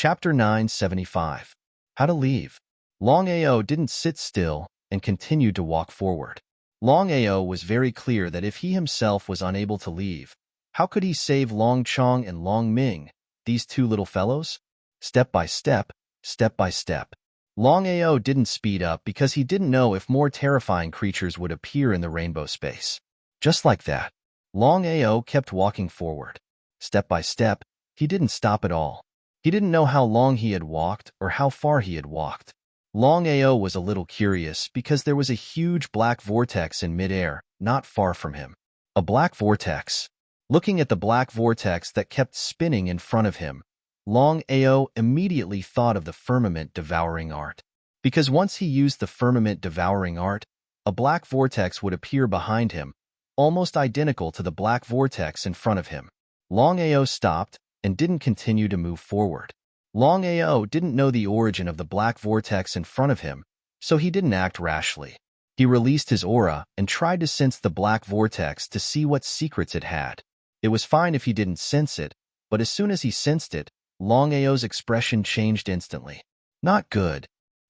Chapter 975. How to Leave. Longao didn't sit still and continued to walk forward. Longao was very clear that if he himself was unable to leave, how could he save Long Chong and Long Ming, these two little fellows? Step by step, step by step. Longao didn't speed up because he didn't know if more terrifying creatures would appear in the rainbow space. Just like that, Longao kept walking forward. Step by step, he didn't stop at all. He didn't know how long he had walked or how far he had walked. Longao was a little curious because there was a huge black vortex in midair, not far from him. A black vortex. Looking at the black vortex that kept spinning in front of him, Longao immediately thought of the firmament devouring art. Because once he used the firmament devouring art, a black vortex would appear behind him, almost identical to the black vortex in front of him. Longao stopped and didn't continue to move forward. Longao didn't know the origin of the black vortex in front of him, so he didn't act rashly. He released his aura and tried to sense the black vortex to see what secrets it had. It was fine if he didn't sense it, but as soon as he sensed it, Longao's expression changed instantly. Not good.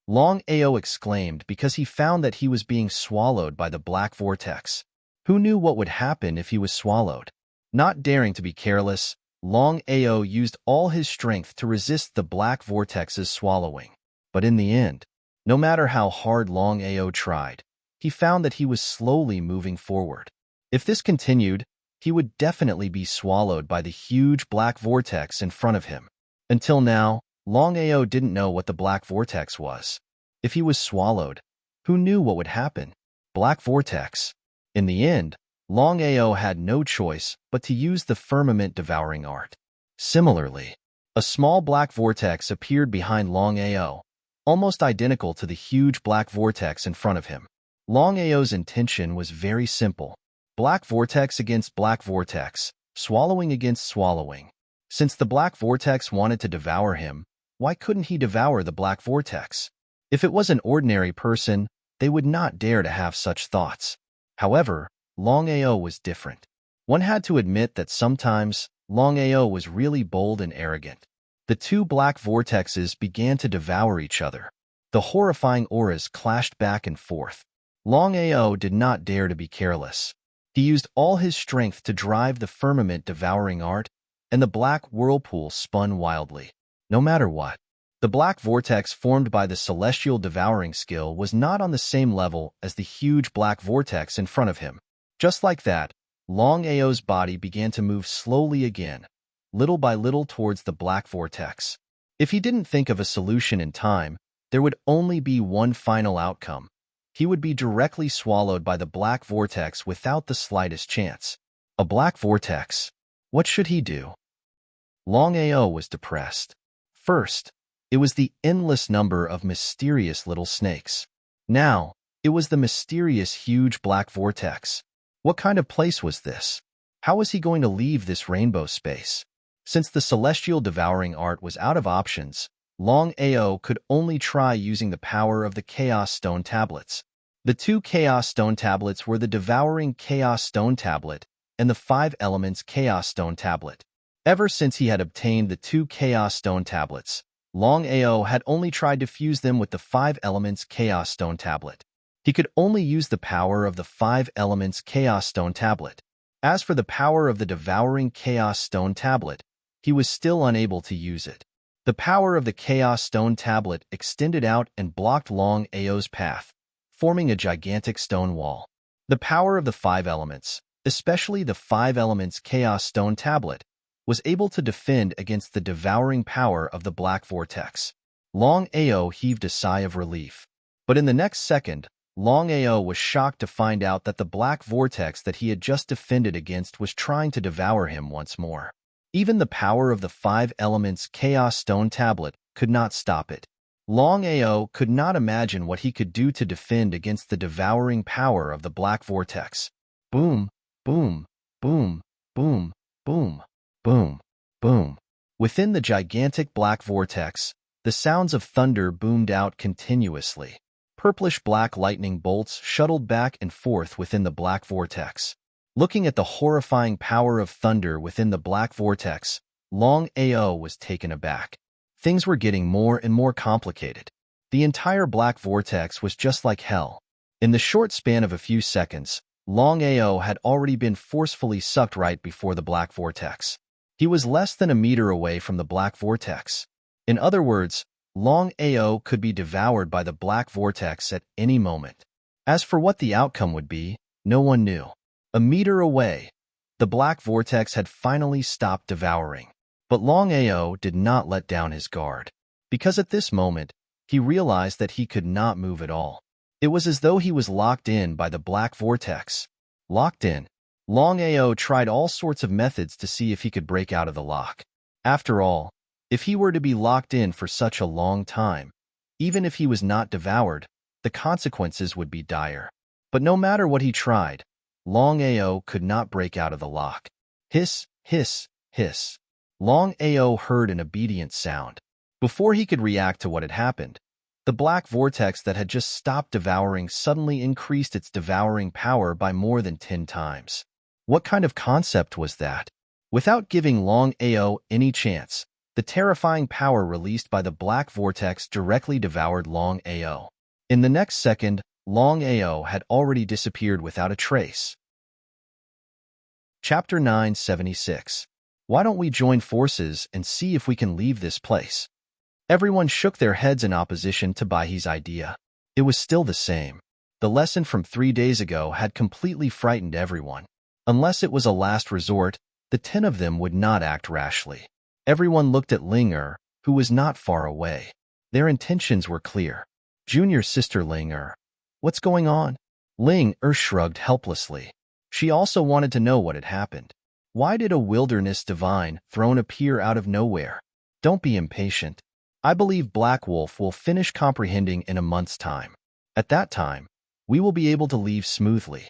Longao exclaimed because he found that he was being swallowed by the black vortex. Who knew what would happen if he was swallowed? Not daring to be careless, Longao used all his strength to resist the black vortex's swallowing. But in the end, no matter how hard Longao tried, he found that he was slowly moving forward. If this continued, he would definitely be swallowed by the huge black vortex in front of him. Until now, Longao didn't know what the black vortex was. If he was swallowed, who knew what would happen? Black vortex. In the end, Longao had no choice but to use the firmament devouring art. Similarly, a small black vortex appeared behind Longao, almost identical to the huge black vortex in front of him. Longao's intention was very simple. Black vortex against black vortex, swallowing against swallowing. Since the black vortex wanted to devour him, why couldn't he devour the black vortex? If it was an ordinary person, they would not dare to have such thoughts. However, Longao was different. One had to admit that sometimes Longao was really bold and arrogant. The two black vortexes began to devour each other. The horrifying auras clashed back and forth. Longao did not dare to be careless. He used all his strength to drive the firmament devouring art, and the black whirlpool spun wildly. No matter what, the black vortex formed by the celestial devouring skill was not on the same level as the huge black vortex in front of him. Just like that, Longao's body began to move slowly again, little by little towards the black vortex. If he didn't think of a solution in time, there would only be one final outcome. He would be directly swallowed by the black vortex without the slightest chance. A black vortex. What should he do? Longao was depressed. First, it was the endless number of mysterious little snakes. Now, it was the mysterious huge black vortex. What kind of place was this? How was he going to leave this rainbow space? Since the celestial devouring art was out of options, Longao could only try using the power of the Chaos Stone Tablets. The two Chaos Stone Tablets were the Devouring Chaos Stone Tablet and the Five Elements Chaos Stone Tablet. Ever since he had obtained the two Chaos Stone Tablets, Longao had only tried to fuse them with the Five Elements Chaos Stone Tablet. He could only use the power of the Five Elements Chaos Stone Tablet. As for the power of the Devouring Chaos Stone Tablet, he was still unable to use it. The power of the Chaos Stone Tablet extended out and blocked Longao's path, forming a gigantic stone wall. The power of the Five Elements, especially the Five Elements Chaos Stone Tablet, was able to defend against the devouring power of the black vortex. Longao heaved a sigh of relief. But in the next second, Longao was shocked to find out that the black vortex that he had just defended against was trying to devour him once more. Even the power of the Five Elements Chaos Stone Tablet could not stop it. Longao could not imagine what he could do to defend against the devouring power of the black vortex. Boom, boom, boom, boom, boom, boom, boom. Within the gigantic black vortex, the sounds of thunder boomed out continuously. Purplish-black lightning bolts shuttled back and forth within the black vortex. Looking at the horrifying power of thunder within the black vortex, Longao was taken aback. Things were getting more and more complicated. The entire black vortex was just like hell. In the short span of a few seconds, Longao had already been forcefully sucked right before the black vortex. He was less than a meter away from the black vortex. In other words, Longao could be devoured by the black vortex at any moment. As for what the outcome would be, no one knew. A meter away, the black vortex had finally stopped devouring. But Longao did not let down his guard, because at this moment, he realized that he could not move at all. It was as though he was locked in by the black vortex. Locked in. Longao tried all sorts of methods to see if he could break out of the lock. After all, if he were to be locked in for such a long time, even if he was not devoured, the consequences would be dire. But no matter what he tried, Longao could not break out of the lock. Hiss, hiss, hiss. Longao heard an obedient sound. Before he could react to what had happened, the black vortex that had just stopped devouring suddenly increased its devouring power by more than 10 times. What kind of concept was that? Without giving Longao any chance, the terrifying power released by the black vortex directly devoured Longao. In the next second, Longao had already disappeared without a trace. Chapter 976. Why don't we join forces and see if we can leave this place? Everyone shook their heads in opposition to Baihe's idea. It was still the same. The lesson from 3 days ago had completely frightened everyone. Unless it was a last resort, the 10 of them would not act rashly. Everyone looked at Ling who was not far away. Their intentions were clear. Junior sister Ling what's going on? Ling shrugged helplessly. She also wanted to know what had happened. Why did a wilderness divine throne appear out of nowhere? Don't be impatient. I believe Black Wolf will finish comprehending in a month's time. At that time, we will be able to leave smoothly.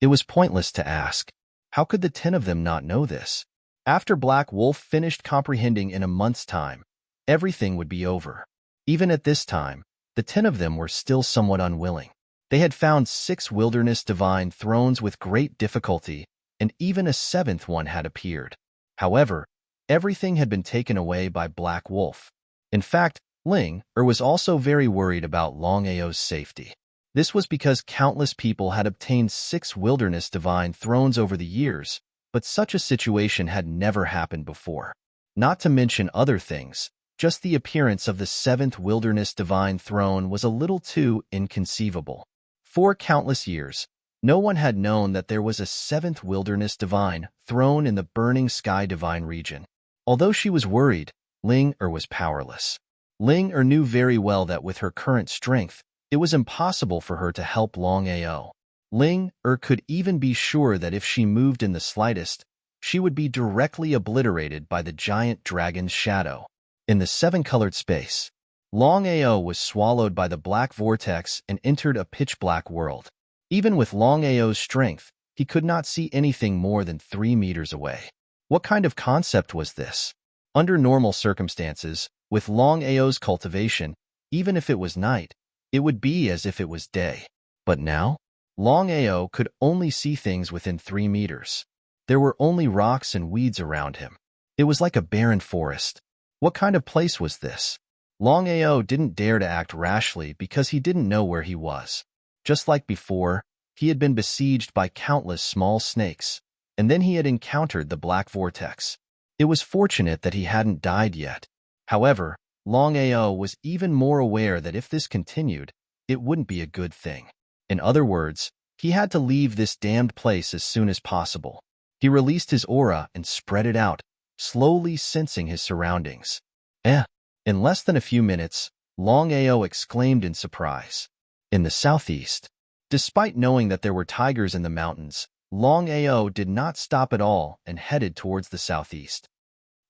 It was pointless to ask. How could the 10 of them not know this? After Black Wolf finished comprehending in a month's time, everything would be over. Even at this time, the 10 of them were still somewhat unwilling. They had found 6 wilderness divine thrones with great difficulty, and even a 7th one had appeared. However, everything had been taken away by Black Wolf. In fact, Ling was also very worried about Longao's safety. This was because countless people had obtained 6 wilderness divine thrones over the years, but such a situation had never happened before. Not to mention other things, just the appearance of the 7th wilderness divine throne was a little too inconceivable. For countless years, no one had known that there was a 7th wilderness divine throne in the burning sky divine region. Although she was worried, Ling was powerless. Ling knew very well that with her current strength, it was impossible for her to help Longao. Ling could even be sure that if she moved in the slightest, she would be directly obliterated by the giant dragon's shadow. In the 7-colored space, Longao was swallowed by the black vortex and entered a pitch-black world. Even with Longao's strength, he could not see anything more than 3 meters away. What kind of concept was this? Under normal circumstances, with Longao's cultivation, even if it was night, it would be as if it was day. But now, Longao could only see things within 3 meters. There were only rocks and weeds around him. It was like a barren forest. What kind of place was this? Longao didn't dare to act rashly because he didn't know where he was. Just like before, he had been besieged by countless small snakes, and then he had encountered the black vortex. It was fortunate that he hadn't died yet. However, Longao was even more aware that if this continued, it wouldn't be a good thing. In other words, he had to leave this damned place as soon as possible. He released his aura and spread it out, slowly sensing his surroundings. In less than a few minutes, Longao exclaimed in surprise. In the southeast. Despite knowing that there were tigers in the mountains, Longao did not stop at all and headed towards the southeast.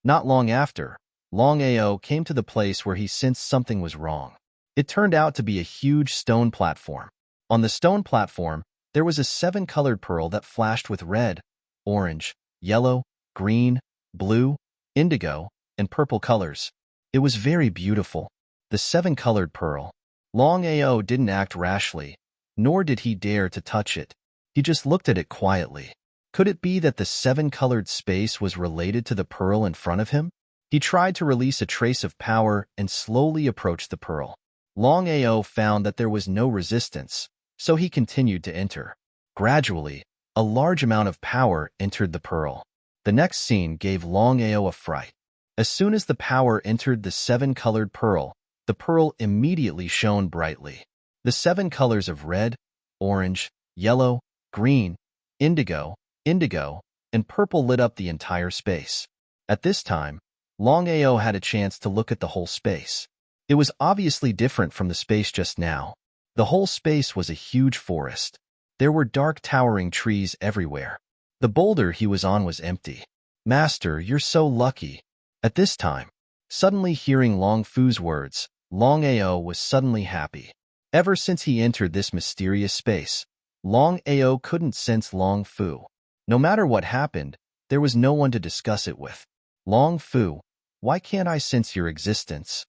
Not long after, Longao came to the place where he sensed something was wrong. It turned out to be a huge stone platform. On the stone platform, there was a 7-colored pearl that flashed with red, orange, yellow, green, blue, indigo, and purple colors. It was very beautiful. The 7-colored pearl. Longao didn't act rashly, nor did he dare to touch it. He just looked at it quietly. Could it be that the 7-colored space was related to the pearl in front of him? He tried to release a trace of power and slowly approached the pearl. Longao found that there was no resistance, so he continued to enter. Gradually, a large amount of power entered the pearl. The next scene gave Longao a fright. As soon as the power entered the seven-colored pearl, the pearl immediately shone brightly. The seven colors of red, orange, yellow, green, indigo, and purple lit up the entire space. At this time, Longao had a chance to look at the whole space. It was obviously different from the space just now. The whole space was a huge forest. There were dark towering trees everywhere. The boulder he was on was empty. Master, you're so lucky. At this time, suddenly hearing Long Fu's words, Longao was suddenly happy. Ever since he entered this mysterious space, Longao couldn't sense Long Fu. No matter what happened, there was no one to discuss it with. Long Fu, why can't I sense your existence?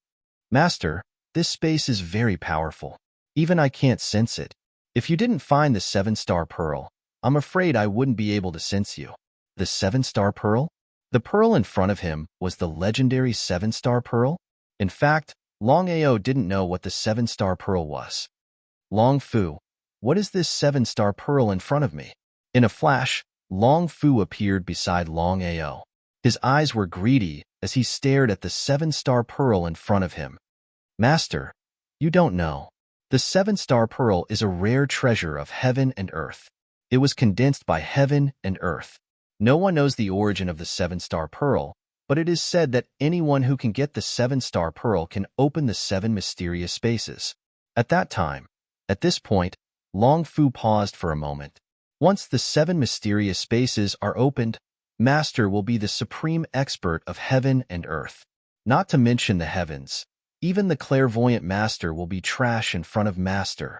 Master, this space is very powerful. Even I can't sense it. If you didn't find the seven-star pearl, I'm afraid I wouldn't be able to sense you. The seven-star pearl? The pearl in front of him was the legendary seven-star pearl? In fact, Longao didn't know what the seven-star pearl was. Long Fu, what is this seven-star pearl in front of me? In a flash, Long Fu appeared beside Longao. His eyes were greedy as he stared at the seven-star pearl in front of him. Master, you don't know. The seven-star pearl is a rare treasure of heaven and earth. It was condensed by heaven and earth. No one knows the origin of the seven-star pearl, but it is said that anyone who can get the seven-star pearl can open the seven mysterious spaces. At this point, Long Fu paused for a moment. Once the seven mysterious spaces are opened, Master will be the supreme expert of heaven and earth. Not to mention the heavens. Even the clairvoyant Master will be trash in front of Master.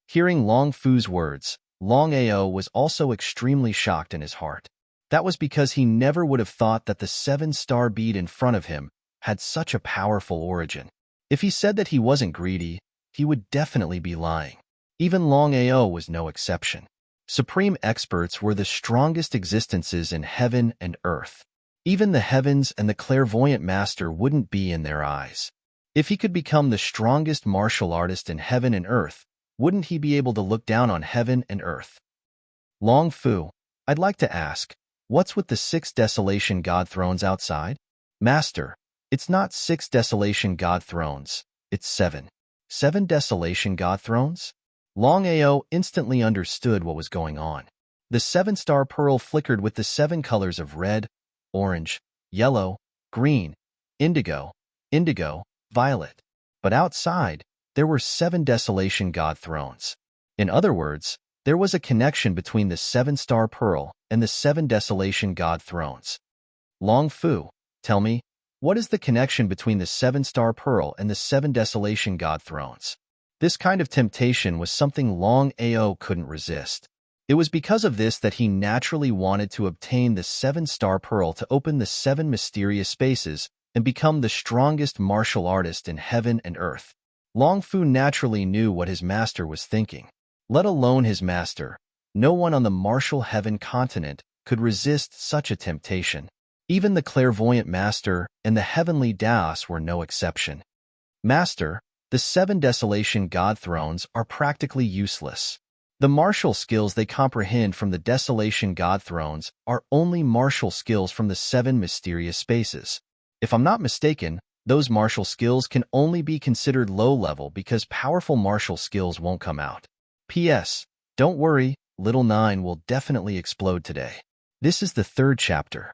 Hearing Long Fu's words, Longao was also extremely shocked in his heart. That was because he never would have thought that the seven-star bead in front of him had such a powerful origin. If he said that he wasn't greedy, he would definitely be lying. Even Longao was no exception. Supreme experts were the strongest existences in heaven and earth. Even the heavens and the clairvoyant Master wouldn't be in their eyes. If he could become the strongest martial artist in heaven and earth, wouldn't he be able to look down on heaven and earth? Long Fu, I'd like to ask, what's with the 6 Desolation God Thrones outside? Master, it's not 6 Desolation God Thrones, it's 7. 7 Desolation God Thrones? Longao instantly understood what was going on. The seven-star pearl flickered with the 7 colors of red, orange, yellow, green, indigo, violet. But outside, there were 7 Desolation God Thrones. In other words, there was a connection between the 7-star pearl and the 7 Desolation God Thrones. Long Fu, tell me, what is the connection between the 7-star pearl and the 7 Desolation God Thrones? This kind of temptation was something Longao couldn't resist. It was because of this that he naturally wanted to obtain the 7-star pearl to open the 7 mysterious spaces and become the strongest martial artist in heaven and earth. Long Fu naturally knew what his master was thinking. Let alone his master, no one on the martial heaven continent could resist such a temptation. Even the clairvoyant master and the heavenly Daos were no exception. Master, the 7 Desolation God Thrones are practically useless. The martial skills they comprehend from the Desolation God Thrones are only martial skills from the 7 mysterious spaces. If I'm not mistaken, those martial skills can only be considered low-level because powerful martial skills won't come out. P.S. Don't worry, Little 9 will definitely explode today. This is the 3rd chapter.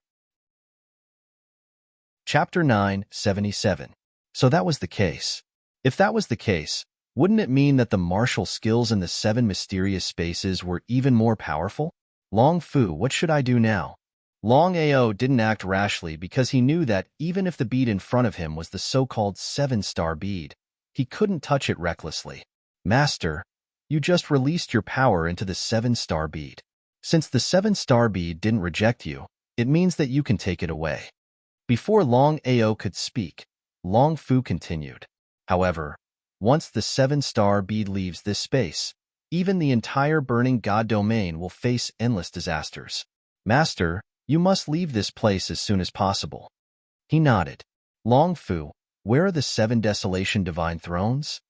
Chapter 9, 77. So that was the case. If that was the case, wouldn't it mean that the martial skills in the 7 mysterious spaces were even more powerful? Long Fu, what should I do now? Longao didn't act rashly because he knew that even if the bead in front of him was the so-called 7-star bead, he couldn't touch it recklessly. Master, you just released your power into the 7-star bead. Since the 7-star bead didn't reject you, it means that you can take it away. Before Longao could speak, Long Fu continued. However, once the 7-star bead leaves this space, even the entire burning god domain will face endless disasters. Master, you must leave this place as soon as possible. He nodded. Long Fu, where are the 7 Desolation Divine Thrones?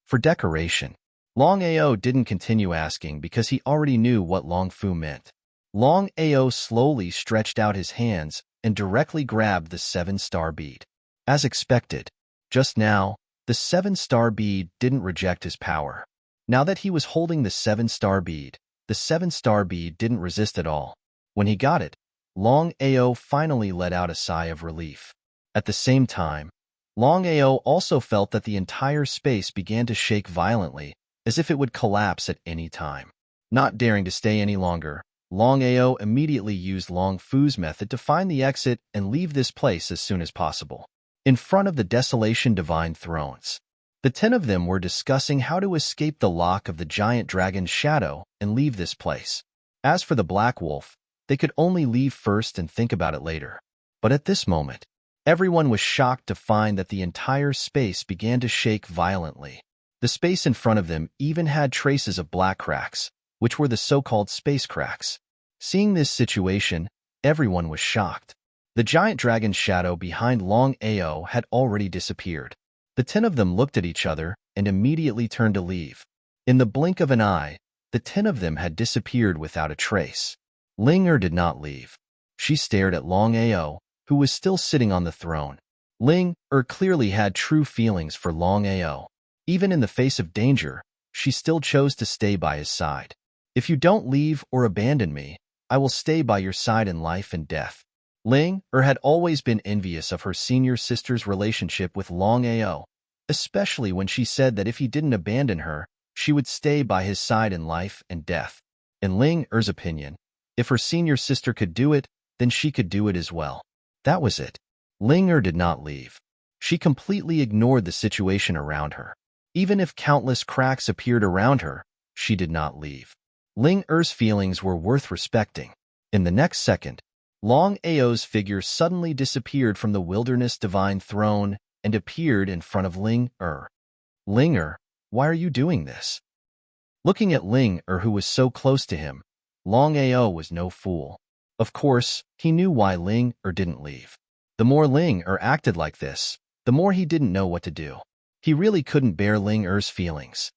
For decoration. Long Ao didn't continue asking because he already knew what Long Fu meant. Long Ao slowly stretched out his hands and directly grabbed the 7-star bead. As expected, just now, the 7-star bead didn't reject his power. Now that he was holding the 7-star bead, the 7-star bead didn't resist at all. When he got it, Long Ao finally let out a sigh of relief. At the same time, Long Ao also felt that the entire space began to shake violently, as if it would collapse at any time. Not daring to stay any longer, Long Ao immediately used Long Fu's method to find the exit and leave this place as soon as possible. In front of the Desolation Divine Thrones, the 10 of them were discussing how to escape the lock of the giant dragon's shadow and leave this place. As for the Black Wolf, they could only leave first and think about it later. But at this moment, everyone was shocked to find that the entire space began to shake violently. The space in front of them even had traces of black cracks, which were the so-called space cracks. Seeing this situation, everyone was shocked. The giant dragon's shadow behind Long Ao had already disappeared. The 10 of them looked at each other and immediately turned to leave. In the blink of an eye, the 10 of them had disappeared without a trace. Ling Er did not leave. She stared at Long Ao, who was still sitting on the throne. Ling Er clearly had true feelings for Long Ao. Even in the face of danger, she still chose to stay by his side. If you don't leave or abandon me, I will stay by your side in life and death. Ling Er had always been envious of her senior sister's relationship with Long Ao, especially when she said that if he didn't abandon her, she would stay by his side in life and death. In Ling Er's opinion, if her senior sister could do it, then she could do it as well. That was it. Ling Er did not leave. She completely ignored the situation around her. Even if countless cracks appeared around her, she did not leave. Ling Er's feelings were worth respecting. In the next second, Long Ao's figure suddenly disappeared from the Wilderness Divine Throne and appeared in front of Ling Er. Ling Er, why are you doing this? Looking at Ling Er, who was so close to him, Long Ao was no fool. Of course, he knew why Ling Er didn't leave. The more Ling Er acted like this, the more he didn't know what to do. He really couldn't bear Ling Er's feelings.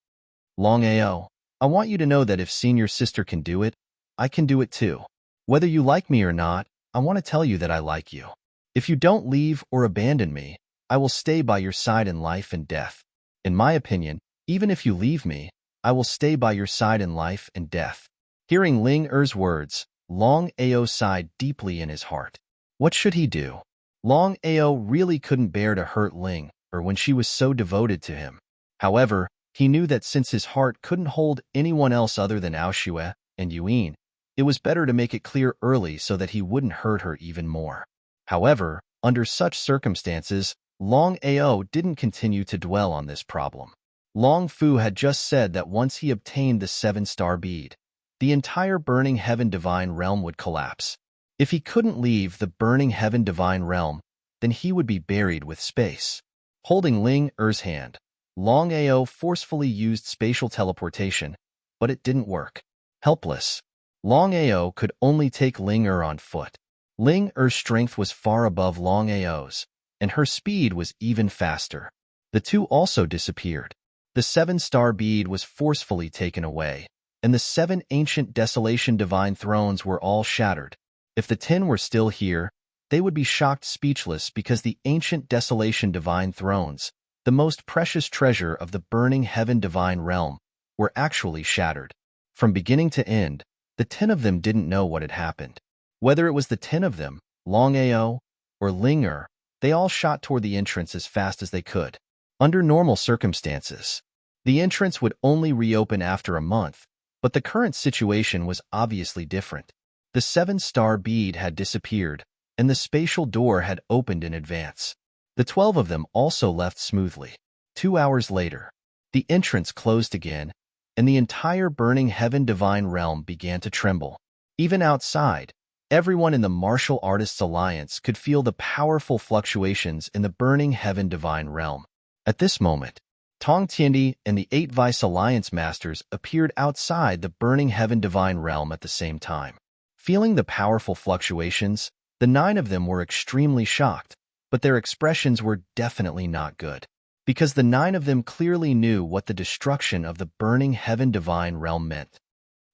Long Ao, I want you to know that if senior sister can do it, I can do it too. Whether you like me or not, I want to tell you that I like you. If you don't leave or abandon me, I will stay by your side in life and death. In my opinion, even if you leave me, I will stay by your side in life and death. Hearing Ling Er's words, Long Ao sighed deeply in his heart. What should he do? Long Ao really couldn't bear to hurt Ling Er when she was so devoted to him. However, he knew that since his heart couldn't hold anyone else other than Aoshue and Yuan, it was better to make it clear early so that he wouldn't hurt her even more. However, under such circumstances, Long Ao didn't continue to dwell on this problem. Long Fu had just said that once he obtained the 7-star bead, the entire Burning Heaven Divine Realm would collapse. If he couldn't leave the Burning Heaven Divine Realm, then he would be buried with space. Holding Ling Er's hand, Long Ao forcefully used spatial teleportation, but it didn't work. Helpless, Long Ao could only take Ling Er on foot. Ling Er's strength was far above Long Ao's, and her speed was even faster. The two also disappeared. The 7-star bead was forcefully taken away, and the 7 ancient Desolation Divine Thrones were all shattered. If the 10 were still here, they would be shocked speechless because the ancient Desolation Divine Thrones, the most precious treasure of the Burning Heaven Divine Realm, were actually shattered. From beginning to end, the 10 of them didn't know what had happened. Whether it was the 10 of them, Long Ao, or Ling Er, they all shot toward the entrance as fast as they could. Under normal circumstances, the entrance would only reopen after a month, but the current situation was obviously different. The 7-star bead had disappeared, and the spatial door had opened in advance. The 12 of them also left smoothly. 2 hours later, the entrance closed again, and the entire Burning Heaven Divine Realm began to tremble. Even outside, everyone in the Martial Artists Alliance could feel the powerful fluctuations in the Burning Heaven Divine Realm. At this moment, Tong Tiandi and the 8 Vice Alliance Masters appeared outside the Burning Heaven Divine Realm at the same time. Feeling the powerful fluctuations, the 9 of them were extremely shocked, but their expressions were definitely not good, because the 9 of them clearly knew what the destruction of the burning heaven divine realm meant.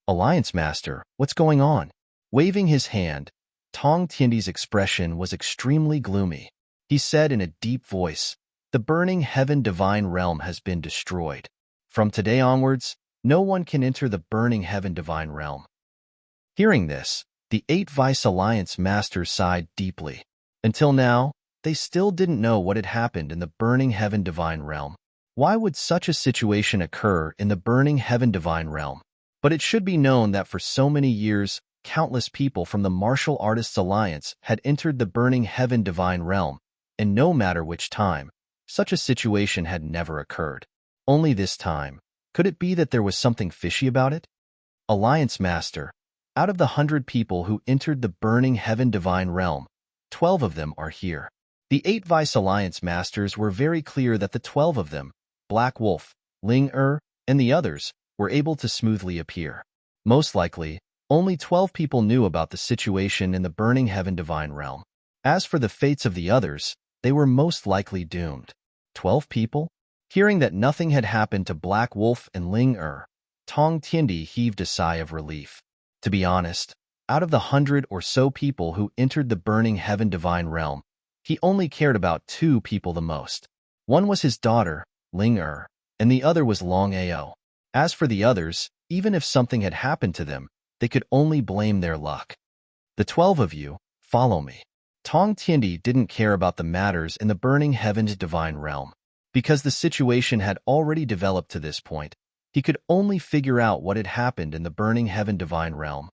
Alliance Master, what's going on? Waving his hand, Tong Tiandi's expression was extremely gloomy. He said in a deep voice, "The burning heaven divine realm has been destroyed. From today onwards, no one can enter the burning heaven divine realm." Hearing this, the 8 Vice Alliance Masters sighed deeply. Until now, they still didn't know what had happened in the burning heaven divine realm. Why would such a situation occur in the burning heaven divine realm? But it should be known that for so many years, countless people from the Martial Artists Alliance had entered the burning heaven divine realm, and no matter which time, such a situation had never occurred. Only this time, could it be that there was something fishy about it? Alliance Master, out of the 100 people who entered the burning heaven divine realm, 12 of them are here. The 8 Vice Alliance Masters were very clear that the 12 of them, Black Wolf, Ling and the others, were able to smoothly appear. Most likely, only 12 people knew about the situation in the burning heaven divine realm. As for the fates of the others, they were most likely doomed. 12 people? Hearing that nothing had happened to Black Wolf and Ling Tong Tiandi heaved a sigh of relief. To be honest, out of the 100 or so people who entered the burning heaven divine realm, he only cared about 2 people the most. One was his daughter, Ling and the other was Longao. As for the others, even if something had happened to them, they could only blame their luck. The 12 of you, follow me. Tong Tiandi didn't care about the matters in the burning heaven's divine realm. Because the situation had already developed to this point, he could only figure out what had happened in the burning heaven divine realm.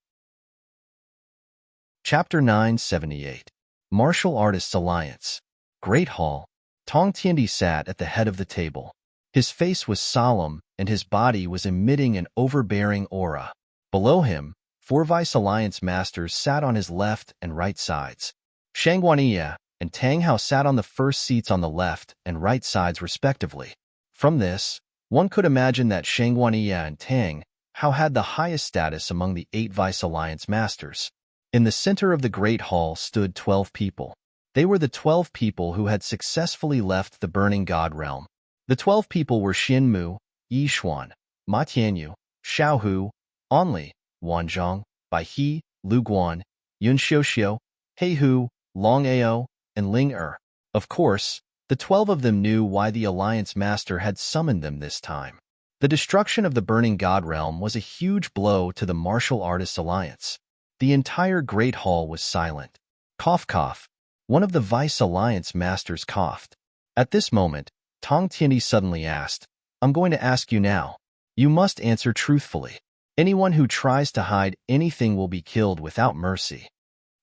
Chapter 978. Martial Artists Alliance. Great Hall. Tong Tiandi sat at the head of the table. His face was solemn, and his body was emitting an overbearing aura. Below him, 4 Vice Alliance Masters sat on his left and right sides. Shangguaniya and Tang Hao sat on the first seats on the left and right sides respectively. From this, one could imagine that Shangguaniya and Tang Hao had the highest status among the 8 Vice Alliance Masters. In the center of the Great Hall stood 12 people. They were the 12 people who had successfully left the Burning God Realm. The 12 people were Xin Mu, Yi Xuan, Ma Tianyu, Xiao Hu, Onli, Wan Zhang, Bai He, Lu Guan, Yun Xiuxiu, He Hu, Long Ao, and Ling Of course, the 12 of them knew why the Alliance Master had summoned them this time. The destruction of the Burning God Realm was a huge blow to the Martial Artists Alliance. The entire Great Hall was silent. Cough cough. One of the Vice Alliance Masters coughed. At this moment, Tong Tiandi suddenly asked, "I'm going to ask you now. You must answer truthfully. Anyone who tries to hide anything will be killed without mercy."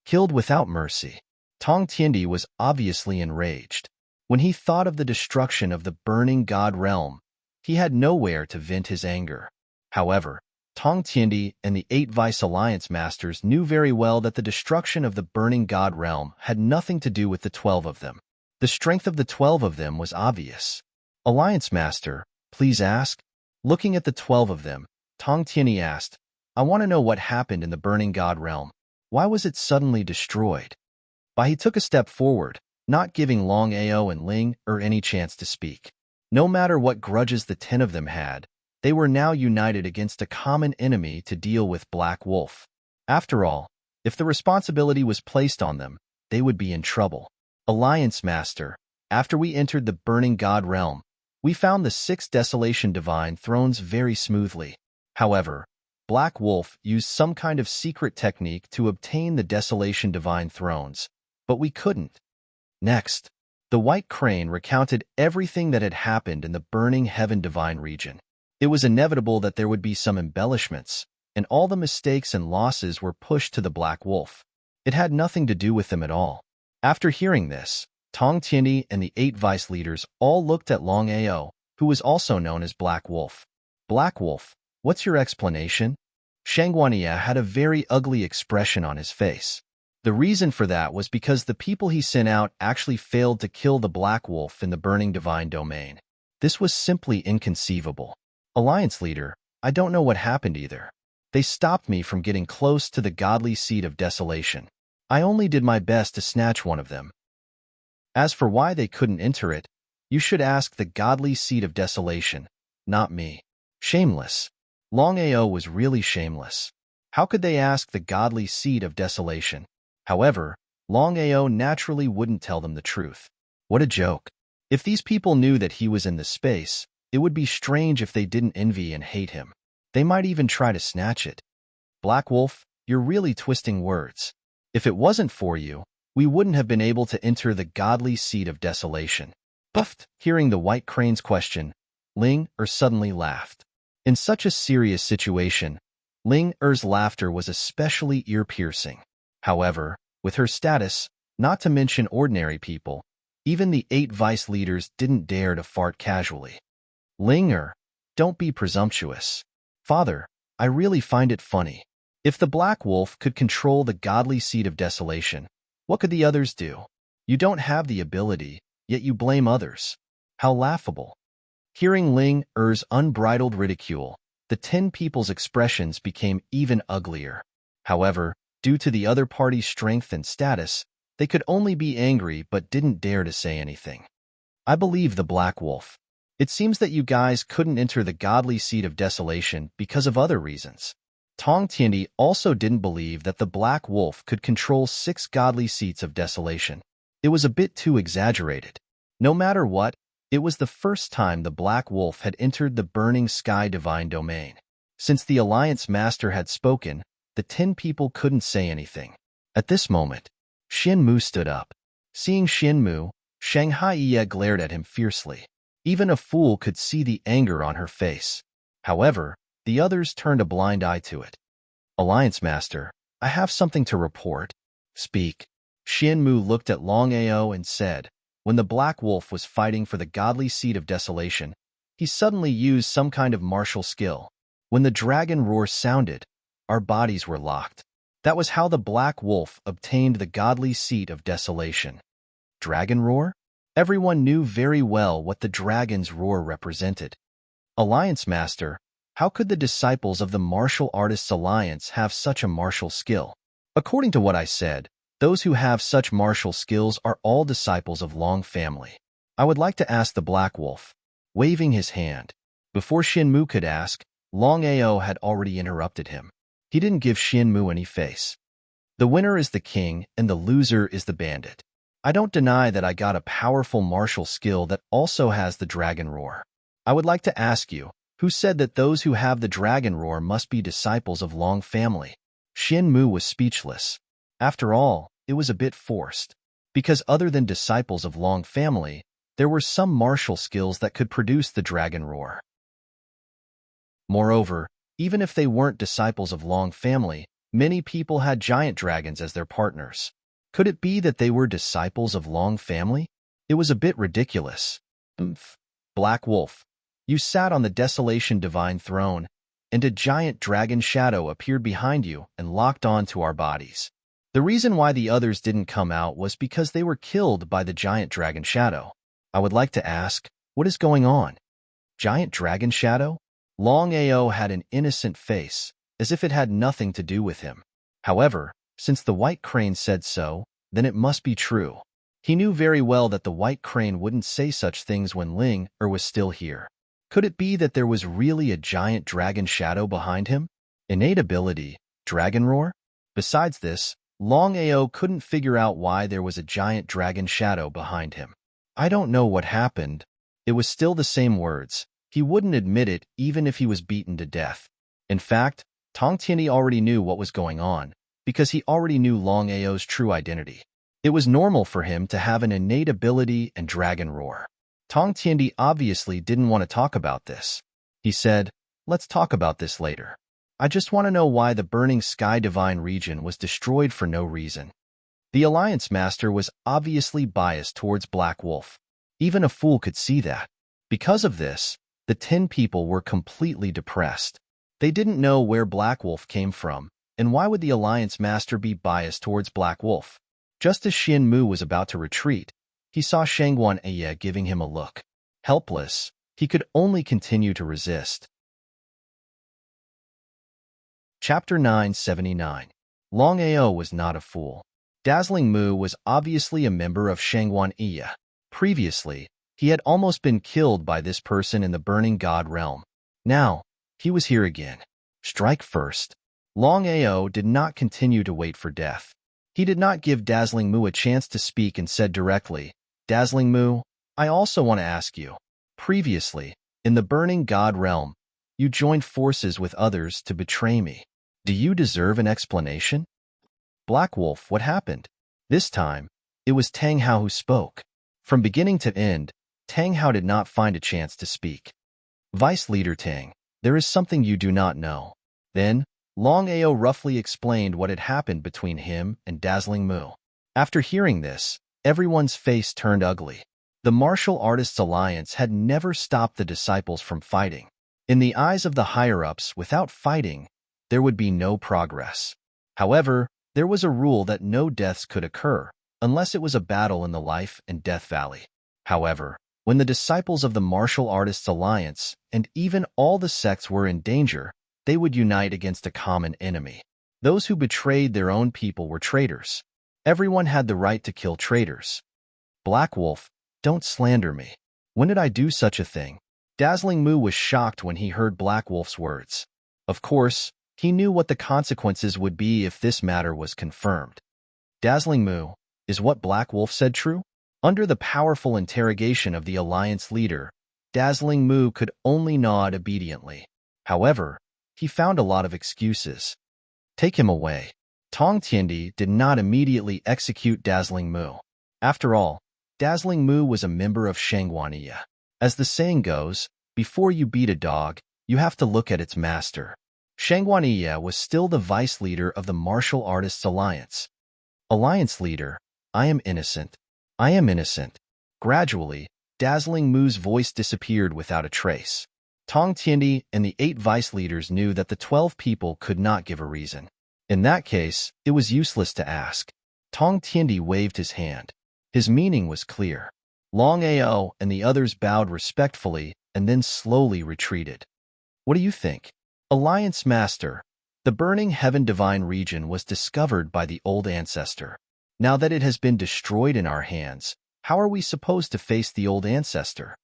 Killed without mercy. Tong Tiandi was obviously enraged. When he thought of the destruction of the Burning God Realm, he had nowhere to vent his anger. However, Tong Tiandi and the 8 Vice Alliance Masters knew very well that the destruction of the Burning God Realm had nothing to do with the 12 of them. The strength of the 12 of them was obvious. "Alliance Master, please ask." Looking at the 12 of them, Tong Tiandi asked, "I want to know what happened in the Burning God Realm. Why was it suddenly destroyed?" Bai He took a step forward, not giving Long Ao and Ling any chance to speak. No matter what grudges the 10 of them had, they were now united against a common enemy to deal with Black Wolf. After all, if the responsibility was placed on them, they would be in trouble. "Alliance Master, after we entered the Burning God Realm, we found the 6 Desolation Divine Thrones very smoothly. However, Black Wolf used some kind of secret technique to obtain the Desolation Divine Thrones, but we couldn't." Next, the White Crane recounted everything that had happened in the Burning Heaven Divine region. It was inevitable that there would be some embellishments, and all the mistakes and losses were pushed to the Black Wolf. It had nothing to do with them at all. After hearing this, Tong Tiandi and the 8 Vice leaders all looked at Long Ao, who was also known as Black Wolf. "Black Wolf, what's your explanation?" Shangguaniya had a very ugly expression on his face. The reason for that was because the people he sent out actually failed to kill the Black Wolf in the Burning Divine Domain. This was simply inconceivable. "Alliance Leader, I don't know what happened either. They stopped me from getting close to the godly seat of desolation. I only did my best to snatch one of them." As for why they couldn't enter it, you should ask the godly seed of desolation, not me. Shameless. Longao was really shameless. How could they ask the godly seed of desolation? However, Longao naturally wouldn't tell them the truth. What a joke. If these people knew that he was in this space, it would be strange if they didn't envy and hate him. They might even try to snatch it. Black Wolf, you're really twisting words. If it wasn't for you, we wouldn't have been able to enter the godly seed of desolation. Buffed, hearing the White Crane's question, Ling suddenly laughed. In such a serious situation, Ling laughter was especially ear-piercing. However, with her status, not to mention ordinary people, even the 8 vice leaders didn't dare to fart casually. Ling, don't be presumptuous. Father, I really find it funny. If the Black Wolf could control the godly seed of desolation, what could the others do? You don't have the ability, yet you blame others. How laughable. Hearing Ling unbridled ridicule, the 10 people's expressions became even uglier. However, due to the other party's strength and status, they could only be angry but didn't dare to say anything. I believe the Black Wolf. It seems that you guys couldn't enter the godly seed of desolation because of other reasons. Tong Tiandi also didn't believe that the Black Wolf could control 6 godly seats of desolation. It was a bit too exaggerated. No matter what, it was the first time the Black Wolf had entered the Burning Sky Divine Domain. Since the Alliance Master had spoken, the 10 people couldn't say anything. At this moment, Xin Mu stood up. Seeing Xin Mu, Shanghai Ye glared at him fiercely. Even a fool could see the anger on her face. However, the others turned a blind eye to it. Alliance Master, I have something to report. Speak. Xin Mu looked at Longao and said, when the Black Wolf was fighting for the godly seed of desolation, he suddenly used some kind of martial skill. When the dragon roar sounded, our bodies were locked. That was how the Black Wolf obtained the godly seat of desolation. Dragon roar? Everyone knew very well what the dragon's roar represented. Alliance Master, how could the disciples of the Martial Artists Alliance have such a martial skill? According to what I said, those who have such martial skills are all disciples of Long family. I would like to ask the Black Wolf, waving his hand. Before Xin Mu could ask, Longao had already interrupted him. He didn't give Xin Mu any face. The winner is the king and the loser is the bandit. I don't deny that I got a powerful martial skill that also has the dragon roar. I would like to ask you, who said that those who have the dragon roar must be disciples of Long family? Xin Mu was speechless. After all, it was a bit forced. Because other than disciples of Long family, there were some martial skills that could produce the dragon roar. Moreover, even if they weren't disciples of Long family, many people had giant dragons as their partners. Could it be that they were disciples of Long family? It was a bit ridiculous. Black Wolf, you sat on the Desolation Divine Throne, and a giant dragon shadow appeared behind you and locked on to our bodies. The reason why the others didn't come out was because they were killed by the giant dragon shadow. I would like to ask, what is going on? Giant dragon shadow? Longao had an innocent face, as if it had nothing to do with him. However, since the White Crane said so, then it must be true. He knew very well that the White Crane wouldn't say such things when Ling was still here. Could it be that there was really a giant dragon shadow behind him? Innate ability, dragon roar? Besides this, Longao couldn't figure out why there was a giant dragon shadow behind him. I don't know what happened. It was still the same words. He wouldn't admit it even if he was beaten to death. In fact, Tong Tiandi already knew what was going on, because he already knew Longao's true identity. It was normal for him to have an innate ability and dragon roar. Tong Tiandi obviously didn't want to talk about this. He said, let's talk about this later. I just want to know why the Burning Sky Divine region was destroyed for no reason. The Alliance Master was obviously biased towards Black Wolf. Even a fool could see that. Because of this, the 10 people were completely depressed. They didn't know where Black Wolf came from, and why would the Alliance Master be biased towards Black Wolf? Just as Xin Mu was about to retreat, he saw Shangguan Aye giving him a look. Helpless, he could only continue to resist. Chapter 979. Longao was not a fool. Dazzling Mu was obviously a member of Shangguan Iya. Previously, he had almost been killed by this person in the Burning God realm. Now, he was here again. Strike first. Longao did not continue to wait for death. He did not give Dazzling Mu a chance to speak and said directly, Dazzling Mu, I also want to ask you. Previously, in the Burning God realm, you joined forces with others to betray me. Do you deserve an explanation? Black Wolf, what happened? This time, it was Tang Hao who spoke. From beginning to end, Tang Hao did not find a chance to speak. Vice Leader Tang, there is something you do not know. Then, Longao roughly explained what had happened between him and Dazzling Mu. After hearing this, everyone's face turned ugly. The Martial Artists Alliance had never stopped the disciples from fighting. In the eyes of the higher-ups, without fighting, there would be no progress. However, there was a rule that no deaths could occur, unless it was a battle in the Life and Death Valley. However, when the disciples of the Martial Artists Alliance and even all the sects were in danger, they would unite against a common enemy. Those who betrayed their own people were traitors. Everyone had the right to kill traitors. Black Wolf, don't slander me. When did I do such a thing? Dazzling Mu was shocked when he heard Black Wolf's words. Of course, he knew what the consequences would be if this matter was confirmed. Dazzling Mu, is what Black Wolf said true? Under the powerful interrogation of the Alliance leader, Dazzling Mu could only nod obediently. However, he found a lot of excuses. Take him away. Tong Tiendi did not immediately execute Dazzling Mu. After all, Dazzling Mu was a member of Shangguan Iya. As the saying goes, before you beat a dog, you have to look at its master. Shangguan Iya was still the vice leader of the Martial Artists Alliance. Alliance leader, I am innocent. I am innocent. Gradually, Dazzling Mu's voice disappeared without a trace. Tong Tiendi and the 8 vice leaders knew that the 12 people could not give a reason. In that case, it was useless to ask. Tong Tiendi waved his hand. His meaning was clear. Longao and the others bowed respectfully and then slowly retreated. What do you think? Alliance Master, the Burning Heaven Divine region was discovered by the old ancestor. Now that it has been destroyed in our hands, how are we supposed to face the old ancestor?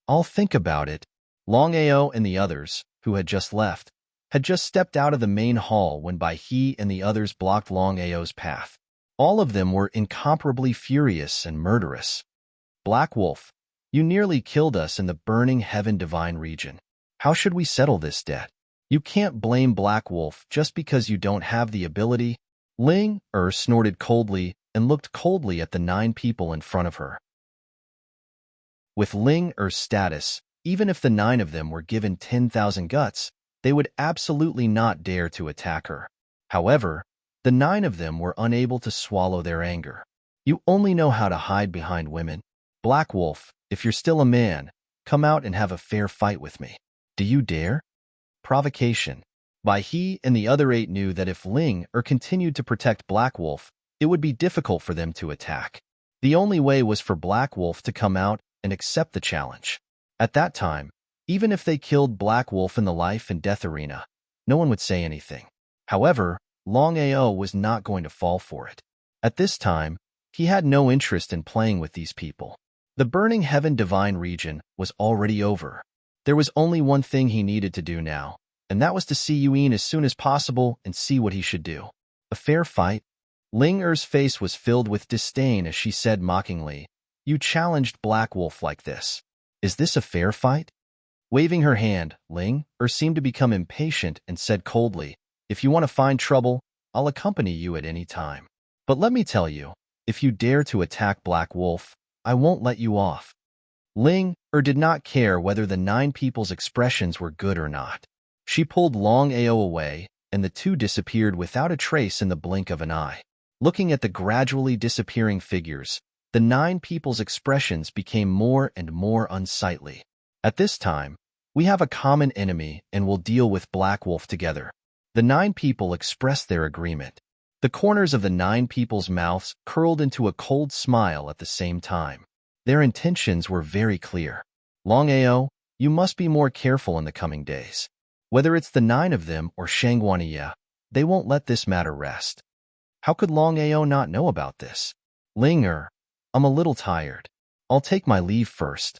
I'll think about it. Longao and the others, who had just left, had just stepped out of the main hall when he and the others blocked Longao's path. All of them were incomparably furious and murderous. Black Wolf, you nearly killed us in the Burning Heaven Divine region. How should we settle this debt? You can't blame Black Wolf just because you don't have the ability. Ling snorted coldly and looked coldly at the 9 people in front of her. With Ling status, even if the 9 of them were given 10,000 guts, they would absolutely not dare to attack her. However, the 9 of them were unable to swallow their anger. You only know how to hide behind women. Black Wolf, if you're still a man, come out and have a fair fight with me. Do you dare? Provocation. He and the other 8 knew that if Ling continued to protect Black Wolf, it would be difficult for them to attack. The only way was for Black Wolf to come out and accept the challenge. At that time, even if they killed Black Wolf in the Life and Death arena, no one would say anything. However, Longao was not going to fall for it. At this time, he had no interest in playing with these people. The Burning Heaven Divine region was already over. There was only one thing he needed to do now, and that was to see Yuan as soon as possible and see what he should do. A fair fight? Ling Er's face was filled with disdain as she said mockingly, "You challenged Black Wolf like this. Is this a fair fight?" Waving her hand, Ling seemed to become impatient and said coldly, "If you want to find trouble, I'll accompany you at any time. But let me tell you, if you dare to attack Black Wolf, I won't let you off." Ling did not care whether the 9 people's expressions were good or not. She pulled Longao away, and the 2 disappeared without a trace in the blink of an eye. Looking at the gradually disappearing figures, the 9 people's expressions became more and more unsightly. At this time, we have a common enemy and will deal with Black Wolf together. The 9 people expressed their agreement. The corners of the 9 people's mouths curled into a cold smile at the same time. Their intentions were very clear. Longao, you must be more careful in the coming days. Whether it's the 9 of them or Shangguan Iya, they won't let this matter rest. How could Longao not know about this? Ling I'm a little tired. I'll take my leave first.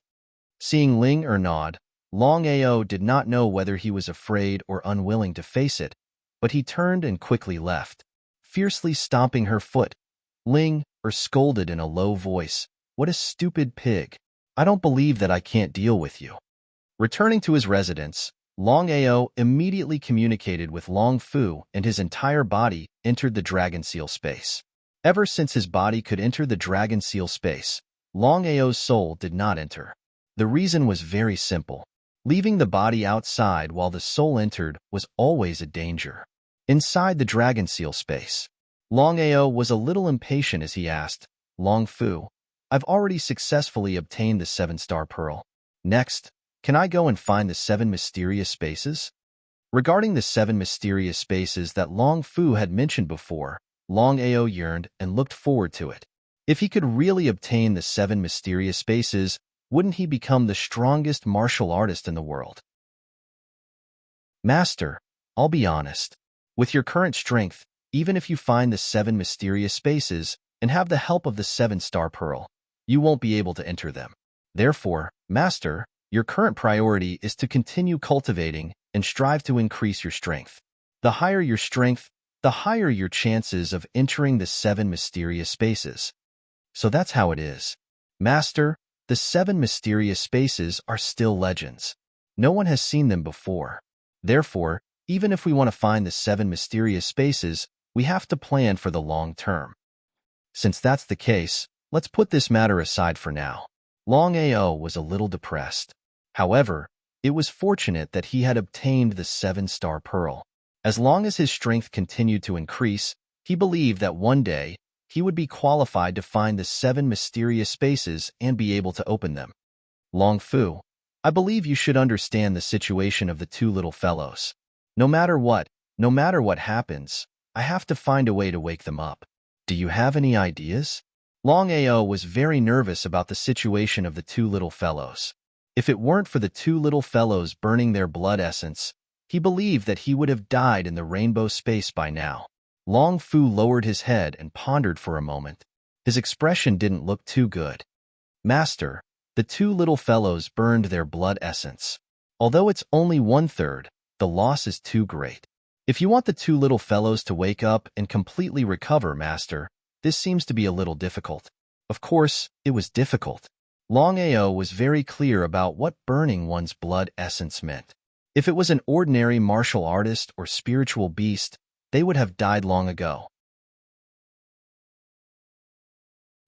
Seeing Ling nod, Longao did not know whether he was afraid or unwilling to face it, but he turned and quickly left, fiercely stomping her foot. Ling scolded in a low voice, "What a stupid pig. I don't believe that I can't deal with you." Returning to his residence, Longao immediately communicated with Long Fu, and his entire body entered the dragon seal space. Ever since his body could enter the dragon seal space, Longao's soul did not enter. The reason was very simple. Leaving the body outside while the soul entered was always a danger. Inside the dragon seal space, Longao was a little impatient as he asked, "Long Fu, I've already successfully obtained the 7-star pearl. Next, can I go and find the 7 mysterious spaces?" Regarding the 7 mysterious spaces that Long Fu had mentioned before, Longao yearned and looked forward to it. If he could really obtain the 7 mysterious spaces, wouldn't he become the strongest martial artist in the world? "Master, I'll be honest. With your current strength, even if you find the 7 mysterious spaces and have the help of the 7-star pearl, you won't be able to enter them. Therefore, Master, your current priority is to continue cultivating and strive to increase your strength. The higher your strength, the higher your chances of entering the 7 mysterious spaces." So that's how it is. Master, the 7 mysterious spaces are still legends. No one has seen them before. Therefore, even if we want to find the 7 mysterious spaces, we have to plan for the long term. Since that's the case, let's put this matter aside for now. Longao was a little depressed. However, it was fortunate that he had obtained the 7-star pearl. As long as his strength continued to increase, he believed that one day he would be qualified to find the 7 mysterious spaces and be able to open them. "Long Fu, I believe you should understand the situation of the 2 little fellows. No matter what happens, I have to find a way to wake them up. Do you have any ideas?" Longao was very nervous about the situation of the 2 little fellows. If it weren't for the 2 little fellows burning their blood essence, he believed that he would have died in the rainbow space by now. Long Fu lowered his head and pondered for a moment. His expression didn't look too good. "Master, the 2 little fellows burned their blood essence. Although it's only 1/3, the loss is too great. If you want the 2 little fellows to wake up and completely recover, Master, this seems to be a little difficult." Of course, it was difficult. Longao was very clear about what burning one's blood essence meant. If it was an ordinary martial artist or spiritual beast, they would have died long ago.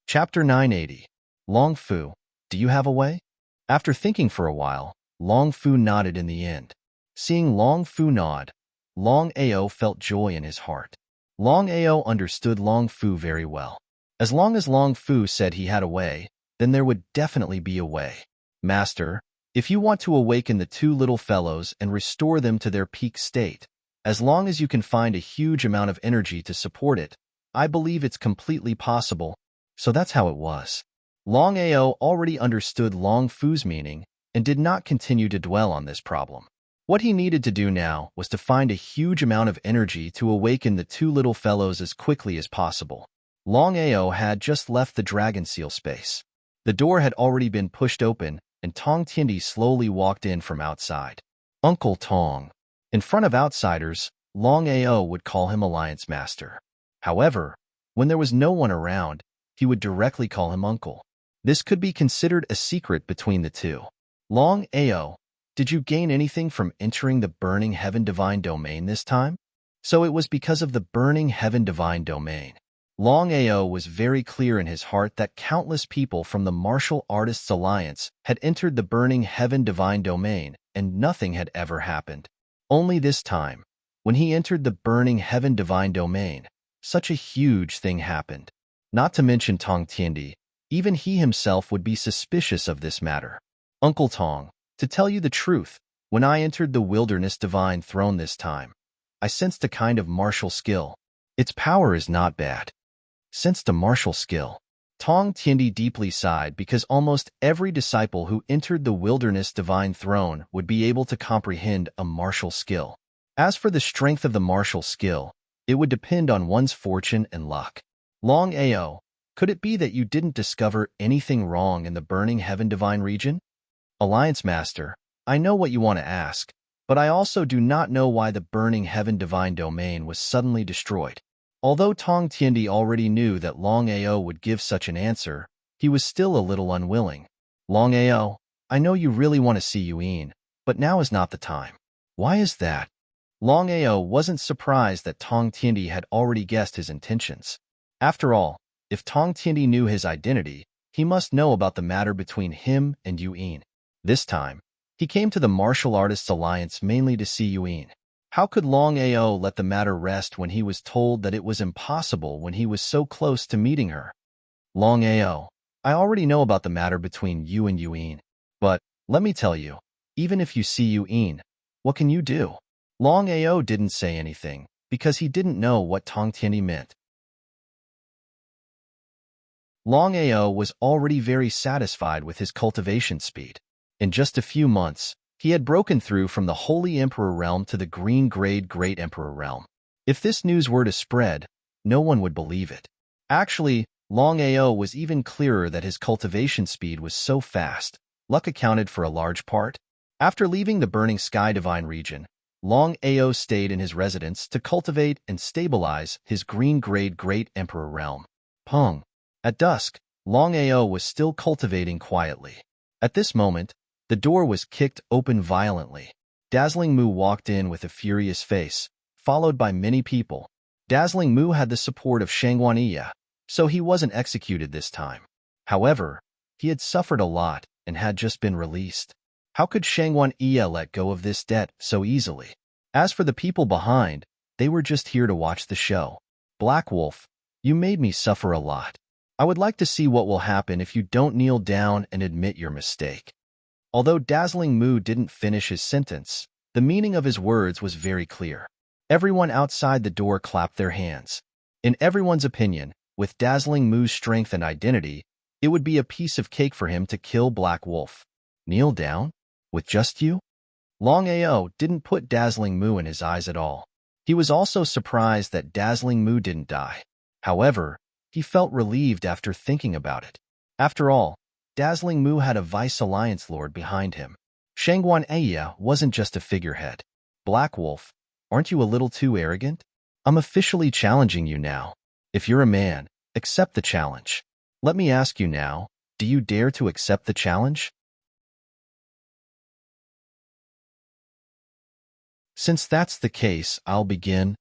Chapter 980. Long Fu, do you have a way? After thinking for a while, Long Fu nodded in the end. Seeing Long Fu nod, Longao felt joy in his heart. Longao understood Long Fu very well. As long as Long Fu said he had a way, then there would definitely be a way. "Master, if you want to awaken the 2 little fellows and restore them to their peak state, as long as you can find a huge amount of energy to support it, I believe it's completely possible." So that's how it was. Longao already understood Long Fu's meaning and did not continue to dwell on this problem. What he needed to do now was to find a huge amount of energy to awaken the 2 little fellows as quickly as possible. Longao had just left the dragon seal space. The door had already been pushed open, and Tong Tindi slowly walked in from outside. Uncle Tong. In front of outsiders, Longao would call him Alliance Master. However, when there was no one around, he would directly call him Uncle. This could be considered a secret between the two. "Longao, did you gain anything from entering the Burning Heaven Divine Domain this time?" So it was because of the Burning Heaven Divine Domain. Longao was very clear in his heart that countless people from the Martial Artists Alliance had entered the Burning Heaven Divine Domain, and nothing had ever happened. Only this time, when he entered the Burning Heaven Divine Domain, such a huge thing happened. Not to mention Tong Tindi, even he himself would be suspicious of this matter. "Uncle Tong, to tell you the truth, when I entered the Wilderness Divine Throne this time, I sensed a kind of martial skill. Its power is not bad." Sensed a martial skill. Tong Tindi deeply sighed because almost every disciple who entered the Wilderness Divine Throne would be able to comprehend a martial skill. As for the strength of the martial skill, It would depend on one's fortune and luck. Long Ao, could it be that you didn't discover anything wrong in the Burning Heaven Divine region? Alliance Master, I know what you want to ask, but I also do not know why the Burning Heaven Divine Domain was suddenly destroyed. Although Tong Tiandi already knew that Long Ao would give such an answer, he was still a little unwilling. Long Ao, I know you really want to see Yuan, but now is not the time. Why is that? Long Ao wasn't surprised that Tong Tiandi had already guessed his intentions. After all, if Tong Tiandi knew his identity, he must know about the matter between him and Yuan. This time, he came to the Martial Artists Alliance mainly to see Yuan. How could Long Ao let the matter rest when he was told that it was impossible when he was so close to meeting her? Long Ao, I already know about the matter between you and Yuan. But, let me tell you, even if you see Yuan, what can you do? Long Ao didn't say anything, because he didn't know what Tong Tiandi meant. Long Ao was already very satisfied with his cultivation speed. In just a few months, he had broken through from the Holy Emperor realm to the Green-Grade Great Emperor realm. If this news were to spread, no one would believe it. Actually, Long Ao was even clearer that his cultivation speed was so fast. Luck accounted for a large part. After leaving the Burning Sky Divine region, Long Ao stayed in his residence to cultivate and stabilize his Green-Grade Great Emperor realm. Peng. At dusk, Long Ao was still cultivating quietly. At this moment, the door was kicked open violently. Dazzling Mu walked in with a furious face, followed by many people. Dazzling Mu had the support of Shangguan Iya, so he wasn't executed this time. However, he had suffered a lot and had just been released. How could Shangguan Iya let go of this debt so easily? As for the people behind, they were just here to watch the show. Black Wolf, you made me suffer a lot. I would like to see what will happen if you don't kneel down and admit your mistake. Although Dazzling Mu didn't finish his sentence, the meaning of his words was very clear. Everyone outside the door clapped their hands. In everyone's opinion, with Dazzling Mu's strength and identity, it would be a piece of cake for him to kill Black Wolf. Kneel down? With just you? Long Ao didn't put Dazzling Mu in his eyes at all. He was also surprised that Dazzling Mu didn't die. However, he felt relieved after thinking about it. After all, Dazzling Mu had a Vice Alliance Lord behind him. Shangguan Iya wasn't just a figurehead. Black Wolf, aren't you a little too arrogant? I'm officially challenging you now. If you're a man, accept the challenge. Let me ask you now, do you dare to accept the challenge? Since that's the case, I'll begin.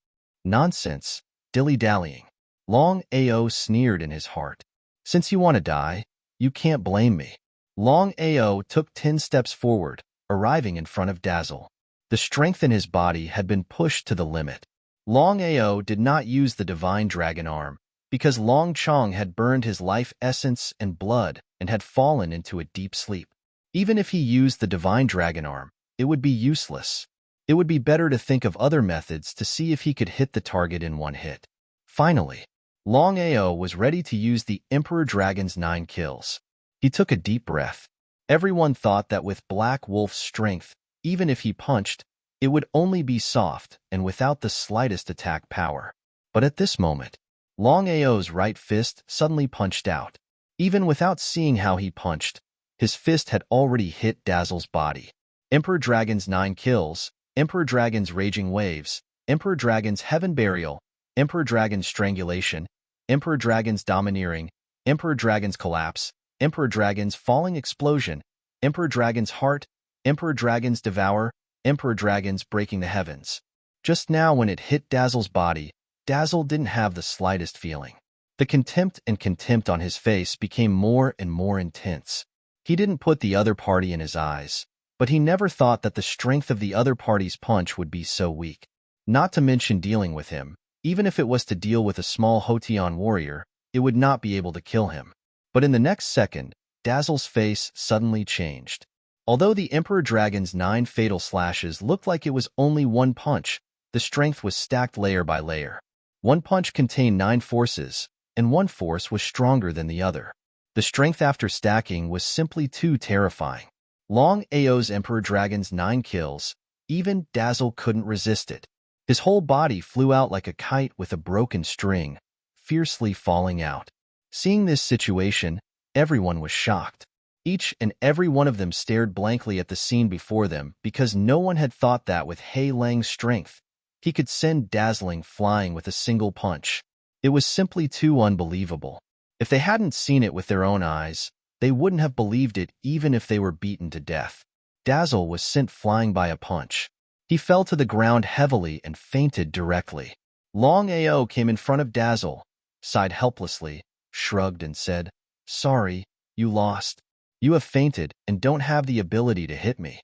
Nonsense, dilly-dallying. Long Ao sneered in his heart. Since you want to die, you can't blame me. Long Ao took 10 steps forward, arriving in front of Dazzle. The strength in his body had been pushed to the limit. Long Ao did not use the Divine Dragon Arm, because Long Chong had burned his life essence and blood and had fallen into a deep sleep. Even if he used the Divine Dragon Arm, it would be useless. It would be better to think of other methods to see if he could hit the target in one hit. Finally, Long Ao was ready to use the Emperor Dragon's 9 kills. He took a deep breath. Everyone thought that with Black Wolf's strength, even if he punched, it would only be soft and without the slightest attack power. But at this moment, Long Ao's right fist suddenly punched out. Even without seeing how he punched, his fist had already hit Dazzle's body. Emperor Dragon's 9 kills, Emperor Dragon's Raging Waves, Emperor Dragon's Heaven Burial, Emperor Dragon's Strangulation, Emperor Dragon's Domineering, Emperor Dragon's Collapse, Emperor Dragon's Falling Explosion, Emperor Dragon's Heart, Emperor Dragon's Devour, Emperor Dragon's Breaking the Heavens. Just now when it hit Dazzle's body, Dazzle didn't have the slightest feeling. The contempt on his face became more and more intense. He didn't put the other party in his eyes, but he never thought that the strength of the other party's punch would be so weak. Not to mention dealing with him. Even if it was to deal with a small Hotian warrior, it would not be able to kill him. But in the next second, Dazzle's face suddenly changed. Although the Emperor Dragon's 9 fatal slashes looked like it was only one punch, the strength was stacked layer by layer. One punch contained 9 forces, and one force was stronger than the other. The strength after stacking was simply too terrifying. Long Ao's Emperor Dragon's 9 kills, even Dazzle couldn't resist it. His whole body flew out like a kite with a broken string, fiercely falling out. Seeing this situation, everyone was shocked. Each and every one of them stared blankly at the scene before them because no one had thought that with Hei Lang's strength, he could send Dazzling flying with a single punch. It was simply too unbelievable. If they hadn't seen it with their own eyes, they wouldn't have believed it even if they were beaten to death. Dazzle was sent flying by a punch. He fell to the ground heavily and fainted directly. Longao came in front of Dazzle, sighed helplessly, shrugged and said, "Sorry, you lost. You have fainted and don't have the ability to hit me."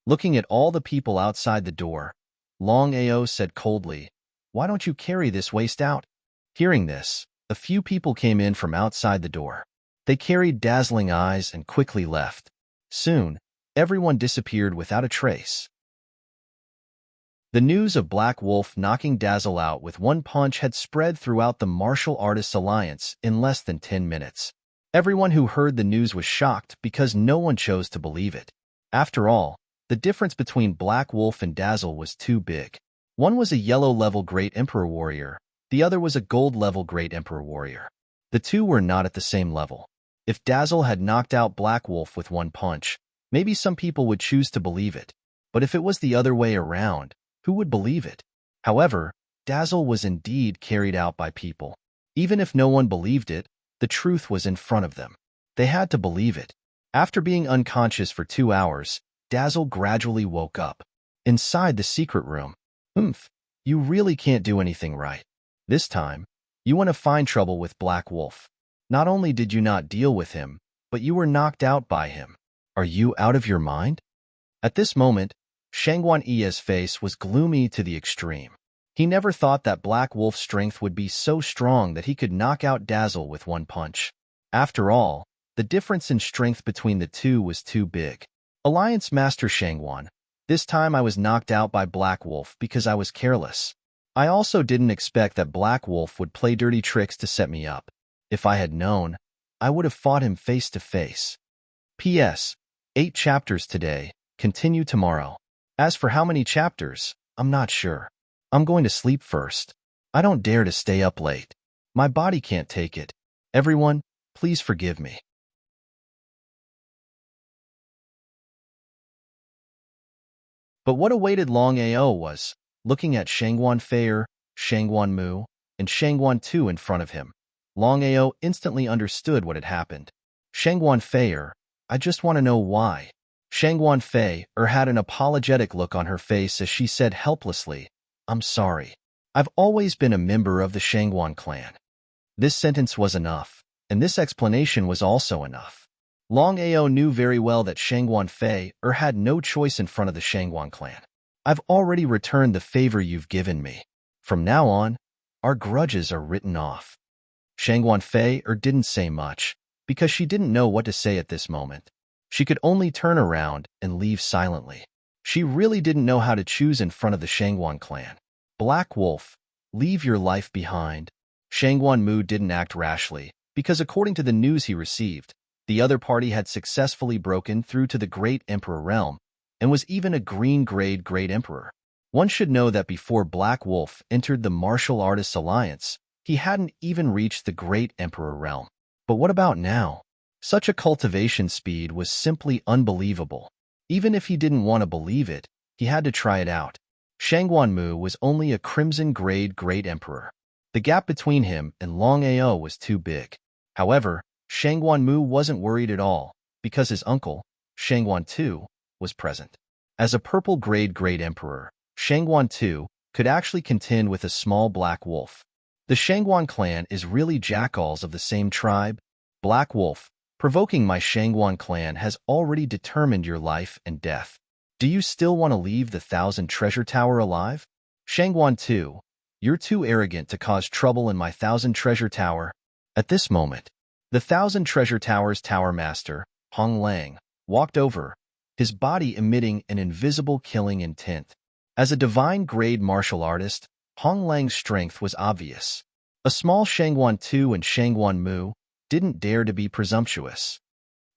Looking at all the people outside the door, Longao said coldly, "Why don't you carry this waste out?" Hearing this, a few people came in from outside the door. They carried dazzling eyes and quickly left. Soon, everyone disappeared without a trace. The news of Black Wolf knocking Dazzle out with one punch had spread throughout the Martial Artists Alliance in less than 10 minutes. Everyone who heard the news was shocked because no one chose to believe it. After all, the difference between Black Wolf and Dazzle was too big. One was a yellow-level Great Emperor Warrior, the other was a gold-level Great Emperor Warrior. The two were not at the same level. If Dazzle had knocked out Black Wolf with one punch, maybe some people would choose to believe it. But if it was the other way around, who would believe it? However, Dazzle was indeed carried out by people. Even if no one believed it, the truth was in front of them. They had to believe it. After being unconscious for 2 hours, Dazzle gradually woke up. Inside the secret room, you really can't do anything right. This time, you want to find trouble with Black Wolf. Not only did you not deal with him, but you were knocked out by him. Are you out of your mind? At this moment, Shangguan Yi's face was gloomy to the extreme. He never thought that Black Wolf's strength would be so strong that he could knock out Dazzle with one punch. After all, the difference in strength between the two was too big. Alliance Master Shangguan, this time I was knocked out by Black Wolf because I was careless. I also didn't expect that Black Wolf would play dirty tricks to set me up. If I had known, I would have fought him face to face. P.S. 8 chapters today, continue tomorrow. As for how many chapters, I'm not sure. I'm going to sleep first. I don't dare to stay up late. My body can't take it. Everyone, please forgive me. But what awaited Longao was, looking at Shangguan Fei, Shangguan Mu, and Shangguan Tu in front of him. Longao instantly understood what had happened. Shangguan Fei, I just want to know why. Shangguan Fei had an apologetic look on her face as she said helplessly, "I'm sorry. I've always been a member of the Shangguan clan." This sentence was enough, and this explanation was also enough. Longao knew very well that Shangguan Fei had no choice in front of the Shangguan clan. "I've already returned the favor you've given me. From now on, our grudges are written off." Shangguan Fei didn't say much, because she didn't know what to say at this moment. She could only turn around and leave silently. She really didn't know how to choose in front of the Shangguan clan. Black Wolf, leave your life behind. Shangguan Mu didn't act rashly, because according to the news he received, the other party had successfully broken through to the Great Emperor realm, and was even a green-grade Great Emperor. One should know that before Black Wolf entered the Martial Artists Alliance, he hadn't even reached the Great Emperor realm. But what about now? Such a cultivation speed was simply unbelievable. Even if he didn't want to believe it, he had to try it out. Shangguan Mu was only a crimson-grade Great Emperor. The gap between him and Longao was too big. However, Shangguan Mu wasn't worried at all, because his uncle, Shangguan Tu, was present. As a purple-grade Great Emperor, Shangguan Tu could actually contend with a small Black Wolf. The Shangguan clan is really jackals of the same tribe. Black Wolf, provoking my Shangguan clan has already determined your life and death. Do you still want to leave the 1,000 Treasure Tower alive? Shangguan Tu, you're too arrogant to cause trouble in my 1,000 Treasure Tower. At this moment, the 1,000 Treasure Tower's Tower Master, Hong Lang, walked over, his body emitting an invisible killing intent. As a divine-grade martial artist, Hong Lang's strength was obvious. A small Shangguan Tu and Shangguan Mu didn't dare to be presumptuous.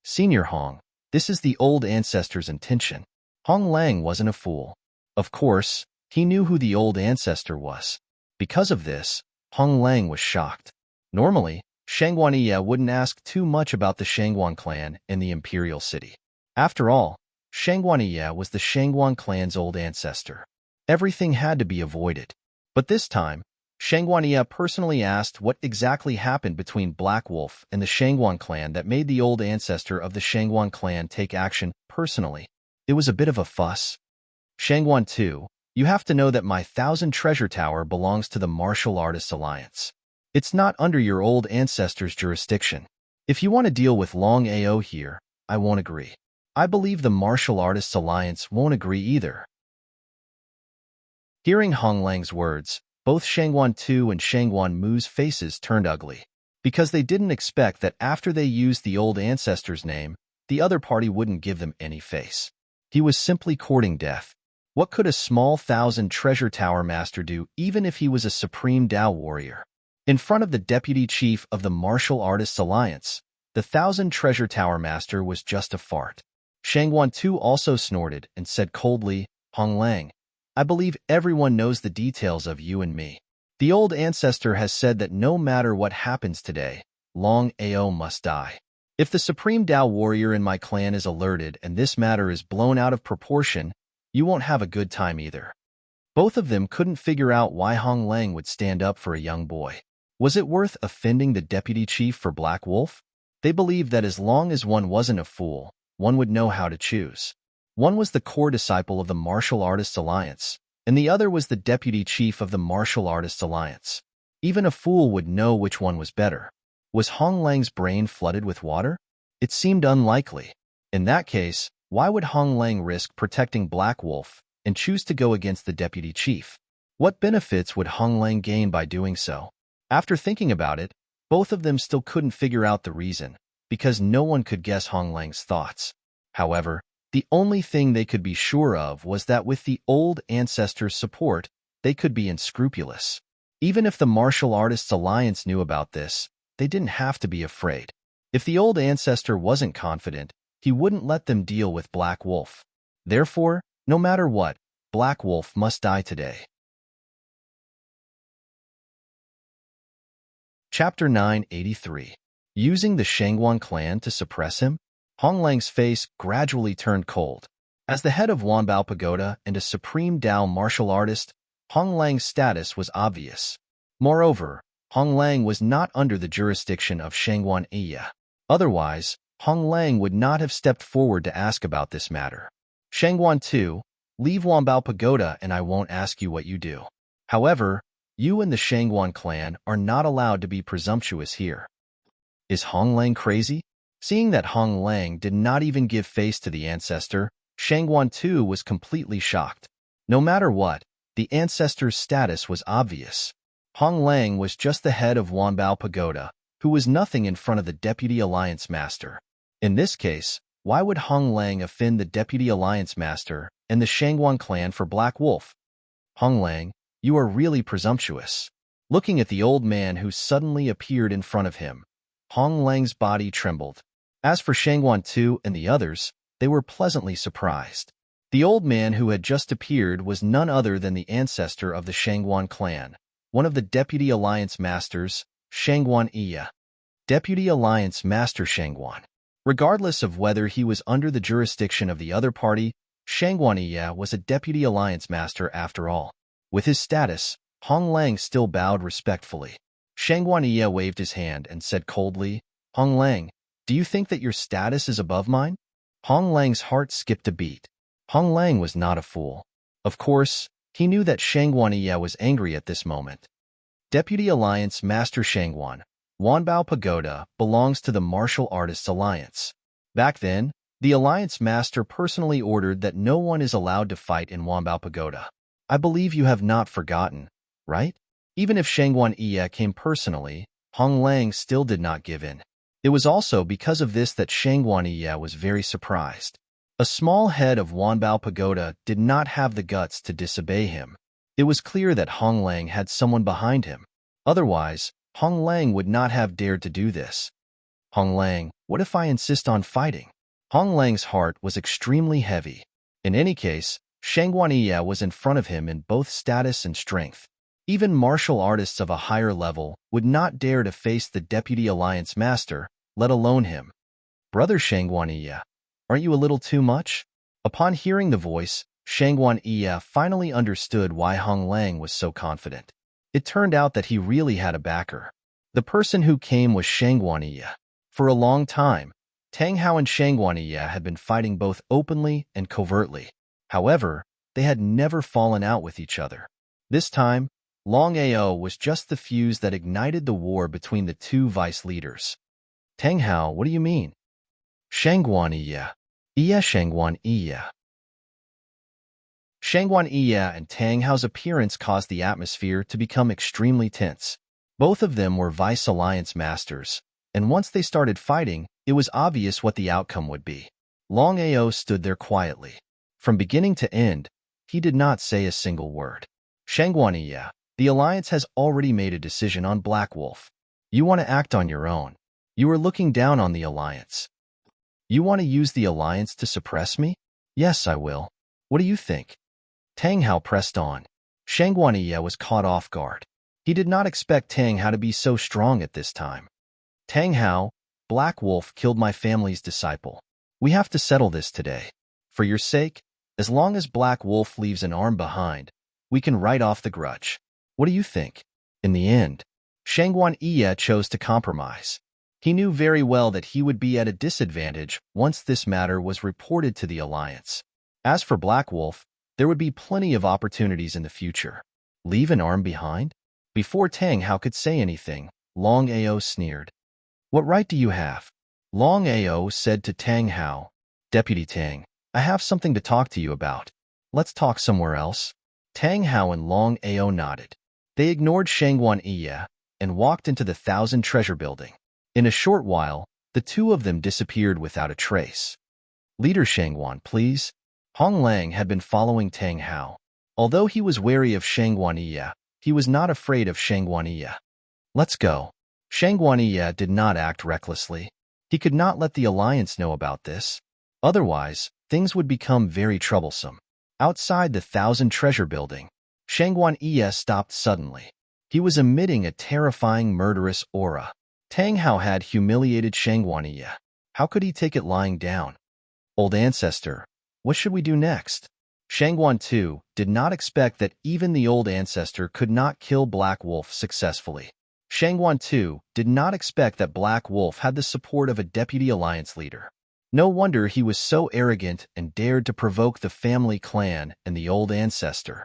Senior Hong, this is the old ancestor's intention. Hong Lang wasn't a fool. Of course, He knew who the old ancestor was. Because of this, Hong Lang was shocked. Normally, Shangguan wouldn't ask too much about the Shangguan clan in the imperial city. After all, Shangguan was the Shangguan clan's old ancestor. Everything had to be avoided. But this time, Shangguan personally asked what exactly happened between Black Wolf and the Shangguan clan that made the old ancestor of the Shangguan clan take action personally. It was a bit of a fuss. Shangguan 2, you have to know that my 1,000 treasure tower belongs to the Martial Artists Alliance. It's not under your old ancestor's jurisdiction. If you want to deal with Longao here, I won't agree. I believe the Martial Artists Alliance won't agree either. Hearing Hong Lang's words, both Shangguan 2 and Shangguan Mu's faces turned ugly, because they didn't expect that after they used the old ancestor's name, the other party wouldn't give them any face. He was simply courting death. What could a small 1,000 treasure tower master do even if he was a supreme Dao warrior? In front of the deputy chief of the Martial Artists Alliance, the 1,000 treasure tower master was just a fart. Shangguan 2 also snorted and said coldly, Hong Lang, I believe everyone knows the details of you and me. The old ancestor has said that no matter what happens today, Longao must die. If the supreme Dao warrior in my clan is alerted and this matter is blown out of proportion, you won't have a good time either. Both of them couldn't figure out why Hong Lang would stand up for a young boy. Was it worth offending the deputy chief for Black Wolf? They believed that as long as one wasn't a fool, one would know how to choose. One was the core disciple of the Martial Artists Alliance, and the other was the deputy chief of the Martial Artists Alliance. Even a fool would know which one was better. Was Hong Lang's brain flooded with water? It seemed unlikely. In that case, why would Hong Lang risk protecting Black Wolf and choose to go against the deputy chief? What benefits would Hong Lang gain by doing so? After thinking about it, both of them still couldn't figure out the reason, because no one could guess Hong Lang's thoughts. However, the only thing they could be sure of was that with the old ancestors' support, they could be unscrupulous. Even if the Martial Artists Alliance knew about this, they didn't have to be afraid. If the old ancestor wasn't confident, he wouldn't let them deal with Black Wolf. Therefore, no matter what, Black Wolf must die today. Chapter 983. Using the Shangguan clan to suppress him? Hong Lang's face gradually turned cold. As the head of Wanbao Pagoda and a supreme Dao martial artist, Hong Lang's status was obvious. Moreover, Hong Lang was not under the jurisdiction of Shangguan Iya. Otherwise, Hong Lang would not have stepped forward to ask about this matter. Shangguan 2, leave Wanbao Pagoda and I won't ask you what you do. However, you and the Shangguan clan are not allowed to be presumptuous here. Is Hong Lang crazy? Seeing that Hong Lang did not even give face to the ancestor, Shangguan 2 was completely shocked. No matter what, the ancestor's status was obvious. Hong Lang was just the head of Wanbao Pagoda, who was nothing in front of the Deputy Alliance Master. In this case, why would Hong Lang offend the Deputy Alliance Master and the Shangguan clan for Black Wolf? Hong Lang, you are really presumptuous. Looking at the old man who suddenly appeared in front of him, Hong Lang's body trembled. As for Shangguan 2 and the others, they were pleasantly surprised. The old man who had just appeared was none other than the ancestor of the Shangguan clan, one of the Deputy Alliance Masters, Shangguan Iya. Deputy Alliance Master Shangguan. Regardless of whether he was under the jurisdiction of the other party, Shangguan Iya was a Deputy Alliance Master after all. With his status, Hong Lang still bowed respectfully. Shangguan Iya waved his hand and said coldly, Hong Lang, do you think that your status is above mine? Hong Lang's heart skipped a beat. Hong Lang was not a fool. Of course, he knew that Shangguan Iya was angry at this moment. Deputy Alliance Master Shangguan, Wanbao Pagoda belongs to the Martial Artists Alliance. Back then, the Alliance Master personally ordered that no one is allowed to fight in Wanbao Pagoda. I believe you have not forgotten, right? Even if Shangguan Iya came personally, Hong Lang still did not give in. It was also because of this that Shangguan Iya was very surprised. A small head of Wanbao Pagoda did not have the guts to disobey him. It was clear that Hong Lang had someone behind him. Otherwise, Hong Lang would not have dared to do this. Hong Lang, what if I insist on fighting? Hong Lang's heart was extremely heavy. In any case, Shangguaniya was in front of him in both status and strength. Even martial artists of a higher level would not dare to face the Deputy Alliance Master, let alone him. Brother Shangguaniya, aren't you a little too much? Upon hearing the voice, Shangguaniya finally understood why Hong Lang was so confident. It turned out that he really had a backer. The person who came was Shangguaniya. For a long time, Tang Hao and Shangguaniya had been fighting both openly and covertly. However, they had never fallen out with each other. This time, Longao was just the fuse that ignited the war between the two vice leaders. Tang Hao, what do you mean? Shangguaniya. Shangguaniya. Shangguaniya and Tang Hao's appearance caused the atmosphere to become extremely tense. Both of them were Vice Alliance masters, and once they started fighting, it was obvious what the outcome would be. Longao stood there quietly. From beginning to end, he did not say a single word. Shangguaniya, the Alliance has already made a decision on Black Wolf. You want to act on your own. You are looking down on the Alliance. You want to use the Alliance to suppress me? Yes, I will. What do you think? Tang Hao pressed on. Shangguaniya was caught off guard. He did not expect Tang Hao to be so strong at this time. Tang Hao, Black Wolf killed my family's disciple. We have to settle this today. For your sake, as long as Black Wolf leaves an arm behind, we can write off the grudge. What do you think? In the end, Shangguaniya chose to compromise. He knew very well that he would be at a disadvantage once this matter was reported to the Alliance. As for Black Wolf, there would be plenty of opportunities in the future. Leave an arm behind? Before Tang Hao could say anything, Longao sneered. What right do you have? Longao said to Tang Hao, Deputy Tang, I have something to talk to you about. Let's talk somewhere else. Tang Hao and Longao nodded. They ignored Shangguaniya and walked into the Thousand Treasure Building. In a short while, the two of them disappeared without a trace. Leader Shangguan, please. Hong Lang had been following Tang Hao. Although he was wary of Shangguaniya, he was not afraid of Shangguaniya. Let's go. Shangguaniya did not act recklessly. He could not let the Alliance know about this. Otherwise, things would become very troublesome. Outside the Thousand Treasure Building, Shangguaniya stopped suddenly. He was emitting a terrifying murderous aura. Tang Hao had humiliated Shangguaniya. How could he take it lying down? Old ancestor, what should we do next? Shangguan too did not expect that even the old ancestor could not kill Black Wolf successfully. Shangguan too did not expect that Black Wolf had the support of a Deputy Alliance leader. No wonder he was so arrogant and dared to provoke the family clan and the old ancestor.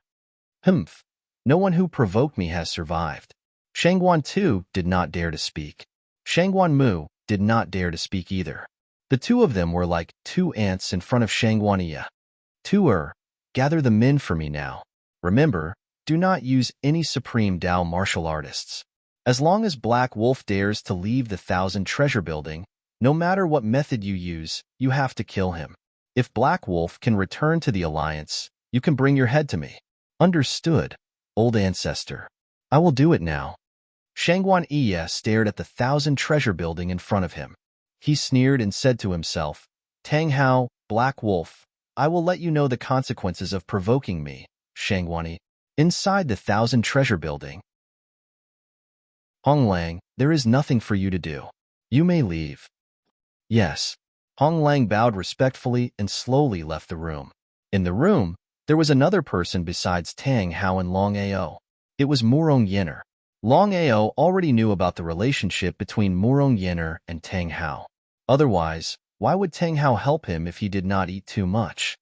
Humph, no one who provoked me has survived. Shangguan too did not dare to speak. Shangguan Mu did not dare to speak either. The two of them were like two ants in front of Shangguaniya. Tuer, gather the men for me now. Remember, do not use any Supreme Tao martial artists. As long as Black Wolf dares to leave the Thousand Treasure Building, no matter what method you use, you have to kill him. If Black Wolf can return to the Alliance, you can bring your head to me. Understood, old ancestor. I will do it now. Shangguaniya stared at the Thousand Treasure Building in front of him. He sneered and said to himself, Tang Hao, Black Wolf, I will let you know the consequences of provoking me, Shangguani. Inside the Thousand Treasure Building. Hong Lang, there is nothing for you to do. You may leave. Yes. Hong Lang bowed respectfully and slowly left the room. In the room, there was another person besides Tang Hao and Longao. It was Murong Yener. Longao already knew about the relationship between Murong Yener and Tang Hao. Otherwise, why would Tang Hao help him if he did not eat too much?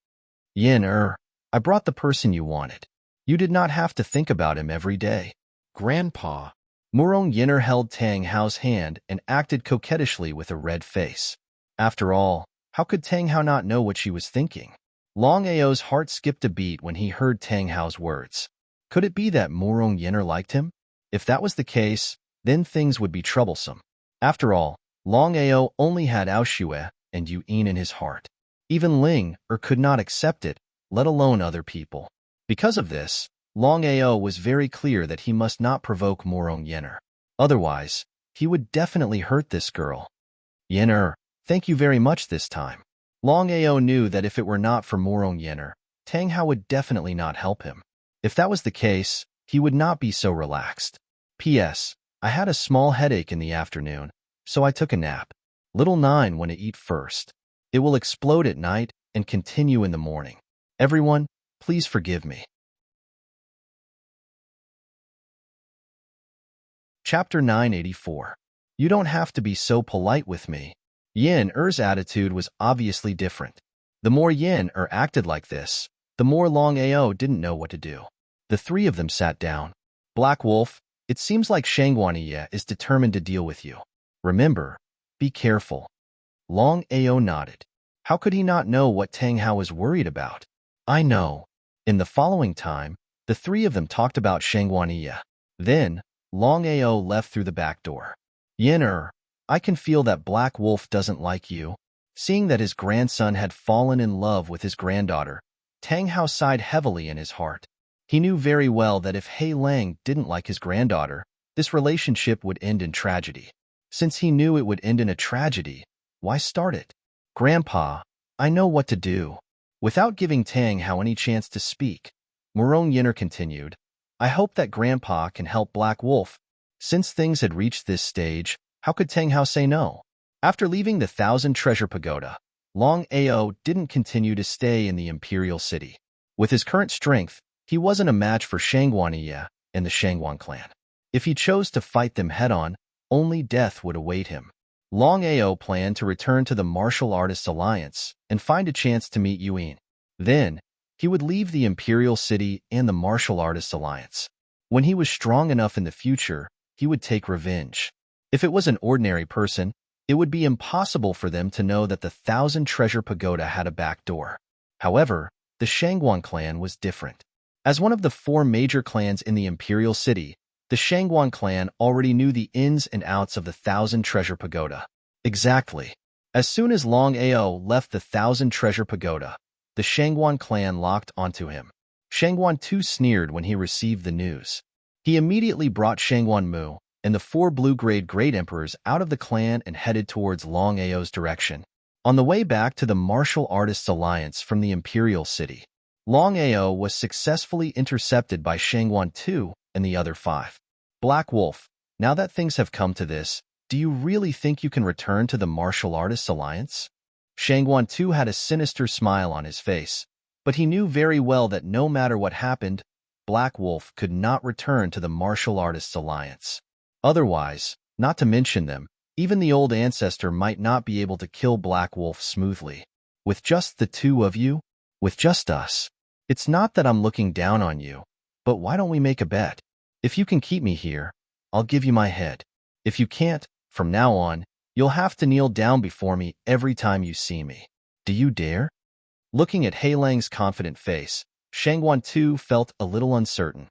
Yener, I brought the person you wanted. You did not have to think about him every day. Grandpa. Murong Yener held Tang Hao's hand and acted coquettishly with a red face. After all, how could Tang Hao not know what she was thinking? Longao's heart skipped a beat when he heard Tang Hao's words. Could it be that Murong Yener liked him? If that was the case, then things would be troublesome. After all, Longao only had Aoshue and Yu'in in his heart. Even Ling could not accept it, let alone other people. Because of this, Longao was very clear that he must not provoke Murong Yener. Otherwise, he would definitely hurt this girl. Yener, thank you very much this time. Longao knew that if it were not for Murong Yener, Tang Hao would definitely not help him. If that was the case, he would not be so relaxed. P.S. I had a small headache in the afternoon, so I took a nap. Little 9 want to eat first. It will explode at night and continue in the morning. Everyone, please forgive me. Chapter 984. You don't have to be so polite with me. Yin Er's attitude was obviously different. The more Yin Er acted like this, the more Longao didn't know what to do. The three of them sat down. Black Wolf, it seems like Shangguaniye is determined to deal with you. Remember, be careful. Longao nodded. How could he not know what Tang Hao was worried about? I know. In the following time, the three of them talked about Shangguaniye. Then, Longao left through the back door. Yin Er, I can feel that Black Wolf doesn't like you. Seeing that his grandson had fallen in love with his granddaughter, Tang Hao sighed heavily in his heart. He knew very well that if He Lang didn't like his granddaughter, this relationship would end in tragedy. Since he knew it would end in a tragedy, why start it? Grandpa, I know what to do. Without giving Tang Hao any chance to speak, Murong Yinner continued, I hope that Grandpa can help Black Wolf. Since things had reached this stage, how could Tang Hao say no? After leaving the Thousand Treasure Pagoda, Longao didn't continue to stay in the Imperial City. With his current strength, he wasn't a match for Shangguaniye and the Shangguan clan. If he chose to fight them head-on, only death would await him. Longao planned to return to the Martial Artists Alliance and find a chance to meet Yuan. Then, he would leave the Imperial City and the Martial Artists Alliance. When he was strong enough in the future, he would take revenge. If it was an ordinary person, it would be impossible for them to know that the Thousand Treasure Pagoda had a back door. However, the Shangguan clan was different. As one of the 4 major clans in the Imperial City, the Shangguan clan already knew the ins and outs of the Thousand Treasure Pagoda. Exactly. As soon as Longao left the Thousand Treasure Pagoda, the Shangguan clan locked onto him. Shangguan too sneered when he received the news. He immediately brought Shangguan Mu and the 4 blue-grade Great Emperors out of the clan and headed towards Longao's direction. On the way back to the Martial Artists Alliance from the Imperial City, Longao was successfully intercepted by Shangguan II and the other 5. Black Wolf, now that things have come to this, do you really think you can return to the Martial Artists Alliance? Shangguan II had a sinister smile on his face, but he knew very well that no matter what happened, Black Wolf could not return to the Martial Artists Alliance. Otherwise, not to mention them, even the old ancestor might not be able to kill Black Wolf smoothly. With just the 2 of you? With just us. It's not that I'm looking down on you, but why don't we make a bet? If you can keep me here, I'll give you my head. If you can't, from now on, you'll have to kneel down before me every time you see me. Do you dare? Looking at He Lang's confident face, Shangguan II felt a little uncertain.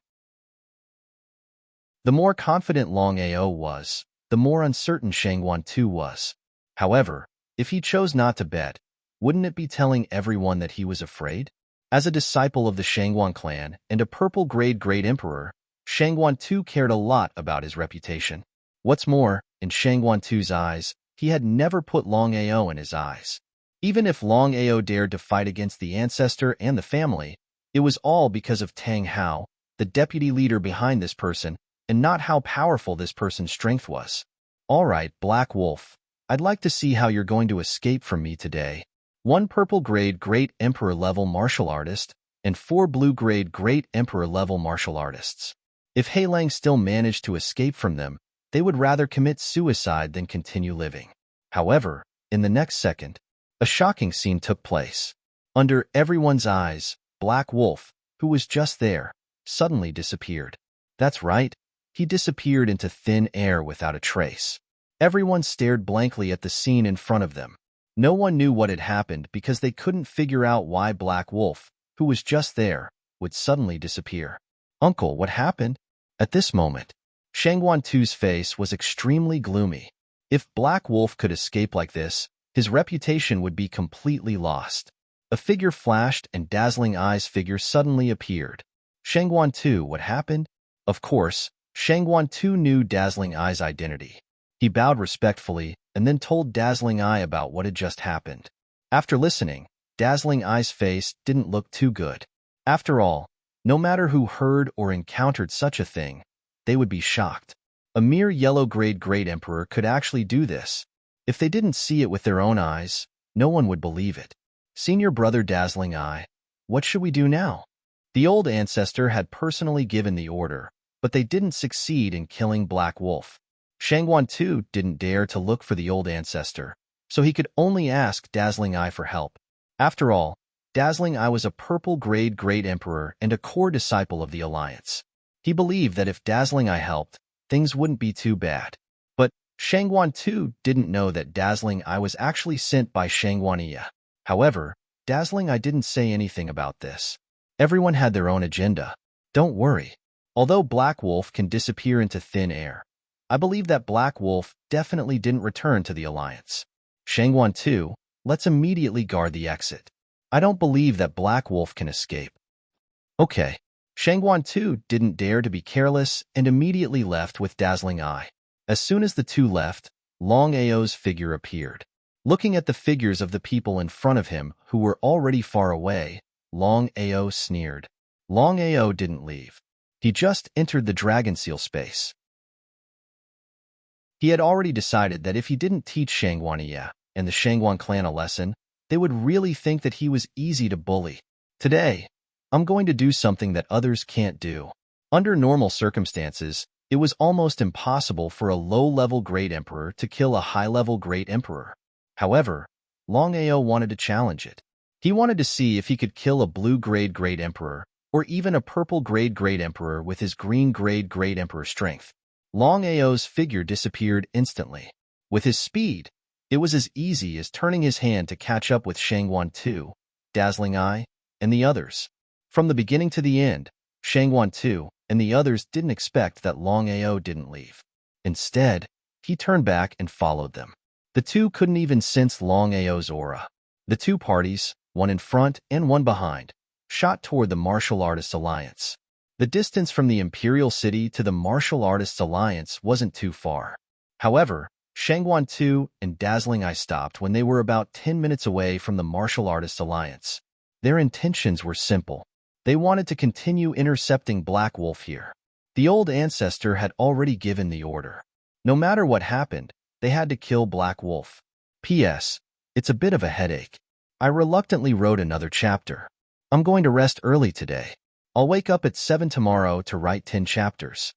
The more confident Longao was, the more uncertain Shangguan II was. However, if he chose not to bet, wouldn't it be telling everyone that he was afraid? As a disciple of the Shangguan clan and a purple-grade Great Emperor, Shangguan II cared a lot about his reputation. What's more, in Shangguan II's eyes, he had never put Longao in his eyes. Even if Longao dared to fight against the ancestor and the family, it was all because of Tang Hao, the deputy leader behind this person, and not how powerful this person's strength was. All right, Black Wolf, I'd like to see how you're going to escape from me today. 1 purple-grade Great Emperor-level martial artist and 4 blue-grade Great Emperor-level martial artists. If He Lang still managed to escape from them, they would rather commit suicide than continue living. However, in the next second, a shocking scene took place. Under everyone's eyes, Black Wolf, who was just there, suddenly disappeared. That's right, he disappeared into thin air without a trace. Everyone stared blankly at the scene in front of them. No one knew what had happened because they couldn't figure out why Black Wolf, who was just there, would suddenly disappear. Uncle, what happened? At this moment, Shangguan II's face was extremely gloomy. If Black Wolf could escape like this, his reputation would be completely lost. A figure flashed and Dazzling Eyes figure suddenly appeared. Shangguan II, what happened? Of course, Shangguan II knew Dazzling Eye's identity. He bowed respectfully and then told Dazzling Eye about what had just happened. After listening, Dazzling Eye's face didn't look too good. After all, no matter who heard or encountered such a thing, they would be shocked. A mere yellow-grade Great Emperor could actually do this. If they didn't see it with their own eyes, no one would believe it. Senior brother Dazzling Eye, what should we do now? The old ancestor had personally given the order, but they didn't succeed in killing Black Wolf. Shangguan too didn't dare to look for the old ancestor, so he could only ask Dazzling Eye for help. After all, Dazzling Eye was a purple-grade Great Emperor and a core disciple of the Alliance. He believed that if Dazzling Eye helped, things wouldn't be too bad. But Shangguan too didn't know that Dazzling Eye was actually sent by Shangguania. However, Dazzling Eye didn't say anything about this. Everyone had their own agenda. Don't worry. Although Black Wolf can disappear into thin air, I believe that Black Wolf definitely didn't return to the Alliance. Shangguan too, let's immediately guard the exit. I don't believe that Black Wolf can escape. Okay. Shangguan too didn't dare to be careless and immediately left with Dazzling Eye. As soon as the two left, Longao's figure appeared. Looking at the figures of the people in front of him who were already far away, Longao sneered. Longao didn't leave. He just entered the Dragon Seal space. He had already decided that if he didn't teach Shangguania and the Shangguan clan a lesson, they would really think that he was easy to bully. Today, I'm going to do something that others can't do. Under normal circumstances, it was almost impossible for a low-level Great Emperor to kill a high-level Great Emperor. However, Longao wanted to challenge it. He wanted to see if he could kill a blue-grade Great Emperor or even a purple-grade Great Emperor with his green-grade Great Emperor strength. Longao's figure disappeared instantly. With his speed, it was as easy as turning his hand to catch up with Shangguan too, Dazzling Eye, and the others. From the beginning to the end, Shangguan too and the others didn't expect that Longao didn't leave. Instead, he turned back and followed them. The two couldn't even sense Longao's aura. The two parties, one in front and one behind, shot toward the Martial Artists Alliance. The distance from the Imperial City to the Martial Artists Alliance wasn't too far. However, Shangguan too and Dazzling Eye stopped when they were about 10 minutes away from the Martial Artists Alliance. Their intentions were simple. They wanted to continue intercepting Black Wolf here. The old ancestor had already given the order. No matter what happened, they had to kill Black Wolf. P.S. It's a bit of a headache. I reluctantly wrote another chapter. I'm going to rest early today. I'll wake up at 7 tomorrow to write 10 chapters.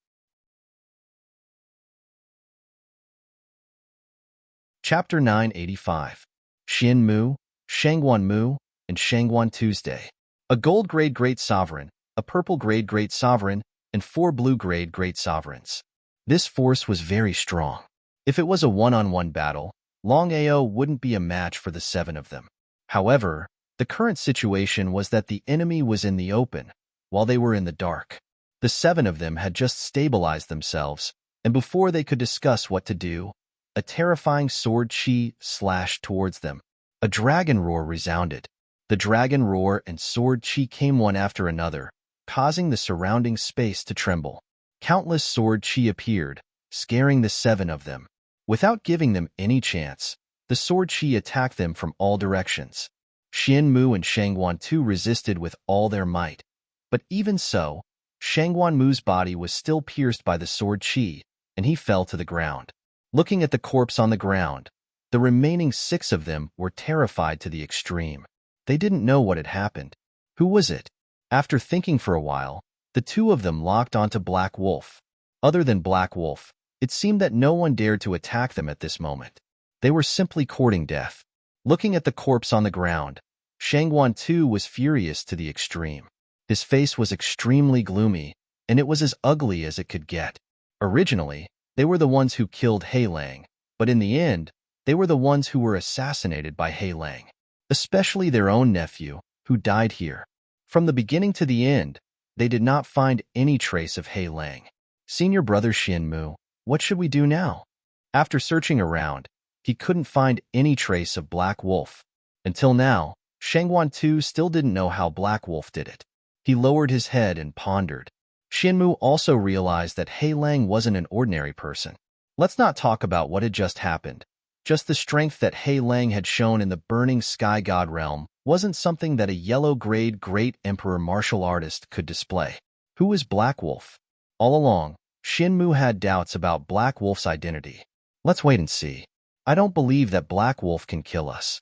Chapter 985. Xian Mu, Shangguan Mu, and Shangguan Tuesday. A gold-grade Great Sovereign, a purple-grade Great Sovereign, and 4 blue-grade Great Sovereigns. This force was very strong. If it was a one-on-one battle, Longao wouldn't be a match for the 7 of them. However, the current situation was that the enemy was in the open, while they were in the dark. The 7 of them had just stabilized themselves, and before they could discuss what to do, a terrifying sword chi slashed towards them. A dragon roar resounded. The dragon roar and sword chi came one after another, causing the surrounding space to tremble. Countless sword chi appeared, scaring the 7 of them. Without giving them any chance, the sword chi attacked them from all directions. Xian Mu and Shangguan too resisted with all their might. But even so, Shangguan Mu's body was still pierced by the sword chi, and he fell to the ground. Looking at the corpse on the ground, the remaining 6 of them were terrified to the extreme. They didn't know what had happened. Who was it? After thinking for a while, the 2 of them locked onto Black Wolf. Other than Black Wolf, it seemed that no one dared to attack them at this moment. They were simply courting death. Looking at the corpse on the ground, Shangguan too was furious to the extreme. His face was extremely gloomy, and it was as ugly as it could get. Originally, they were the ones who killed He Lang, but in the end, they were the ones who were assassinated by He Lang. Especially their own nephew, who died here. From the beginning to the end, they did not find any trace of He Lang. Senior brother Xian Mu, what should we do now? After searching around, he couldn't find any trace of Black Wolf. Until now, Shangguan too still didn't know how Black Wolf did it. He lowered his head and pondered. Xian Mu also realized that He Lang wasn't an ordinary person. Let's not talk about what had just happened. Just the strength that He Lang had shown in the burning sky god realm wasn't something that a yellow-grade great emperor martial artist could display. Who was Black Wolf? All along, Shinmu had doubts about Black Wolf's identity. Let's wait and see. I don't believe that Black Wolf can kill us.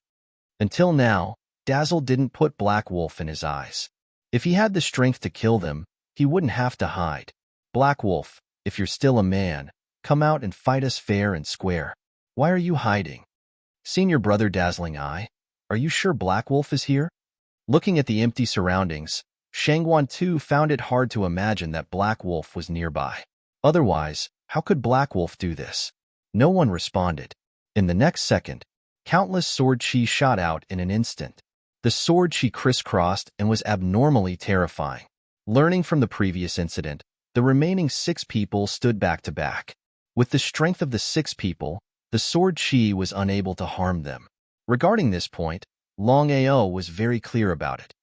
Until now, Dazzle didn't put Black Wolf in his eyes. If he had the strength to kill them, he wouldn't have to hide. Black Wolf, if you're still a man, come out and fight us fair and square. Why are you hiding? Senior brother Dazzling Eye, are you sure Black Wolf is here? Looking at the empty surroundings, Shangguan too found it hard to imagine that Black Wolf was nearby. Otherwise, how could Black Wolf do this? No one responded. In the next second, countless sword chi shot out in an instant. The sword chi crisscrossed and was abnormally terrifying. Learning from the previous incident, the remaining 6 people stood back to back. With the strength of the 6 people, the sword chi was unable to harm them. Regarding this point, Longao was very clear about it.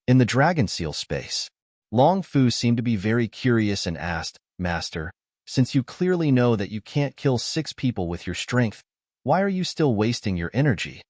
In the Dragon Seal space, Long Fu seemed to be very curious and asked, Master, since you clearly know that you can't kill 6 people with your strength, why are you still wasting your energy?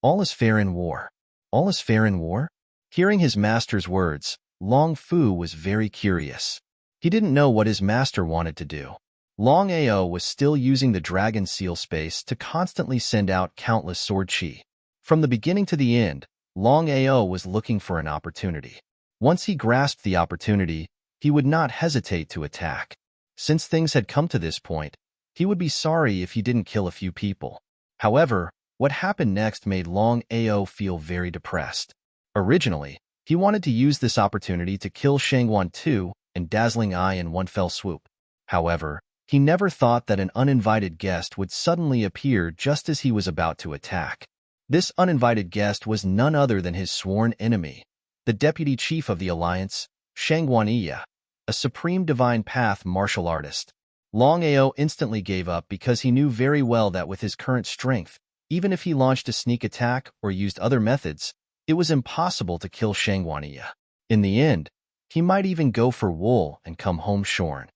All is fair in war. All is fair in war? Hearing his master's words, Long Fu was very curious. He didn't know what his master wanted to do. Longao was still using the Dragon Seal space to constantly send out countless sword chi. From the beginning to the end, Longao was looking for an opportunity. Once he grasped the opportunity, he would not hesitate to attack. Since things had come to this point, he would be sorry if he didn't kill a few people. However, what happened next made Longao feel very depressed. Originally, he wanted to use this opportunity to kill Shangguan Tu and Dazzling Eye in one fell swoop. However, he never thought that an uninvited guest would suddenly appear just as he was about to attack. This uninvited guest was none other than his sworn enemy, the deputy chief of the alliance, Shangguan Iya, a supreme divine path martial artist. Longao instantly gave up because he knew very well that with his current strength, even if he launched a sneak attack or used other methods, it was impossible to kill Shangguan Iya. In the end, he might even go for wool and come home shorn.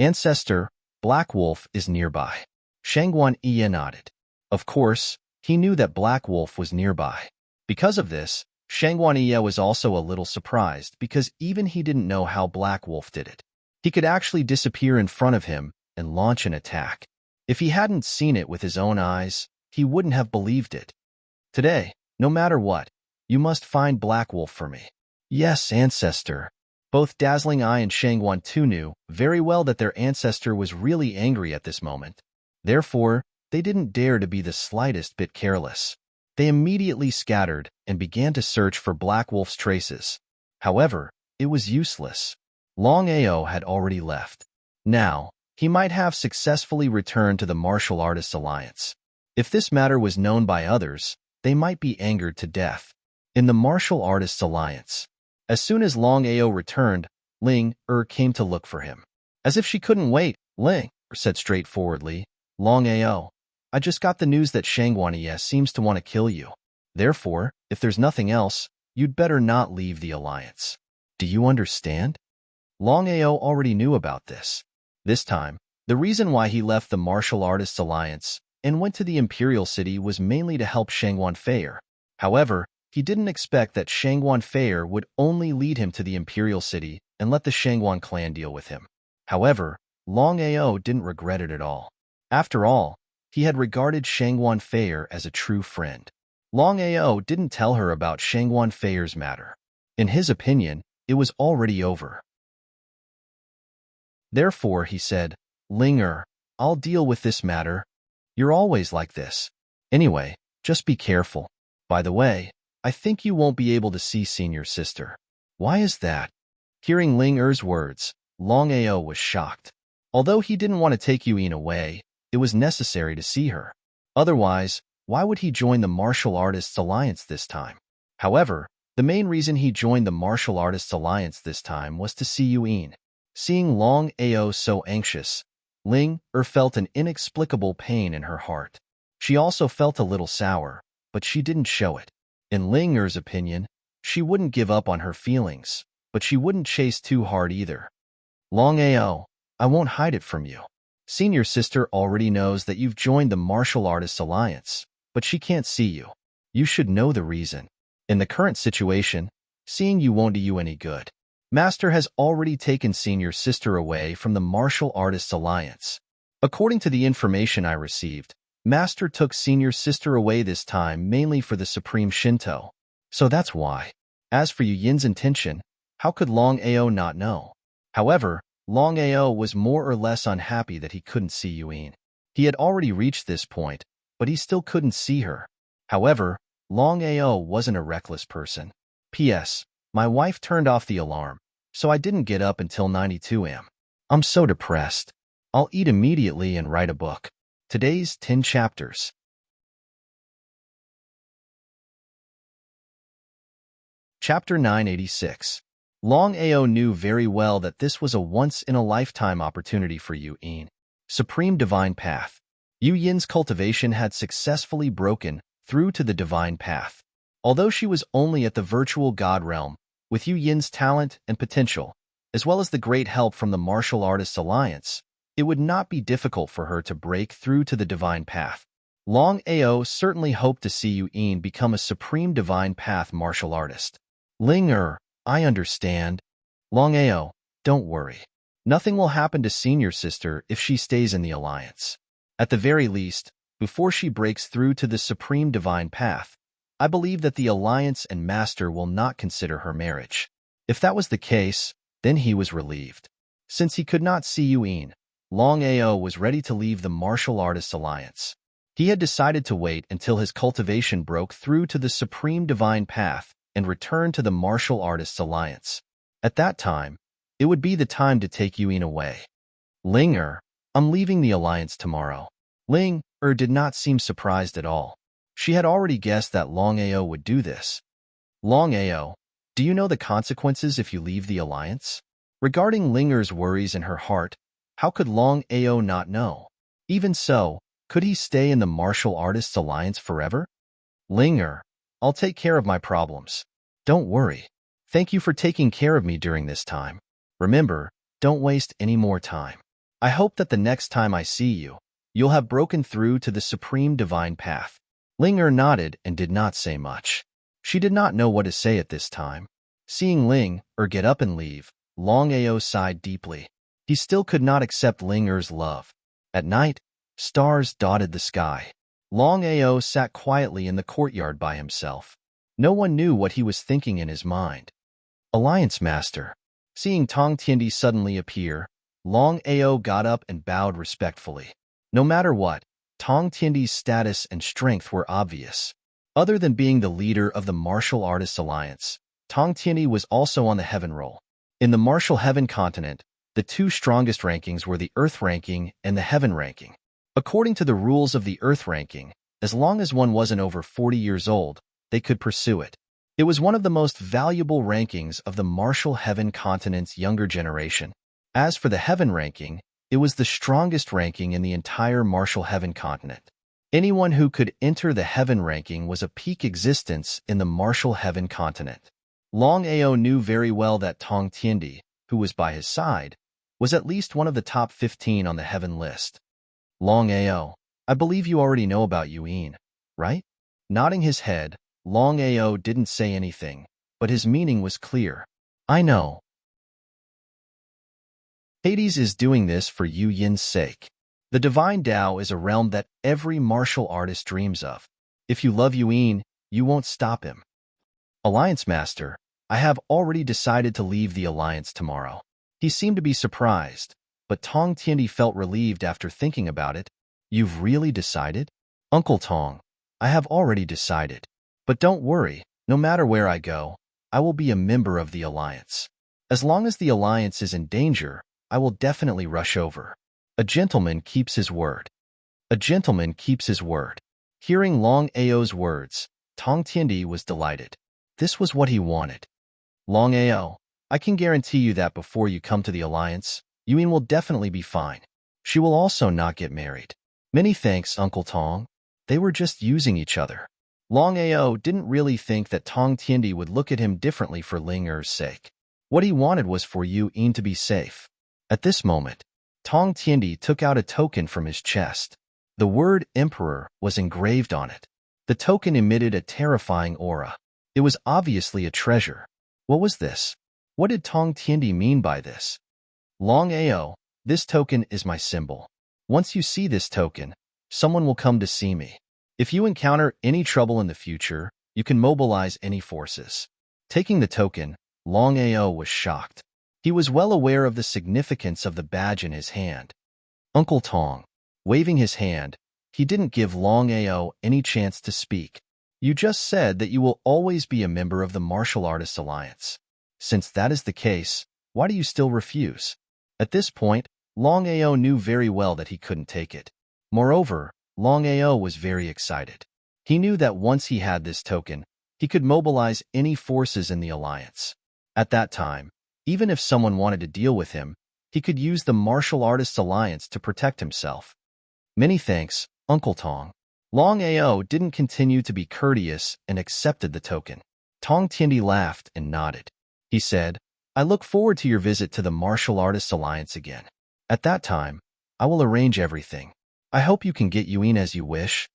Ancestor, Black Wolf is nearby. Shangguan Iya nodded. Of course, he knew that Black Wolf was nearby. Because of this, Shangguan Iya was also a little surprised because even he didn't know how Black Wolf did it. He could actually disappear in front of him and launch an attack. If he hadn't seen it with his own eyes, he wouldn't have believed it. Today, no matter what, you must find Black Wolf for me. Yes, Ancestor. Both Dazzling Eye and Shangguan Tu knew very well that their ancestor was really angry at this moment. Therefore, they didn't dare to be the slightest bit careless. They immediately scattered and began to search for Black Wolf's traces. However, it was useless. Longao had already left. Now, he might have successfully returned to the Martial Artists Alliance. If this matter was known by others, they might be angered to death. In the Martial Artists Alliance, as soon as Longao returned, Ling came to look for him. As if she couldn't wait, Ling said straightforwardly, Longao, I just got the news that Shangguan Iya seems to want to kill you. Therefore, if there's nothing else, you'd better not leave the alliance. Do you understand? Longao already knew about this. This time, the reason why he left the Martial Artists Alliance and went to the Imperial City was mainly to help Shangguan Feier. However, he didn't expect that Shangguan Feier would only lead him to the Imperial City and let the Shangguan clan deal with him. However, Longao didn't regret it at all. After all, he had regarded Shangguan Feier as a true friend. Longao didn't tell her about Shangguan Feier's matter. In his opinion, it was already over. Therefore, he said, Ling I'll deal with this matter. You're always like this. Anyway, just be careful. By the way, I think you won't be able to see senior sister. Why is that? Hearing Ling words, Longao was shocked. Although he didn't want to take Yuin away, it was necessary to see her. Otherwise, why would he join the Martial Artists Alliance this time? However, the main reason he joined the Martial Artists Alliance this time was to see Yuin. Seeing Longao so anxious, Ling felt an inexplicable pain in her heart. She also felt a little sour, but she didn't show it. In Ling opinion, she wouldn't give up on her feelings, but she wouldn't chase too hard either. Longao, I won't hide it from you. Senior sister already knows that you've joined the Martial Artists Alliance, but she can't see you. You should know the reason. In the current situation, seeing you won't do you any good. Master has already taken senior sister away from the Martial Artists Alliance. According to the information I received, Master took senior sister away this time mainly for the Supreme Shinto. So that's why. As for Yu Yin's intention, how could Longao not know? However, Longao was more or less unhappy that he couldn't see Yu Yin. He had already reached this point, but he still couldn't see her. However, Longao wasn't a reckless person. P.S. My wife turned off the alarm, so I didn't get up until 92 am. I'm so depressed. I'll eat immediately and write a book. Today's 10 chapters. Chapter 986. Longao knew very well that this was a once-in-a-lifetime opportunity for Yu Yin. Supreme Divine Path. Yu Yin's cultivation had successfully broken through to the Divine Path. Although she was only at the virtual God realm, with Yu Yin's talent and potential, as well as the great help from the Martial Artists Alliance, it would not be difficult for her to break through to the Divine Path. Longao certainly hoped to see Yu Yin become a Supreme Divine Path martial artist. I understand. Longao, don't worry. Nothing will happen to senior sister if she stays in the Alliance. At the very least, before she breaks through to the Supreme Divine Path, I believe that the Alliance and Master will not consider her marriage. If that was the case, then he was relieved. Since he could not see Yu Yin, Longao was ready to leave the Martial Artists Alliance. He had decided to wait until his cultivation broke through to the Supreme Divine Path and return to the Martial Artists Alliance. At that time, it would be the time to take Yu Yin away. I'm leaving the Alliance tomorrow. Did not seem surprised at all. She had already guessed that Longao would do this. Longao, do you know the consequences if you leave the Alliance? Regarding Linger's worries in her heart, how could Longao not know? Even so, could he stay in the Martial Artists Alliance forever? I'll take care of my problems. Don't worry. Thank you for taking care of me during this time. Remember, don't waste any more time. I hope that the next time I see you, you'll have broken through to the Supreme Divine Path. Linger nodded and did not say much. She did not know what to say at this time. Seeing get up and leave, Longao sighed deeply. He still could not accept Linger's love. At night, stars dotted the sky. Longao sat quietly in the courtyard by himself. No one knew what he was thinking in his mind. Alliance Master. Seeing Tong Tiandi suddenly appear, Longao got up and bowed respectfully. No matter what, Tong Tiandi's status and strength were obvious. Other than being the leader of the Martial Artists Alliance, Tong Tiandi was also on the Heaven Roll. In the Martial Heaven continent, the two strongest rankings were the Earth ranking and the Heaven ranking. According to the rules of the Earth ranking, as long as one wasn't over 40 years old, they could pursue it. It was one of the most valuable rankings of the Martial Heaven continent's younger generation. As for the Heaven ranking, it was the strongest ranking in the entire Martial Heaven continent. Anyone who could enter the Heaven ranking was a peak existence in the Martial Heaven continent. Longao knew very well that Tong Tiandi, who was by his side, was at least one of the top 15 on the Heaven list. Longao, I believe you already know about Yu Yin, right? Nodding his head, Longao didn't say anything, but his meaning was clear. I know. Hades is doing this for Yu Yin's sake. The Divine Tao is a realm that every martial artist dreams of. If you love Yu Yin, you won't stop him. Alliance Master, I have already decided to leave the Alliance tomorrow. He seemed to be surprised, but Tong Tiandi felt relieved after thinking about it. You've really decided? Uncle Tong, I have already decided. But don't worry, no matter where I go, I will be a member of the Alliance. As long as the Alliance is in danger, I will definitely rush over. A gentleman keeps his word. A gentleman keeps his word. Hearing Longao's words, Tong Tiandi was delighted. This was what he wanted. Longao, I can guarantee you that before you come to the Alliance, Yu Yin will definitely be fine. She will also not get married. Many thanks, Uncle Tong. They were just using each other. Longao didn't really think that Tong Tiandi would look at him differently for Linger's sake. What he wanted was for Yu Yin to be safe. At this moment, Tong Tiandi took out a token from his chest. The word Emperor was engraved on it. The token emitted a terrifying aura. It was obviously a treasure. What was this? What did Tong Tiandi mean by this? Longao, this token is my symbol. Once you see this token, someone will come to see me. If you encounter any trouble in the future, you can mobilize any forces. Taking the token, Longao was shocked. He was well aware of the significance of the badge in his hand. Uncle Tong, waving his hand, he didn't give Longao any chance to speak. You just said that you will always be a member of the Martial Artists Alliance. Since that is the case, why do you still refuse? At this point, Longao knew very well that he couldn't take it. Moreover, Longao was very excited. He knew that once he had this token, he could mobilize any forces in the alliance. At that time, even if someone wanted to deal with him, he could use the Martial Artists Alliance to protect himself. Many thanks, Uncle Tong. Longao didn't continue to be courteous and accepted the token. Tong Tiandi laughed and nodded. He said, I look forward to your visit to the Martial Artists Alliance again. At that time, I will arrange everything. I hope you can get Yuin as you wish.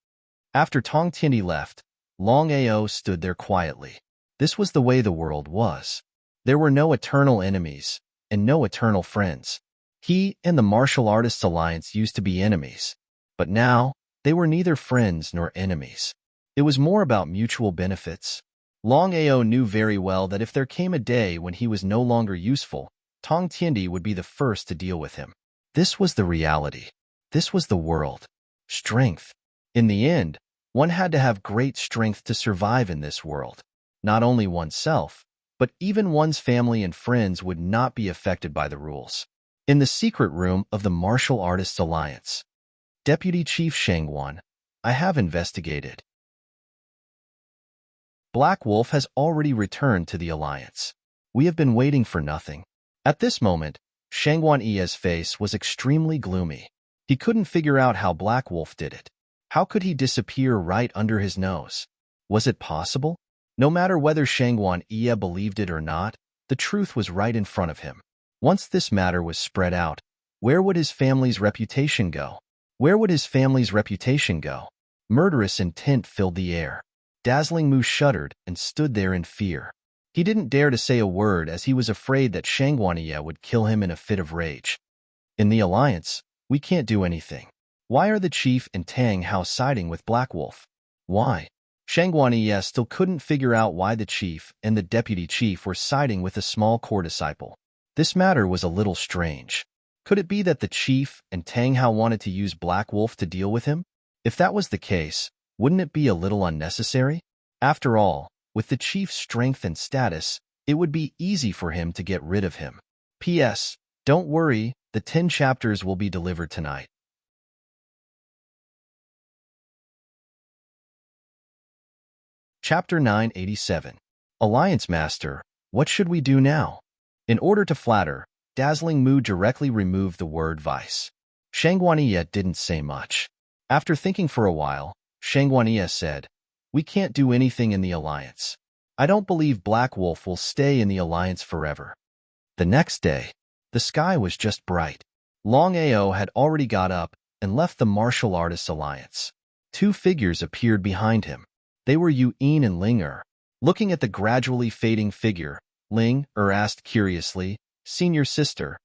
After Tong Tiandi left, Longao stood there quietly. This was the way the world was. There were no eternal enemies and no eternal friends. He and the Martial Artists Alliance used to be enemies, but now they were neither friends nor enemies. It was more about mutual benefits. Longao knew very well that if there came a day when he was no longer useful, Tong Tiandi would be the first to deal with him. This was the reality. This was the world. Strength. In the end, one had to have great strength to survive in this world. Not only oneself, but even one's family and friends would not be affected by the rules. In the secret room of the Martial Artists Alliance, Deputy Chief Shangguan, I have investigated. Black Wolf has already returned to the Alliance. We have been waiting for nothing. At this moment, Shangguan Yi's face was extremely gloomy. He couldn't figure out how Black Wolf did it. How could he disappear right under his nose? Was it possible? No matter whether Shangguan Yi believed it or not, the truth was right in front of him. Once this matter was spread out, where would his family's reputation go? Where would his family's reputation go? Murderous intent filled the air. Dazzling Mu shuddered and stood there in fear. He didn't dare to say a word as he was afraid that Shangguan Yi would kill him in a fit of rage. In the Alliance, we can't do anything. Why are the Chief and Tang Hao siding with Black Wolf? Why? Shangguan Yi still couldn't figure out why the Chief and the Deputy Chief were siding with a small core disciple. This matter was a little strange. Could it be that the Chief and Tang Hao wanted to use Black Wolf to deal with him? If that was the case, wouldn't it be a little unnecessary? After all, with the Chief's strength and status, it would be easy for him to get rid of him. P.S. Don't worry, the 10 chapters will be delivered tonight. Chapter 987. Alliance Master, what should we do now? In order to flatter, Dazzling Mu directly removed the word vice. Shangguan Yi didn't say much. After thinking for a while, Shangguan Yi said, we can't do anything in the Alliance. I don't believe Black Wolf will stay in the Alliance forever. The next day, the sky was just bright. Longao had already got up and left the Martial Artists Alliance. Two figures appeared behind him. They were Yuin and Ling Er. Looking at the gradually fading figure, Ling Er asked curiously, Senior sister,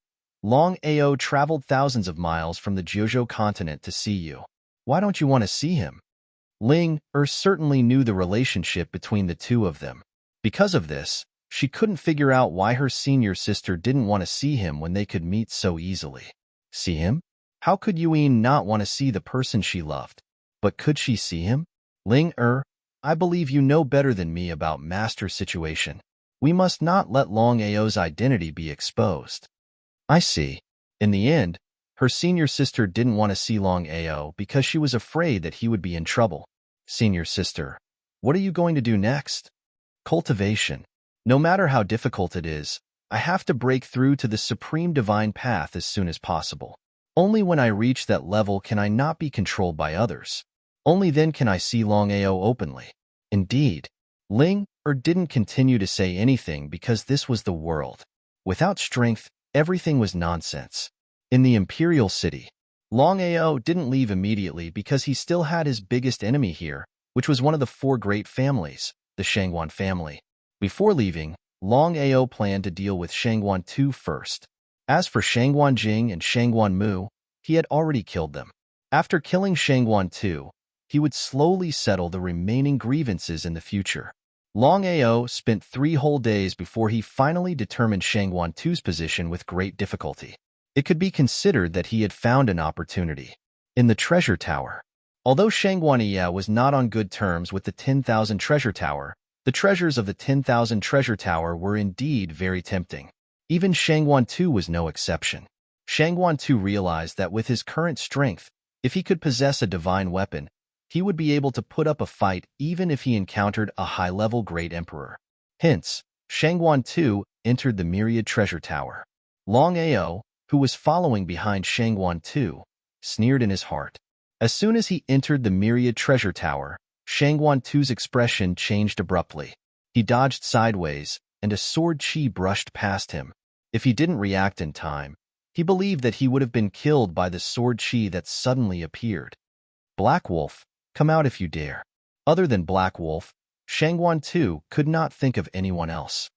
Longao traveled thousands of miles from the Jiuzhou continent to see you. Why don't you want to see him? Ling Er certainly knew the relationship between the two of them. Because of this, she couldn't figure out why her senior sister didn't want to see him when they could meet so easily. See him? How could Yuin not want to see the person she loved? But could she see him? Ling Er, I believe you know better than me about Master's situation. We must not let Longao's identity be exposed. I see. In the end, her senior sister didn't want to see Longao because she was afraid that he would be in trouble. Senior sister, what are you going to do next? Cultivation. No matter how difficult it is, I have to break through to the supreme divine path as soon as possible. Only when I reach that level can I not be controlled by others. Only then can I see Longao openly. Indeed, Ling Er didn't continue to say anything because this was the world. Without strength, everything was nonsense. In the imperial city, Longao didn't leave immediately because he still had his biggest enemy here, which was one of the four great families, the Shangguan family. Before leaving, Longao planned to deal with Shangguan Tu first. As for Shangguan Jing and Shangguan Mu, he had already killed them. After killing Shangguan Tu, he would slowly settle the remaining grievances in the future. Longao spent 3 whole days before he finally determined Shangguan Tu's position with great difficulty. It could be considered that he had found an opportunity. In the treasure tower. Although Shangguan Yi was not on good terms with the 10,000 treasure tower, the treasures of the 10,000 treasure tower were indeed very tempting. Even Shangguan Tu was no exception. Shangguan Tu realized that with his current strength, if he could possess a divine weapon, he would be able to put up a fight even if he encountered a high-level great emperor. Hence, Shangguan Tu entered the myriad treasure tower. Longao, who was following behind Shangguan Tu, sneered in his heart. As soon as he entered the myriad treasure tower, Shangguan Tu's expression changed abruptly. He dodged sideways, and a sword chi brushed past him. If he didn't react in time, he believed that he would have been killed by the sword chi that suddenly appeared. Black Wolf, come out if you dare. Other than Black Wolf, Shangguan Tu could not think of anyone else.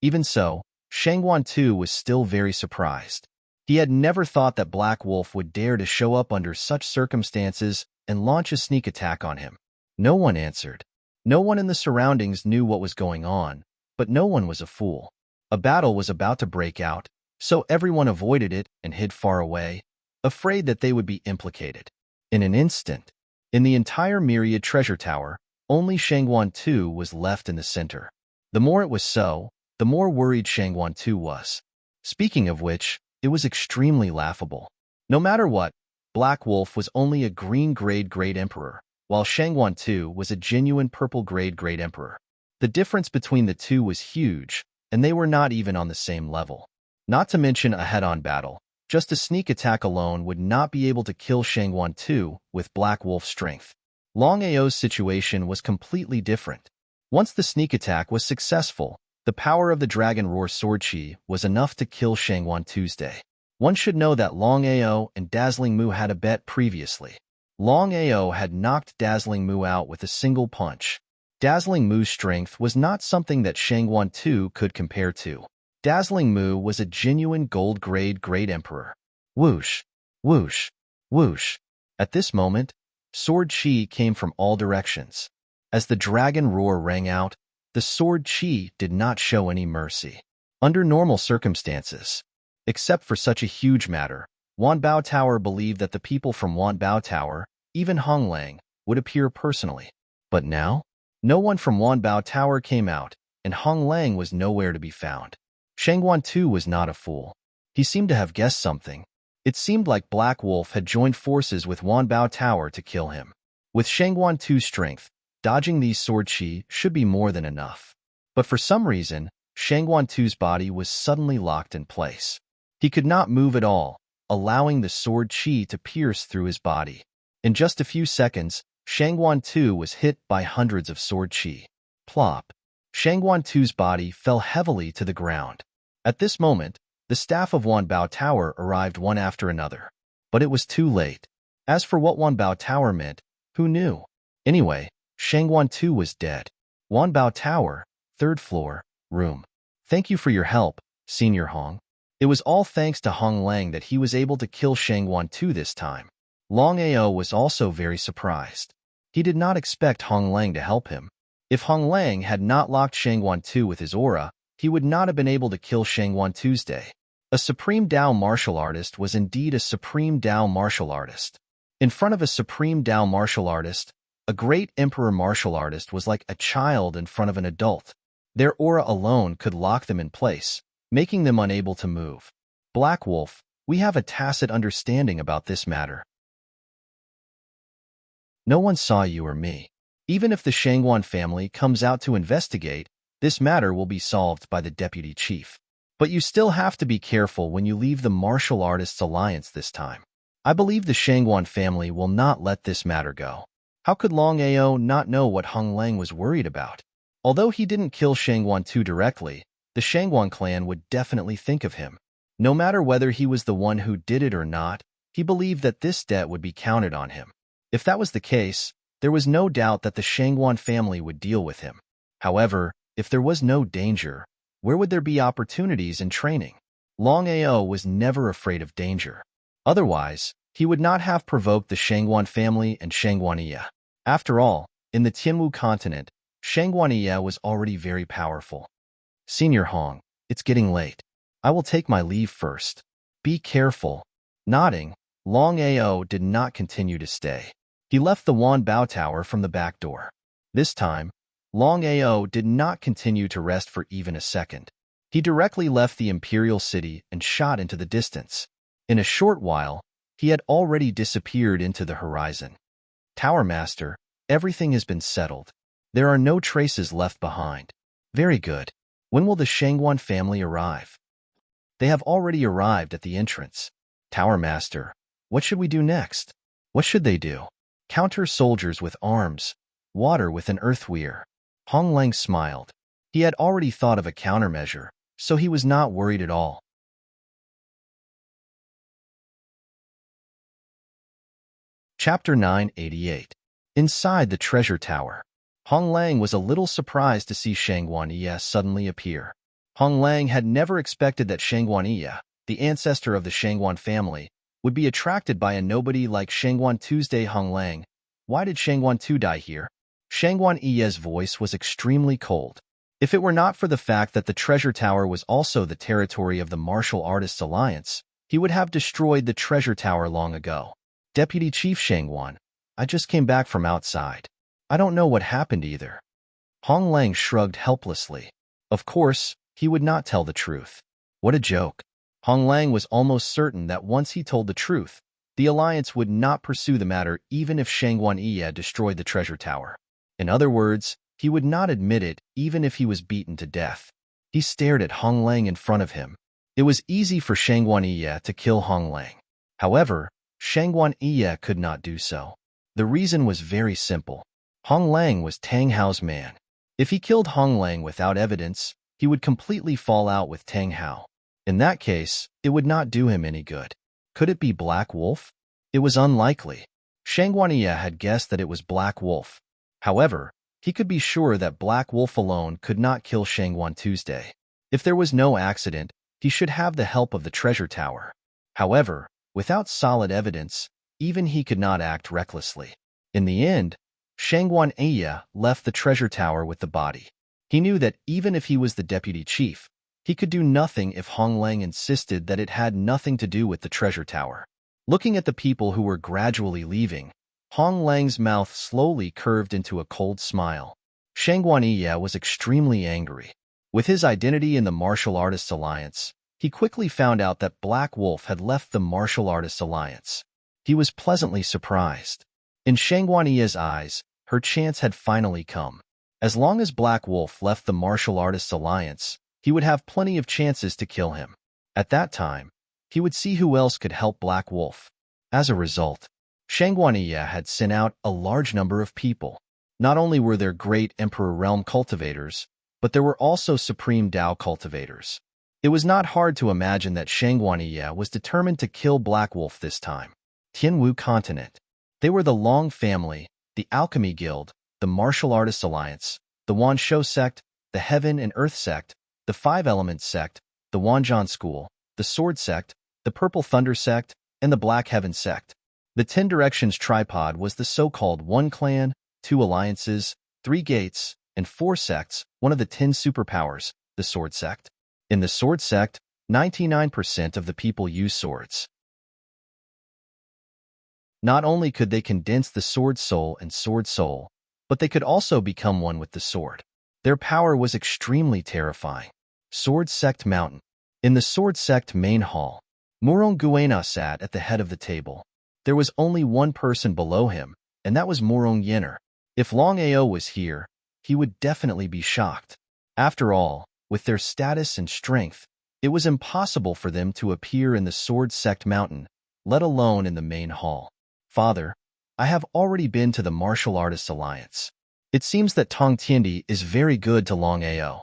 Even so, Shangguan Tu was still very surprised. He had never thought that Black Wolf would dare to show up under such circumstances and launch a sneak attack on him. No one answered. No one in the surroundings knew what was going on, but no one was a fool. A battle was about to break out, so everyone avoided it and hid far away, afraid that they would be implicated. In an instant, in the entire myriad treasure tower, only Shangguan Tu was left in the center. The more it was so, the more worried Shangguan Tu was. Speaking of which, it was extremely laughable. No matter what, Black Wolf was only a green-grade Great Emperor, while Shangguan Tu was a genuine purple-grade Great Emperor. The difference between the two was huge, and they were not even on the same level. Not to mention a head-on battle. Just a sneak attack alone would not be able to kill Shangguan Tu with Black Wolf's strength. Longao's situation was completely different. Once the sneak attack was successful, the power of the Dragon Roar Sword Chi was enough to kill Shangguan Tuesday. One should know that Longao and Dazzling Mu had a bet previously. Longao had knocked Dazzling Mu out with a single punch. Dazzling Mu's strength was not something that Shangguan Tu could compare to. Dazzling Mu was a genuine gold-grade Great Emperor. Whoosh, whoosh, whoosh. At this moment, sword chi came from all directions. As the dragon roar rang out, the sword chi did not show any mercy. Under normal circumstances, except for such a huge matter, Wanbao Tower believed that the people from Wanbao Tower, even Hong Lang, would appear personally. But now, no one from Wanbao Tower came out, and Hong Lang was nowhere to be found. Shangguan Tu was not a fool. He seemed to have guessed something. It seemed like Black Wolf had joined forces with Wanbao Tower to kill him. With Shangguan Tu's strength, dodging these sword chi should be more than enough. But for some reason, Shangguan Tu's body was suddenly locked in place. He could not move at all, allowing the sword chi to pierce through his body. In just a few seconds, Shangguan Tu was hit by hundreds of sword chi. Plop. Shangguan Tu's body fell heavily to the ground. At this moment, the staff of Wanbao Tower arrived one after another. But it was too late. As for what Wanbao Tower meant, who knew? Anyway, Shangguan Tu was dead. Wanbao Tower, 3rd floor, room. Thank you for your help, Senior Hong. It was all thanks to Hong Lang that he was able to kill Shangguan Tu this time. Longao was also very surprised. He did not expect Hong Lang to help him. If Hong Lang had not locked Shangguan Tu with his aura, he would not have been able to kill Shangguan Tuesday. A Supreme Dao martial artist was indeed a Supreme Dao martial artist. In front of a Supreme Dao martial artist, a great Emperor martial artist was like a child in front of an adult. Their aura alone could lock them in place, making them unable to move. Black Wolf, we have a tacit understanding about this matter. No one saw you or me. Even if the Shangguan family comes out to investigate, this matter will be solved by the deputy chief. But you still have to be careful when you leave the Martial Artists Alliance this time. I believe the Shangguan family will not let this matter go. How could Longao not know what Hong Lang was worried about? Although he didn't kill Shangguan Tu directly, the Shangguan clan would definitely think of him. No matter whether he was the one who did it or not, he believed that this debt would be counted on him. If that was the case, there was no doubt that the Shangguan family would deal with him. However, if there was no danger, where would there be opportunities in training? Longao was never afraid of danger. Otherwise, he would not have provoked the Shangguan family and Shangguaniya. After all, in the Tianwu continent, Shangguaniya was already very powerful. Senior Hong, it's getting late. I will take my leave first. Be careful. Nodding, Longao did not continue to stay. He left the Wan Bao Tower from the back door. This time, Longao did not continue to rest for even a second. He directly left the imperial city and shot into the distance. In a short while, he had already disappeared into the horizon. Tower Master, everything has been settled. There are no traces left behind. Very good. When will the Shangguan family arrive? They have already arrived at the entrance. Tower Master, what should we do next? What should they do? Counter soldiers with arms, water with an earthweir. Hong Lang smiled. He had already thought of a countermeasure, so he was not worried at all. Chapter 988. Inside the treasure tower. Hong Lang was a little surprised to see Shangguaniya suddenly appear. Hong Lang had never expected that Shangguaniya, the ancestor of the Shangguan family, would be attracted by a nobody like Shangguan Tuesday. Hong Lang, why did Shangguan Tu die here? Shangguaniya's voice was extremely cold. If it were not for the fact that the treasure tower was also the territory of the Martial Artists Alliance, he would have destroyed the treasure tower long ago. Deputy Chief Shangguan, I just came back from outside. I don't know what happened either. Hong Lang shrugged helplessly. Of course, he would not tell the truth. What a joke. Hong Lang was almost certain that once he told the truth, the Alliance would not pursue the matter even if Shangguaniya destroyed the treasure tower. In other words, he would not admit it even if he was beaten to death. He stared at Hong Lang in front of him. It was easy for Shangguaniya to kill Hong Lang. However, Shangguaniya could not do so. The reason was very simple. Hong Lang was Tang Hao's man. If he killed Hong Lang without evidence, he would completely fall out with Tang Hao. In that case, it would not do him any good. Could it be Black Wolf? It was unlikely. Shangguaniya had guessed that it was Black Wolf. However, he could be sure that Black Wolf alone could not kill Shangguan Tuesday. If there was no accident, he should have the help of the treasure tower. However, without solid evidence, even he could not act recklessly. In the end, Shangguaniya left the treasure tower with the body. He knew that even if he was the deputy chief, he could do nothing if Hong Lang insisted that it had nothing to do with the treasure tower. Looking at the people who were gradually leaving, Hong Lang's mouth slowly curved into a cold smile. Shangguaniya was extremely angry. With his identity in the Martial Artists Alliance, he quickly found out that Black Wolf had left the Martial Artists Alliance. He was pleasantly surprised. In Shangguaniya's eyes, her chance had finally come. As long as Black Wolf left the Martial Artists Alliance, he would have plenty of chances to kill him. At that time, he would see who else could help Black Wolf. As a result, Shangguaniya had sent out a large number of people. Not only were there great Emperor Realm cultivators, but there were also Supreme Dao cultivators. It was not hard to imagine that Shangguaniya was determined to kill Black Wolf this time. Tianwu Continent. They were the Long family, the Alchemy Guild, the Martial Artists Alliance, the Wanshou sect, the Heaven and Earth sect, the Five Elements sect, the Wanzhan School, the Sword sect, the Purple Thunder sect, and the Black Heaven sect. The 10 Directions tripod was the so-called 1 clan, 2 alliances, 3 gates, and 4 sects, one of the 10 superpowers, the Sword sect. In the Sword sect, 99% of the people use swords. Not only could they condense the Sword Soul and Sword Soul, but they could also become one with the sword. Their power was extremely terrifying. Sword Sect Mountain. In the Sword Sect main hall, Murong Guena sat at the head of the table. There was only one person below him, and that was Murong Yenner. If Longao was here, he would definitely be shocked. After all, with their status and strength, it was impossible for them to appear in the Sword Sect Mountain, let alone in the main hall. Father, I have already been to the Martial Artists Alliance. It seems that Tong Tiandi is very good to Longao.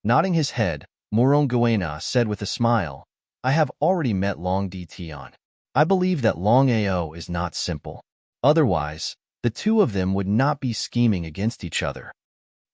Nodding his head, Murong Guena said with a smile, I have already met Long Dition. I believe that Longao is not simple. Otherwise, the two of them would not be scheming against each other.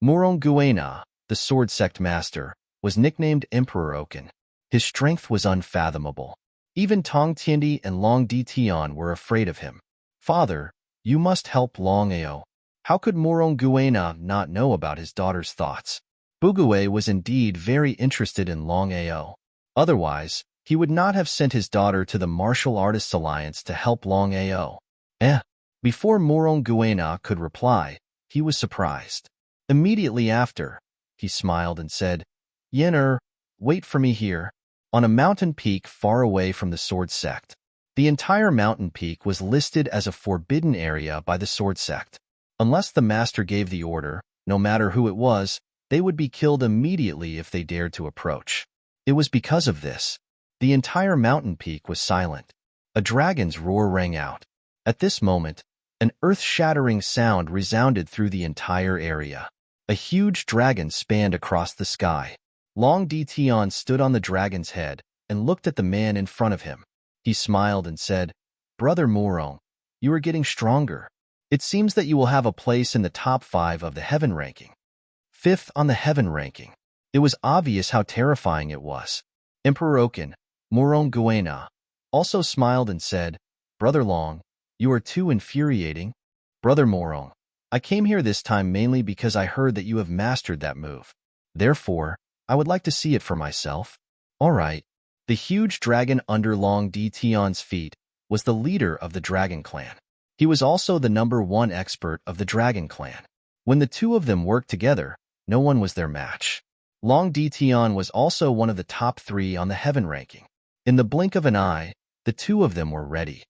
Muronguena, the sword sect master, was nicknamed Emperor Oken. His strength was unfathomable. Even Tong Tiendi and Long Dition were afraid of him. Father, you must help Longao. How could Muronguena not know about his daughter's thoughts? Bugue was indeed very interested in Longao. Otherwise, he would not have sent his daughter to the Martial Artists Alliance to help Longao. Before Muronguena could reply, he was surprised. Immediately after, he smiled and said, Yen'er, wait for me here, on a mountain peak far away from the sword sect. The entire mountain peak was listed as a forbidden area by the sword sect. Unless the master gave the order, no matter who it was, they would be killed immediately if they dared to approach. It was because of this. The entire mountain peak was silent. A dragon's roar rang out. At this moment, an earth-shattering sound resounded through the entire area. A huge dragon spanned across the sky. Long Dition stood on the dragon's head and looked at the man in front of him. He smiled and said, Brother Morong, you are getting stronger. It seems that you will have a place in the top 5 of the heaven ranking. 5th on the heaven ranking. It was obvious how terrifying it was. Emperor Oken, Muronguena, also smiled and said, Brother Long, you are too infuriating. Brother Morong, I came here this time mainly because I heard that you have mastered that move. Therefore, I would like to see it for myself. All right. The huge dragon under Long Dition's feet was the leader of the dragon clan. He was also the #1 expert of the dragon clan. When the two of them worked together, no one was their match. Long Dition was also one of the top 3 on the heaven ranking. In the blink of an eye, the two of them were ready.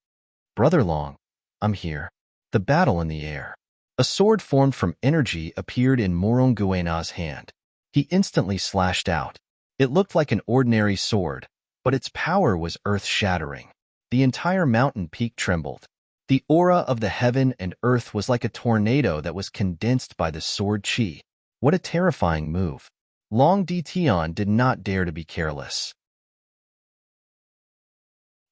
Brother Long, I'm here. The battle in the air. A sword formed from energy appeared in Muronguena's hand. He instantly slashed out. It looked like an ordinary sword, but its power was earth-shattering. The entire mountain peak trembled. The aura of the heaven and earth was like a tornado that was condensed by the sword chi. What a terrifying move. Long Dition did not dare to be careless.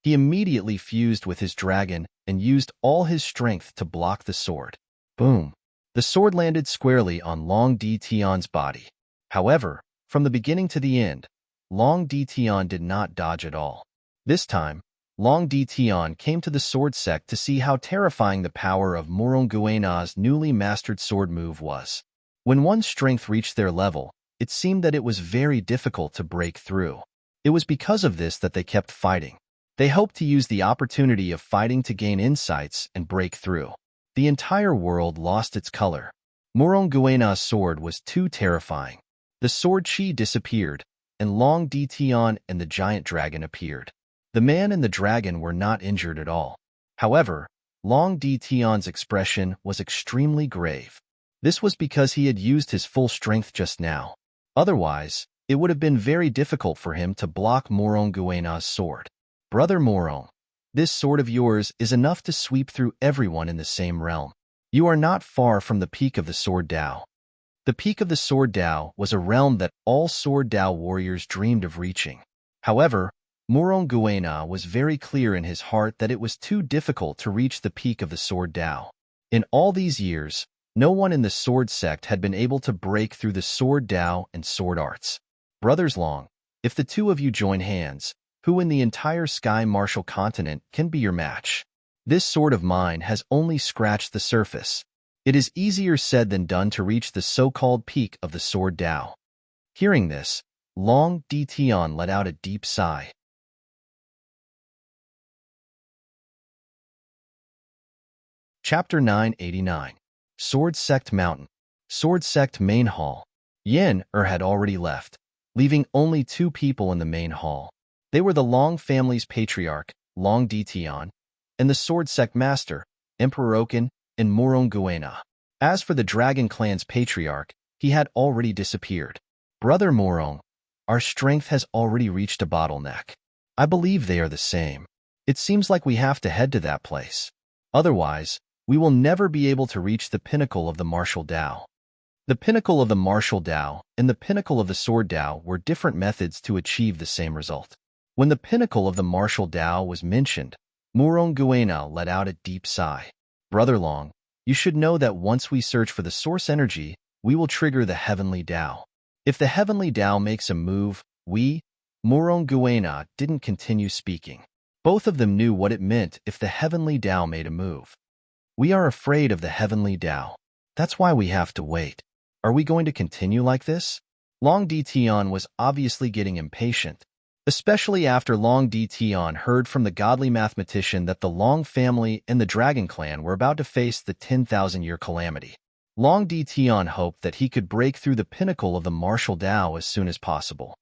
He immediately fused with his dragon and used all his strength to block the sword. Boom! The sword landed squarely on Long Dition's body. However, from the beginning to the end, Long Dition did not dodge at all. This time, Long Dition came to the sword sect to see how terrifying the power of Muronguena's newly mastered sword move was. When one's strength reached their level, it seemed that it was very difficult to break through. It was because of this that they kept fighting. They hoped to use the opportunity of fighting to gain insights and break through. The entire world lost its color. Muronguena's sword was too terrifying. The sword chi disappeared, and Long Dition and the giant dragon appeared. The man and the dragon were not injured at all. However, Long Dition's expression was extremely grave. This was because he had used his full strength just now. Otherwise, it would have been very difficult for him to block Muronguena's sword. Brother Morong, this sword of yours is enough to sweep through everyone in the same realm. You are not far from the peak of the Sword Dao. The peak of the Sword Dao was a realm that all Sword Dao warriors dreamed of reaching. However, Muronguena was very clear in his heart that it was too difficult to reach the peak of the Sword Dao. In all these years, no one in the Sword Sect had been able to break through the Sword Dao and Sword Arts. Brothers Long, if the two of you join hands, who in the entire Sky Martial continent can be your match? This sword of mine has only scratched the surface. It is easier said than done to reach the so-called peak of the Sword Dao. Hearing this, Long Dition let out a deep sigh. Chapter 989. Sword Sect Mountain. Sword Sect Main Hall. Yen-Er had already left, leaving only 2 people in the main hall. They were the Long family's patriarch, Long Dition, and the Sword Sect Master, Emperor Oken, and Muronguena. As for the Dragon Clan's patriarch, he had already disappeared. Brother Morong, our strength has already reached a bottleneck. I believe they are the same. It seems like we have to head to that place. Otherwise, we will never be able to reach the pinnacle of the Martial Dao. The pinnacle of the Martial Dao and the pinnacle of the Sword Dao were different methods to achieve the same result. When the pinnacle of the martial Tao was mentioned, Murong Guena let out a deep sigh. Brother Long, you should know that once we search for the source energy, we will trigger the heavenly Tao. If the heavenly Tao makes a move, Murong Guena didn't continue speaking. Both of them knew what it meant if the heavenly Tao made a move. We are afraid of the heavenly Tao. That's why we have to wait. Are we going to continue like this? Long Di Tian was obviously getting impatient, especially after Long Di Tian heard from the godly mathematician that the Long family and the Dragon Clan were about to face the 10,000-year calamity. Long Di Tian hoped that he could break through the pinnacle of the martial Tao as soon as possible.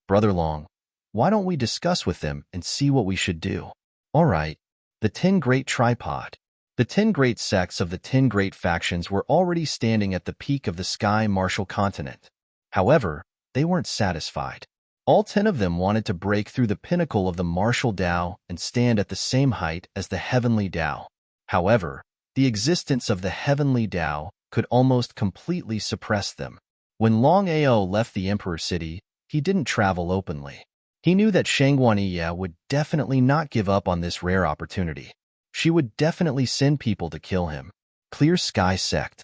Brother Long, why don't we discuss with them and see what we should do? All right. The 10 Great Tripod. The 10 great sects of the 10 great factions were already standing at the peak of the sky martial continent. However, they weren't satisfied. All 10 of them wanted to break through the pinnacle of the martial Tao and stand at the same height as the heavenly Tao. However, the existence of the heavenly Tao could almost completely suppress them. When Longao left the Emperor City, he didn't travel openly. He knew that Shangguaniya would definitely not give up on this rare opportunity. She would definitely send people to kill him. Clear Sky Sect.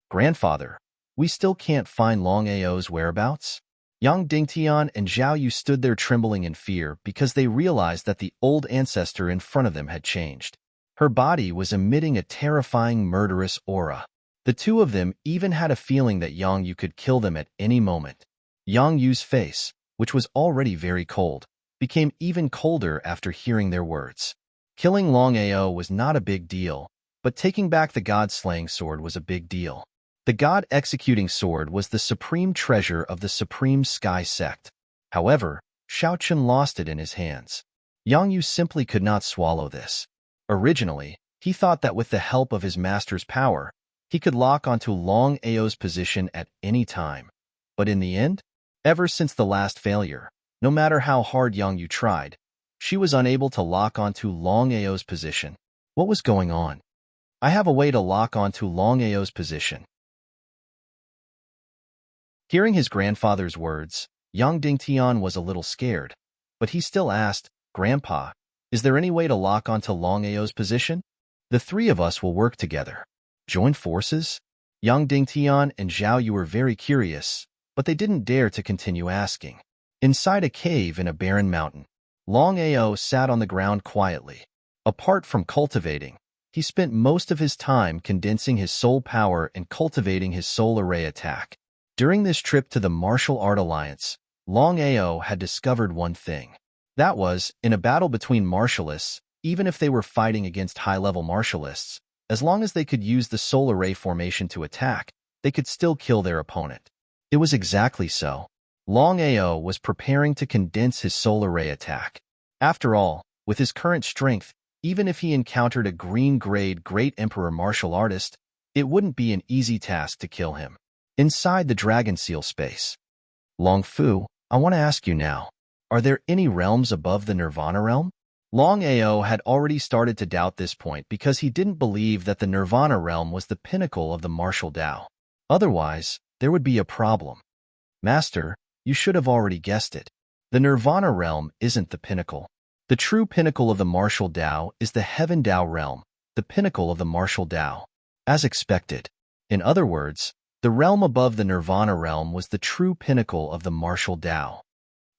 Grandfather, we still can't find Longao's whereabouts? Yang Dingtian and Zhao Yu stood there trembling in fear because they realized that the old ancestor in front of them had changed. Her body was emitting a terrifying murderous aura. The two of them even had a feeling that Yang Yu could kill them at any moment. Yang Yu's face, which was already very cold, became even colder after hearing their words. Killing Longao was not a big deal, but taking back the god-slaying sword was a big deal. The god-executing sword was the supreme treasure of the Supreme Sky Sect. However, Shaochen lost it in his hands. Yang Yu simply could not swallow this. Originally, he thought that with the help of his master's power, he could lock onto Longao's position at any time. But in the end, ever since the last failure, no matter how hard Yang Yu tried, she was unable to lock onto Longao's position. What was going on? I have a way to lock onto Longao's position. Hearing his grandfather's words, Yang Dingtian was a little scared, but he still asked, Grandpa, is there any way to lock onto Longao's position? The three of us will work together. Join forces? Yang Dingtian and Zhao Yu were very curious, but they didn't dare to continue asking. Inside a cave in a barren mountain, Longao sat on the ground quietly. Apart from cultivating, he spent most of his time condensing his soul power and cultivating his soul array attack. During this trip to the Martial Art Alliance, Longao had discovered one thing. That was, in a battle between martialists, even if they were fighting against high-level martialists, as long as they could use the soul array formation to attack, they could still kill their opponent. It was exactly so. Longao was preparing to condense his soul array attack. After all, with his current strength, even if he encountered a green-grade Great Emperor martial artist, it wouldn't be an easy task to kill him. Inside the Dragon Seal space. Long Fu, I want to ask you now, are there any realms above the Nirvana realm? Longao had already started to doubt this point because he didn't believe that the Nirvana realm was the pinnacle of the martial Tao. Otherwise, there would be a problem. Master, you should have already guessed it. The Nirvana realm isn't the pinnacle. The true pinnacle of the martial Tao is the Heaven Tao realm, the pinnacle of the martial Tao. As expected. In other words, the realm above the Nirvana realm was the true pinnacle of the martial Tao.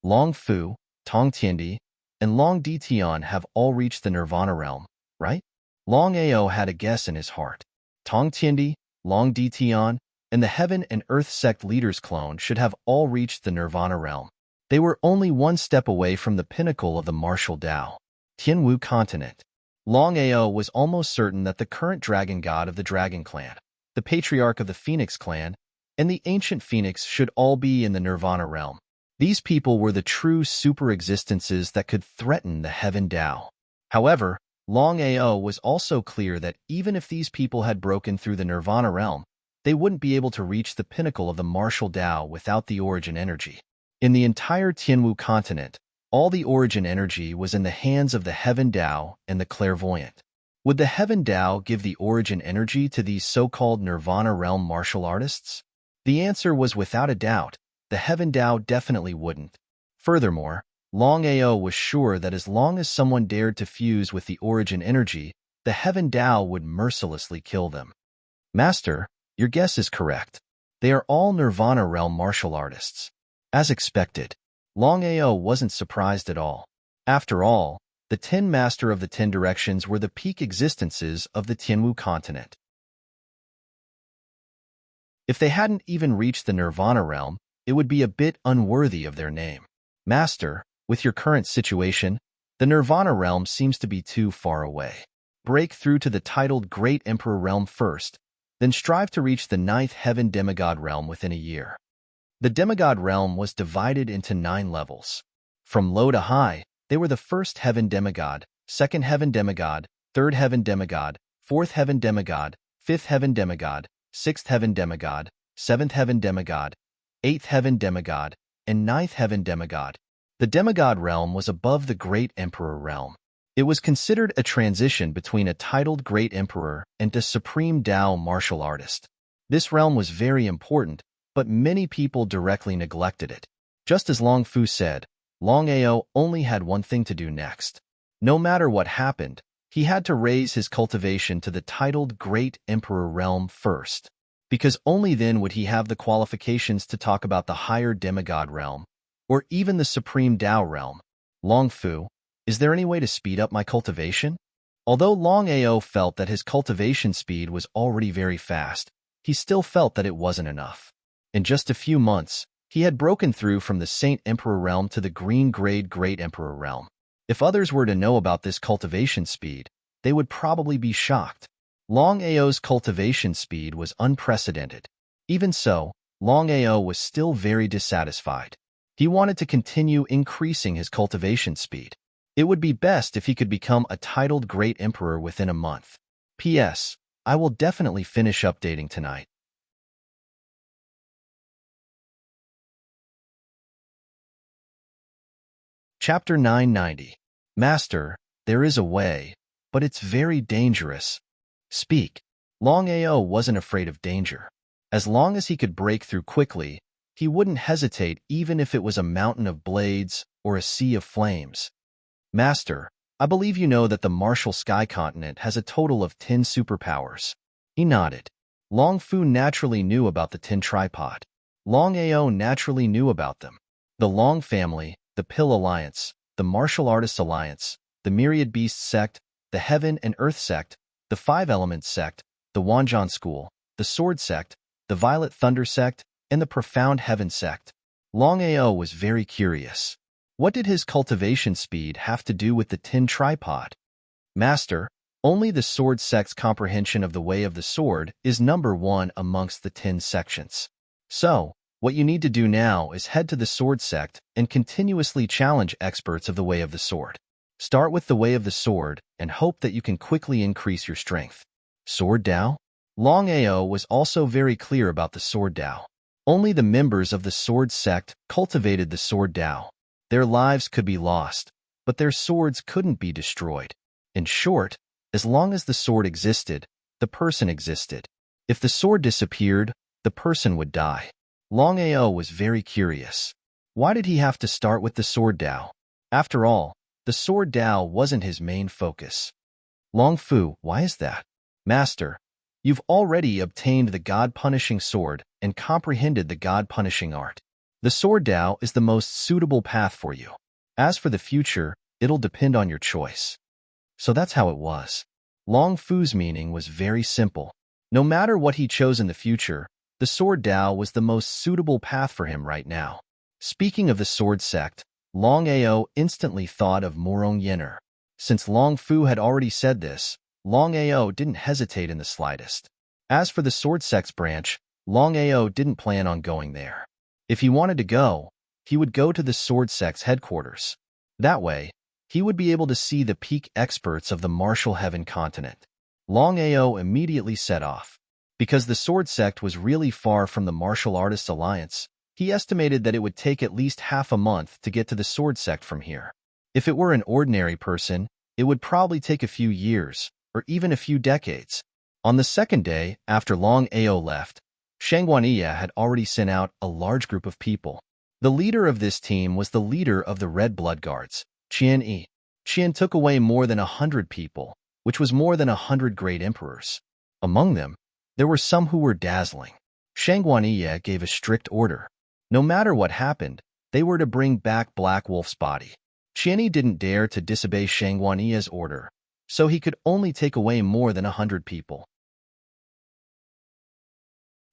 Long Fu, Tong Tiandi, and Long Ditian have all reached the Nirvana realm, right? Longao had a guess in his heart. Tong Tiandi, Long Ditian, and the Heaven and Earth sect leaders' clone should have all reached the Nirvana realm. They were only one step away from the pinnacle of the martial Tao. Tianwu continent. Longao was almost certain that the current dragon god of the Dragon Clan, the patriarch of the Phoenix clan, and the ancient Phoenix should all be in the Nirvana realm. These people were the true super-existences that could threaten the Heaven Tao. However, Longao was also clear that even if these people had broken through the Nirvana realm, they wouldn't be able to reach the pinnacle of the martial Tao without the origin energy. In the entire Tianwu continent, all the origin energy was in the hands of the Heaven Tao and the clairvoyant. Would the Heaven Tao give the origin energy to these so-called Nirvana realm martial artists? The answer was without a doubt, the Heaven Tao definitely wouldn't. Furthermore, Longao was sure that as long as someone dared to fuse with the origin energy, the Heaven Tao would mercilessly kill them. Master, your guess is correct. They are all Nirvana realm martial artists. As expected, Longao wasn't surprised at all. After all, the 10 Master of the 10 Directions were the peak existences of the Tianwu continent. If they hadn't even reached the Nirvana realm, it would be a bit unworthy of their name. Master, with your current situation, the Nirvana realm seems to be too far away. Break through to the titled Great Emperor realm first, then strive to reach the 9th Heaven Demigod realm within a year. The Demigod realm was divided into 9 levels. From low to high, they were the 1st Heaven Demigod, 2nd Heaven Demigod, 3rd Heaven Demigod, 4th Heaven Demigod, 5th Heaven Demigod, 6th Heaven Demigod, 7th Heaven Demigod, 8th Heaven Demigod, and 9th Heaven Demigod. The Demigod realm was above the Great Emperor realm. It was considered a transition between a titled Great Emperor and a Supreme Tao martial artist. This realm was very important, but many people directly neglected it. Just as Long Fu said, Longao only had one thing to do next. No matter what happened, he had to raise his cultivation to the titled Great Emperor realm first, because only then would he have the qualifications to talk about the higher Demigod realm, or even the Supreme Tao realm. Long Fu, is there any way to speed up my cultivation? Although Longao felt that his cultivation speed was already very fast, he still felt that it wasn't enough. In just a few months, he had broken through from the Saint Emperor realm to the Green Grade Great Emperor realm. If others were to know about this cultivation speed, they would probably be shocked. Longao's cultivation speed was unprecedented. Even so, Longao was still very dissatisfied. He wanted to continue increasing his cultivation speed. It would be best if he could become a titled Great Emperor within a month. P.S. I will definitely finish updating tonight. Chapter 990. Master, there is a way, but it's very dangerous. Speak. Longao wasn't afraid of danger. As long as he could break through quickly, he wouldn't hesitate even if it was a mountain of blades or a sea of flames. Master, I believe you know that the Martial Sky Continent has a total of 10 superpowers. He nodded. Long Fu naturally knew about the 10 tripod. Longao naturally knew about them. The Long family, the Pill Alliance, the Martial Artists Alliance, the Myriad Beasts Sect, the Heaven and Earth Sect, the Five Elements Sect, the Wanjan School, the Sword Sect, the Violet Thunder Sect, and the Profound Heaven Sect. Longao was very curious. What did his cultivation speed have to do with the 10 tripod? Master, only the Sword Sect's comprehension of the Way of the Sword is number 1 amongst the 10 sections. So, what you need to do now is head to the Sword Sect and continuously challenge experts of the Way of the Sword. Start with the Way of the Sword and hope that you can quickly increase your strength. Sword Tao? Longao was also very clear about the Sword Tao. Only the members of the Sword Sect cultivated the Sword Tao. Their lives could be lost, but their swords couldn't be destroyed. In short, as long as the sword existed, the person existed. If the sword disappeared, the person would die. Longao was very curious. Why did he have to start with the Sword Tao? After all, the Sword Tao wasn't his main focus. Long Fu, why is that? Master, you've already obtained the God-punishing sword and comprehended the God-punishing art. The Sword Tao is the most suitable path for you. As for the future, it'll depend on your choice. So that's how it was. Long Fu's meaning was very simple. No matter what he chose in the future, the Sword Tao was the most suitable path for him right now. Speaking of the Sword Sect, Longao instantly thought of Morong Yener. Since Long Fu had already said this, Longao didn't hesitate in the slightest. As for the Sword Sect's branch, Longao didn't plan on going there. If he wanted to go, he would go to the Sword Sect's headquarters. That way, he would be able to see the peak experts of the Martial Heaven continent. Longao immediately set off. Because the Sword Sect was really far from the Martial Artists Alliance, he estimated that it would take at least half a month to get to the Sword Sect from here. If it were an ordinary person, it would probably take a few years, or even a few decades. On the second day, after Longao left, Shangguaniya had already sent out a large group of people. The leader of this team was the leader of the Red Blood Guards, Qian Yi. Qian took away more than 100 people, which was more than 100 great emperors. Among them, there were some who were dazzling. Shangguaniye gave a strict order. No matter what happened, they were to bring back Black Wolf's body. Qianyi didn't dare to disobey Shangguaniye's order, so he could only take away more than 100 people.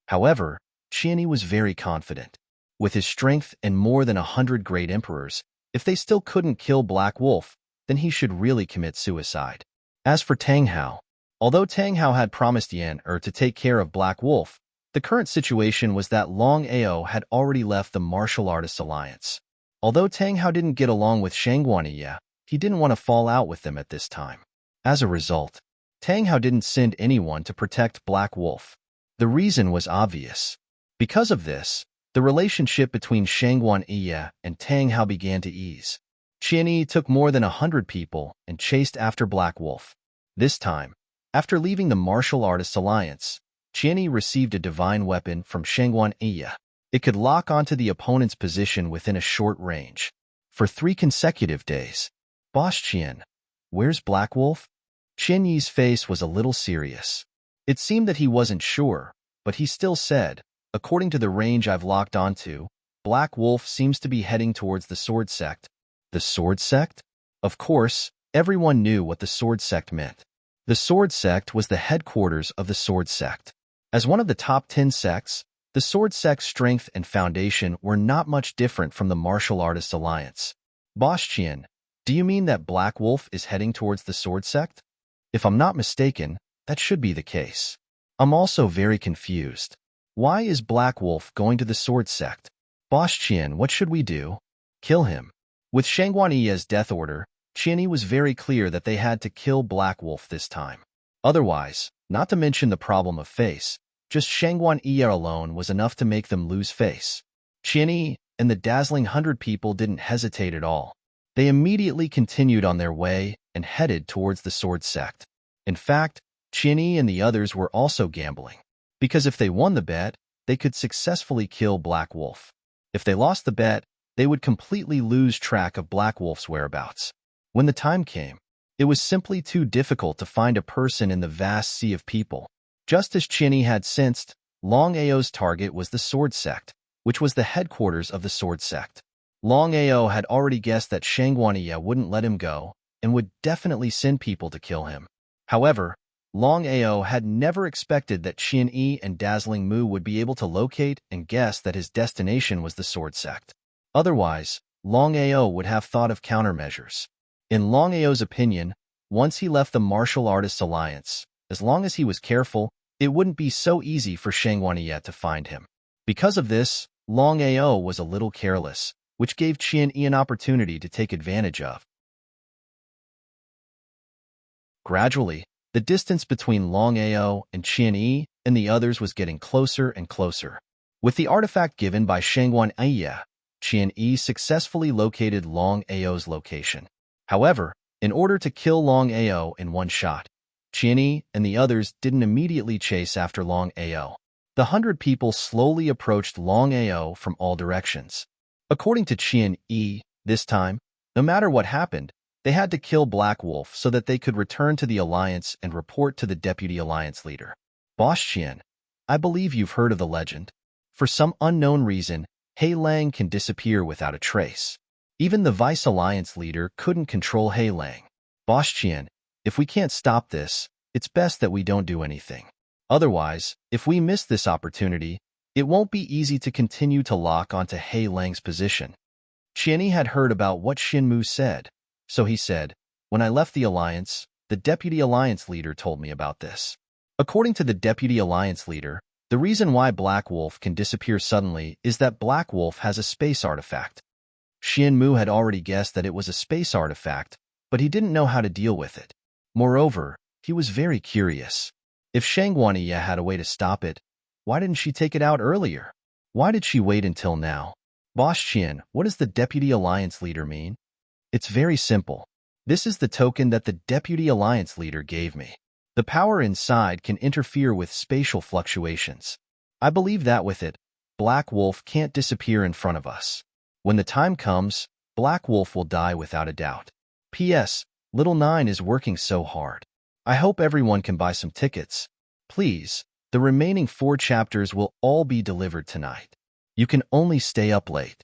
However, Qianyi was very confident. With his strength and more than 100 great emperors, if they still couldn't kill Black Wolf, then he should really commit suicide. As for Tang Hao, although Tang Hao had promised Yan to take care of Black Wolf, the current situation was that Longao had already left the Martial Artists Alliance. Although Tang Hao didn't get along with Shangguaniye, he didn't want to fall out with them at this time. As a result, Tang Hao didn't send anyone to protect Black Wolf. The reason was obvious. Because of this, the relationship between Shangguaniye and Tang Hao began to ease. Qianyi took more than 100 people and chased after Black Wolf. This time, after leaving the Martial Artists Alliance, Qianyi received a divine weapon from Shangguaniye. It could lock onto the opponent's position within a short range. For 3 consecutive days. Boss Qian, where's Black Wolf? Qianyi's face was a little serious. It seemed that he wasn't sure, but he still said, according to the range I've locked onto, Black Wolf seems to be heading towards the Sword Sect. The Sword Sect? Of course, everyone knew what the Sword Sect meant. The Sword Sect was the headquarters of the Sword Sect. As one of the top 10 sects, the Sword Sect's strength and foundation were not much different from the Martial Artists Alliance. Boss Qian, do you mean that Black Wolf is heading towards the Sword Sect? If I'm not mistaken, that should be the case. I'm also very confused. Why is Black Wolf going to the Sword Sect? Boss Qian, what should we do? Kill him. With Shangguaniye's death order, Qianyi was very clear that they had to kill Black Wolf this time. Otherwise, not to mention the problem of face, just Shangguaniye alone was enough to make them lose face. Qianyi and the dazzling 100 people didn't hesitate at all. They immediately continued on their way and headed towards the Sword Sect. In fact, Qianyi and the others were also gambling, because if they won the bet, they could successfully kill Black Wolf. If they lost the bet, they would completely lose track of Black Wolf's whereabouts. When the time came, it was simply too difficult to find a person in the vast sea of people. Just as Qianyi had sensed, Longao's target was the Sword Sect, which was the headquarters of the Sword Sect. Longao had already guessed that Shangguaniye wouldn't let him go and would definitely send people to kill him. However, Longao had never expected that Qianyi and Dazzling Mu would be able to locate and guess that his destination was the Sword Sect. Otherwise, Longao would have thought of countermeasures. In Longao's opinion, once he left the Martial Artists Alliance, as long as he was careful, it wouldn't be so easy for Shangguaniye to find him. Because of this, Longao was a little careless, which gave Qianyi an opportunity to take advantage of. Gradually, the distance between Longao and Qianyi and the others was getting closer and closer. With the artifact given by Shangguaniye, Qianyi successfully located Longao's location. However, in order to kill Longao in one shot, Qianyi and the others didn't immediately chase after Longao. The 100 people slowly approached Longao from all directions. According to Qianyi, this time, no matter what happened, they had to kill Black Wolf so that they could return to the Alliance and report to the Deputy Alliance Leader. Boss Qian, I believe you've heard of the legend. For some unknown reason, He Lang can disappear without a trace. Even the Vice Alliance Leader couldn't control He Lang. Boss Qian, if we can't stop this, it's best that we don't do anything. Otherwise, if we miss this opportunity, it won't be easy to continue to lock onto He Lang's position. Qianyi had heard about what Shinmu said, so he said, when I left the Alliance, the Deputy Alliance Leader told me about this. According to the Deputy Alliance Leader, the reason why Black Wolf can disappear suddenly is that Black Wolf has a space artifact. Shinmu had already guessed that it was a space artifact, but he didn't know how to deal with it. Moreover, he was very curious. If Shangguaniye had a way to stop it, why didn't she take it out earlier? Why did she wait until now? Boss Qian, what does the Deputy Alliance Leader mean? It's very simple. This is the token that the Deputy Alliance Leader gave me. The power inside can interfere with spatial fluctuations. I believe that with it, Black Wolf can't disappear in front of us. When the time comes, Black Wolf will die without a doubt. P.S. Little Nine is working so hard. I hope everyone can buy some tickets. Please, the remaining 4 chapters will all be delivered tonight. You can only stay up late.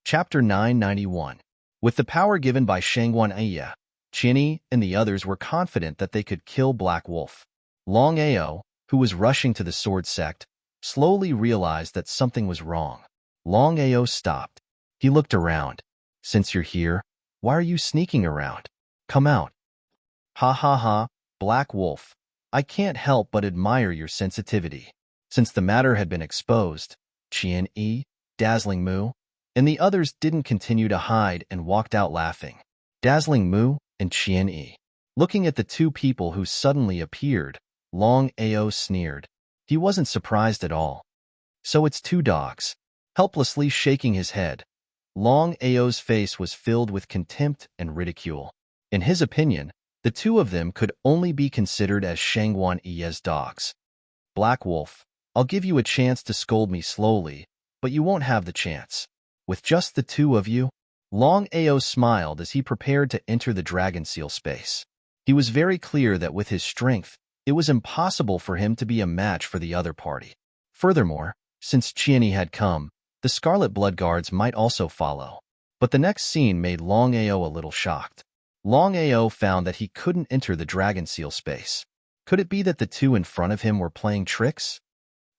Chapter 991. With the power given by Shangguan Aya, Qianyi and the others were confident that they could kill Black Wolf. Longao, who was rushing to the sword sect, slowly realized that something was wrong. Longao stopped. He looked around. Since you're here, why are you sneaking around? Come out. Ha ha ha, Black Wolf. I can't help but admire your sensitivity. Since the matter had been exposed, Qianyi, Dazzling Mu, and the others didn't continue to hide and walked out laughing. Dazzling Mu and Qianyi. Looking at the 2 people who suddenly appeared, Longao sneered. He wasn't surprised at all. So it's 2 dogs. Helplessly shaking his head, Longao's face was filled with contempt and ridicule. In his opinion, the 2 of them could only be considered as Shangguan Yi's dogs. Black Wolf, I'll give you a chance to scold me slowly, but you won't have the chance. With just the 2 of you? Longao smiled as he prepared to enter the dragon seal space. He was very clear that with his strength, it was impossible for him to be a match for the other party. Furthermore, since Qianyi had come, the Scarlet Blood Guards might also follow. But the next scene made Longao a little shocked. Longao found that he couldn't enter the dragon seal space. Could it be that the 2 in front of him were playing tricks?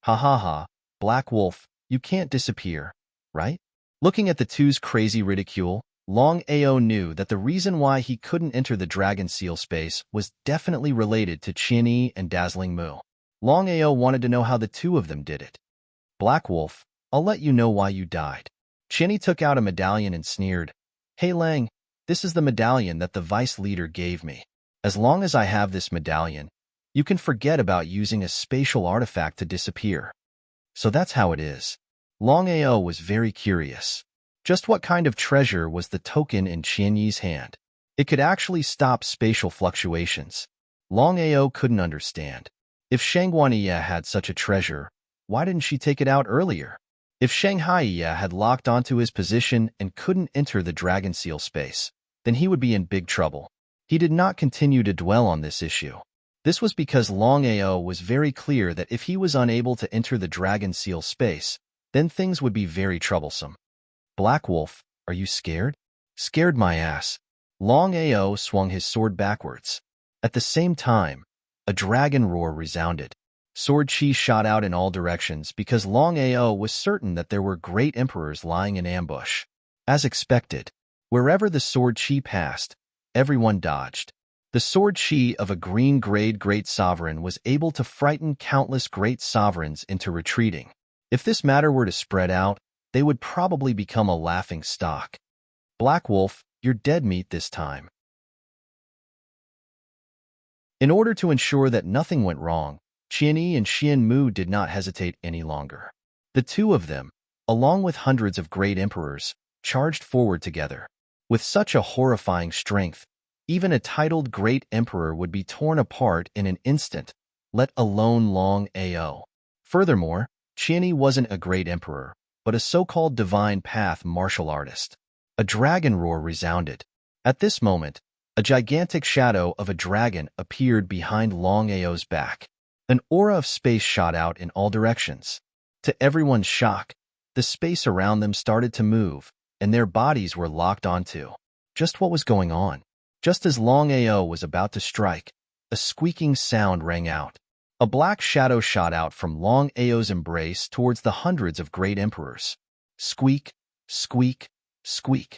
Ha ha ha, Black Wolf, you can't disappear, right? Looking at the 2's crazy ridicule, Longao knew that the reason why he couldn't enter the dragon seal space was definitely related to Qianyi and Dazzling Mu. Longao wanted to know how the 2 of them did it. Black Wolf, I'll let you know why you died. Qianyi took out a medallion and sneered. Hey Lang, this is the medallion that the vice leader gave me. As long as I have this medallion, you can forget about using a spatial artifact to disappear. So that's how it is. Longao was very curious. Just what kind of treasure was the token in Qianyi's hand? It could actually stop spatial fluctuations. Longao couldn't understand. If Shangguan Yi had such a treasure, why didn't she take it out earlier? If Shanghai Yi had locked onto his position and couldn't enter the dragon seal space, then he would be in big trouble. He did not continue to dwell on this issue. This was because Longao was very clear that if he was unable to enter the dragon seal space, then things would be very troublesome. Black Wolf, are you scared? Scared my ass. Longao swung his sword backwards. At the same time, a dragon roar resounded. Sword chi shot out in all directions because Longao was certain that there were great emperors lying in ambush. As expected, wherever the sword chi passed, everyone dodged. The sword chi of a green-grade great sovereign was able to frighten countless great sovereigns into retreating. If this matter were to spread out, they would probably become a laughing stock. Black Wolf, you're dead meat this time. In order to ensure that nothing went wrong, Qianyi and Xian Mu did not hesitate any longer. The 2 of them, along with hundreds of great emperors, charged forward together. With such a horrifying strength, even a titled great emperor would be torn apart in an instant, let alone Longao. Furthermore, Qianyi wasn't a great emperor, but a so-called divine path martial artist. A dragon roar resounded. At this moment, a gigantic shadow of a dragon appeared behind Longao's back. An aura of space shot out in all directions. To everyone's shock, the space around them started to move, and their bodies were locked onto. Just what was going on? Just as Longao was about to strike, a squeaking sound rang out. A black shadow shot out from Longao's embrace towards the hundreds of great emperors. Squeak, squeak, squeak.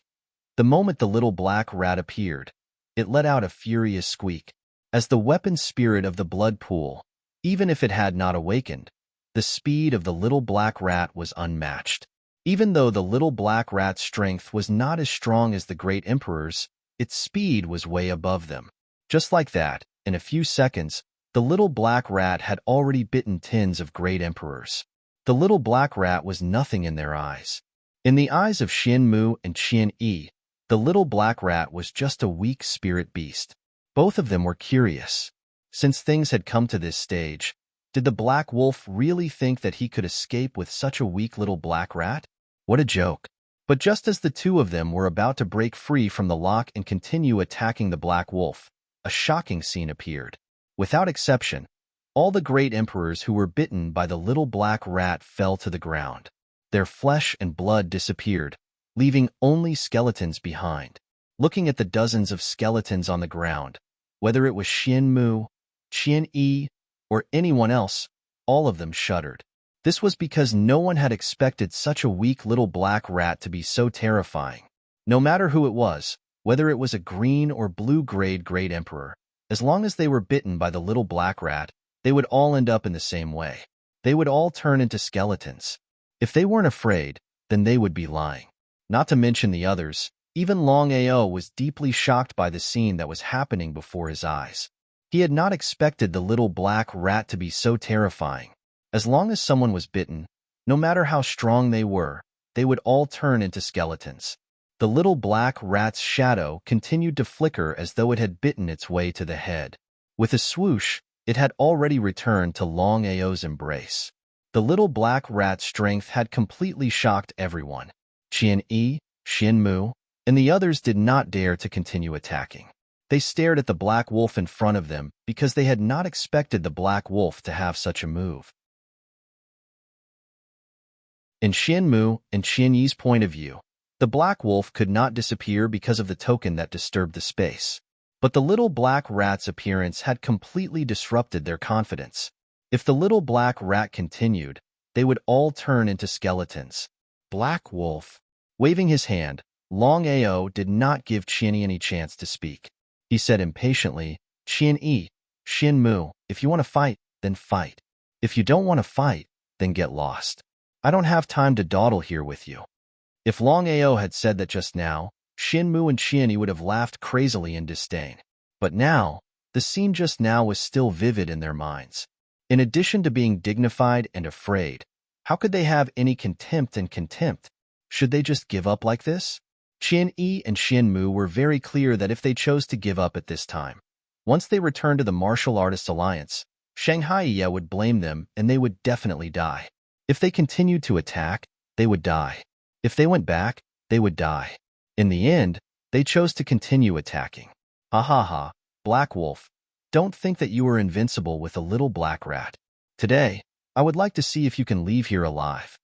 The moment the little black rat appeared, it let out a furious squeak. As the weapon spirit of the blood pool, even if it had not awakened, the speed of the little black rat was unmatched. Even though the little black rat's strength was not as strong as the great emperor's, its speed was way above them. Just like that, in a few seconds, the little black rat had already bitten tens of great emperors. The little black rat was nothing in their eyes. In the eyes of Xian Mu and Qian Yi, the little black rat was just a weak spirit beast. Both of them were curious. Since things had come to this stage, Did the black wolf really think that he could escape with such a weak little black rat? What a joke. But just as the two of them were about to break free from the lock and continue attacking the black wolf, a shocking scene appeared. Without exception, all the great emperors who were bitten by the little black rat fell to the ground. Their flesh and blood disappeared, leaving only skeletons behind. Looking at the dozens of skeletons on the ground, whether it was Qian Mu, Qian Yi, or anyone else, all of them shuddered. This was because no one had expected such a weak little black rat to be so terrifying. No matter who it was, whether it was a green or blue-grade great emperor, as long as they were bitten by the little black rat, they would all end up in the same way. They would all turn into skeletons. If they weren't afraid, then they would be lying. Not to mention the others, even Longao was deeply shocked by the scene that was happening before his eyes. He had not expected the little black rat to be so terrifying. As long as someone was bitten, no matter how strong they were, they would all turn into skeletons. The little black rat's shadow continued to flicker as though it had bitten its way to the head. With a swoosh, it had already returned to Longao's embrace. The little black rat's strength had completely shocked everyone. Qian Yi, Qian Mu, and the others did not dare to continue attacking. They stared at the black wolf in front of them because they had not expected the black wolf to have such a move. In Qian Mu and Qian Yi's point of view, the black wolf could not disappear because of the token that disturbed the space. But the little black rat's appearance had completely disrupted their confidence. If the little black rat continued, they would all turn into skeletons. Black wolf. Waving his hand, Longao did not give Qian Yi any chance to speak. He said impatiently, Qian Yi, Qian Mu, if you want to fight, then fight. If you don't want to fight, then get lost. I don't have time to dawdle here with you. If Longao had said that just now, Qian Mu and Qian Yi would have laughed crazily in disdain. But now, the scene just now was still vivid in their minds. In addition to being dignified and afraid, how could they have any contempt and contempt? Should they just give up like this? Qian Yi and Qian Mu were very clear that if they chose to give up at this time, once they returned to the Martial Artists Alliance, Shanghai Ye would blame them and they would definitely die. If they continued to attack, they would die. If they went back, they would die. In the end, they chose to continue attacking. Ha ha ha, Black Wolf, don't think that you are invincible with a little black rat. Today, I would like to see if you can leave here alive.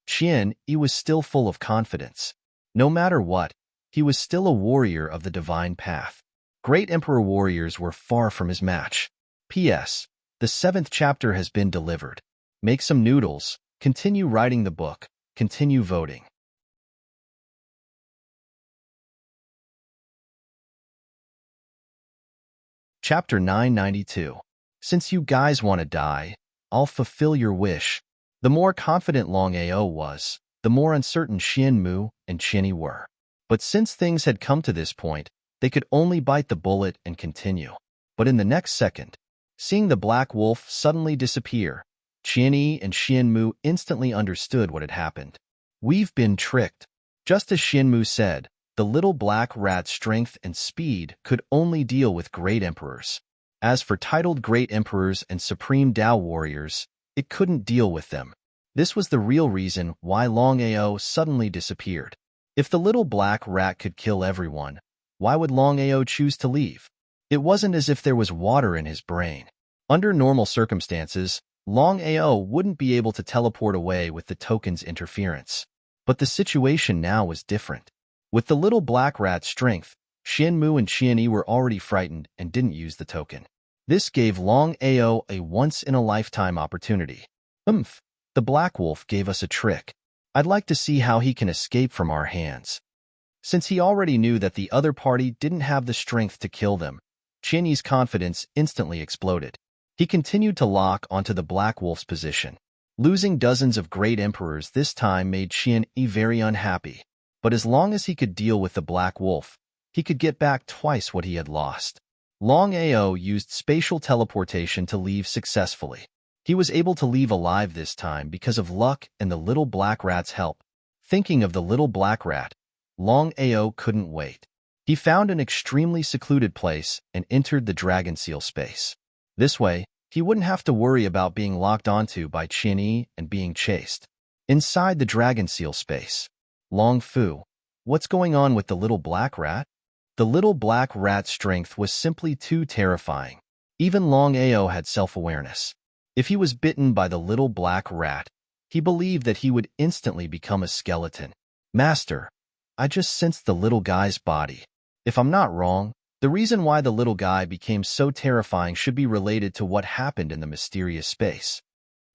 Qian Yi was still full of confidence. No matter what, he was still a warrior of the divine path. Great Emperor warriors were far from his match. P.S. The 7th chapter has been delivered. Make some noodles, continue writing the book, continue voting. Chapter 992. Since you guys want to die, I'll fulfill your wish. The more confident Longao was, the more uncertain Qian Mu and Qian Yi were. But since things had come to this point, they could only bite the bullet and continue. But in the next second, seeing the black wolf suddenly disappear, Qian Yi and Qian Mu instantly understood what had happened. We've been tricked. Just as Qian Mu said, the little black rat's strength and speed could only deal with great emperors. As for titled great emperors and supreme Tao warriors, it couldn't deal with them. This was the real reason why Longao suddenly disappeared. If the little black rat could kill everyone, why would Longao choose to leave? It wasn't as if there was water in his brain. Under normal circumstances, Longao wouldn't be able to teleport away with the token's interference. But the situation now was different. With the little black rat's strength, Qian Mu and Qian Yi were already frightened and didn't use the token. This gave Longao a once-in-a-lifetime opportunity. The black wolf gave us a trick. I'd like to see how he can escape from our hands. Since he already knew that the other party didn't have the strength to kill them, Qian Yi's confidence instantly exploded. He continued to lock onto the black wolf's position. Losing dozens of great emperors this time made Qian Yi very unhappy. But as long as he could deal with the black wolf, he could get back twice what he had lost. Longao used spatial teleportation to leave successfully. He was able to leave alive this time because of luck and the little black rat's help. Thinking of the little black rat, Longao couldn't wait. He found an extremely secluded place and entered the dragon seal space. This way, He wouldn't have to worry about being locked onto by Qianyi and being chased. Inside the dragon seal space. Long Fu, what's going on with the little black rat? The little black rat's strength was simply too terrifying. Even Longao had self-awareness. If he was bitten by the little black rat, he believed that he would instantly become a skeleton. Master, I just sensed the little guy's body. If I'm not wrong, the reason why the little guy became so terrifying should be related to what happened in the mysterious space.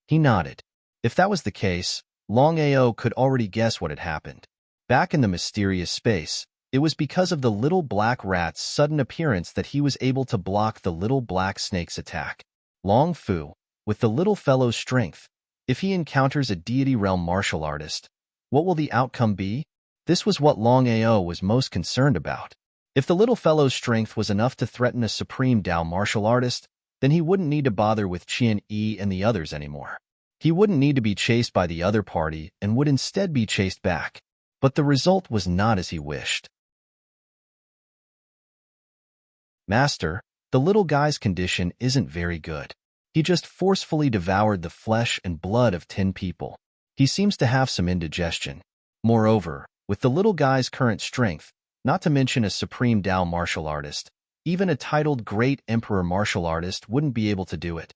He nodded. If that was the case, Longao could already guess what had happened. Back in the mysterious space, it was because of the little black rat's sudden appearance that he was able to block the little black snake's attack. Long Fu, with the little fellow's strength, if he encounters a deity realm martial artist, what will the outcome be? This was what Longao was most concerned about. If the little fellow's strength was enough to threaten a supreme Dao martial artist, then he wouldn't need to bother with Qianyi and the others anymore. He wouldn't need to be chased by the other party and would instead be chased back. But the result was not as he wished. Master, the little guy's condition isn't very good. He just forcefully devoured the flesh and blood of 10 people. He seems to have some indigestion. Moreover, with the little guy's current strength, not to mention a supreme Dao martial artist, even a titled Great Emperor martial artist wouldn't be able to do it.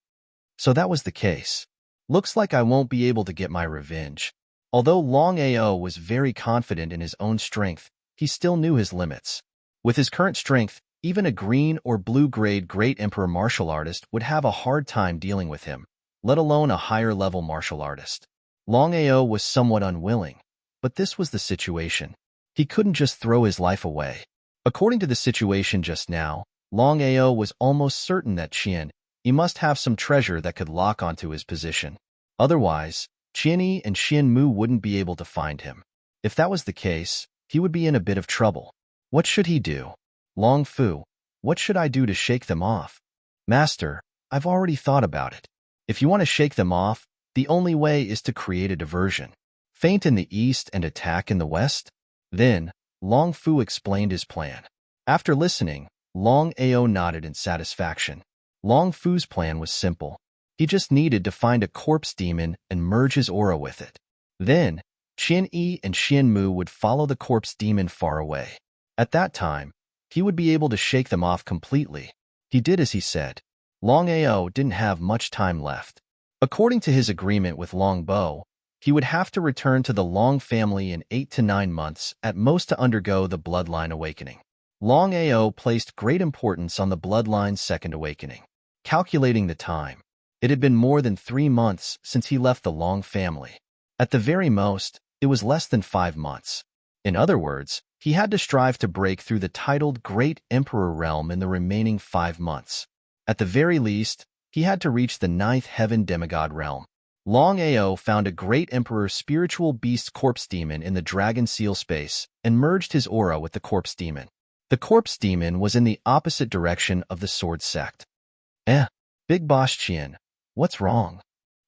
So that was the case. Looks like I won't be able to get my revenge. Although Longao was very confident in his own strength, he still knew his limits. With his current strength, even a green or blue-grade Great Emperor martial artist would have a hard time dealing with him, let alone a higher-level martial artist. Longao was somewhat unwilling, but this was the situation. He couldn't just throw his life away. According to the situation just now, Longao was almost certain that he must have some treasure that could lock onto his position. Otherwise, Qianyi and Xianmu wouldn't be able to find him. If that was the case, he would be in a bit of trouble. What should he do? Long Fu, what should I do to shake them off? Master, I've already thought about it. If you want to shake them off, the only way is to create a diversion. Feint in the east and attack in the west? Then, Long Fu explained his plan. After listening, Long Ao nodded in satisfaction. Long Fu's plan was simple. He just needed to find a corpse demon and merge his aura with it. Then, Qianyi and Xianmu would follow the corpse demon far away. At that time, he would be able to shake them off completely. He did as he said. Long Ao didn't have much time left. According to his agreement with Long Bo, he would have to return to the Long family in 8 to 9 months at most to undergo the bloodline awakening. Long Ao placed great importance on the bloodline's second awakening. Calculating the time, it had been more than 3 months since he left the Long family. At the very most, it was less than 5 months. In other words, he had to strive to break through the titled Great Emperor realm in the remaining 5 months. At the very least, he had to reach the 9th heaven demigod realm. Long Ao found a Great Emperor spiritual beast corpse demon in the dragon seal space and merged his aura with the corpse demon. The corpse demon was in the opposite direction of the sword sect. Big Boss Qian, what's wrong?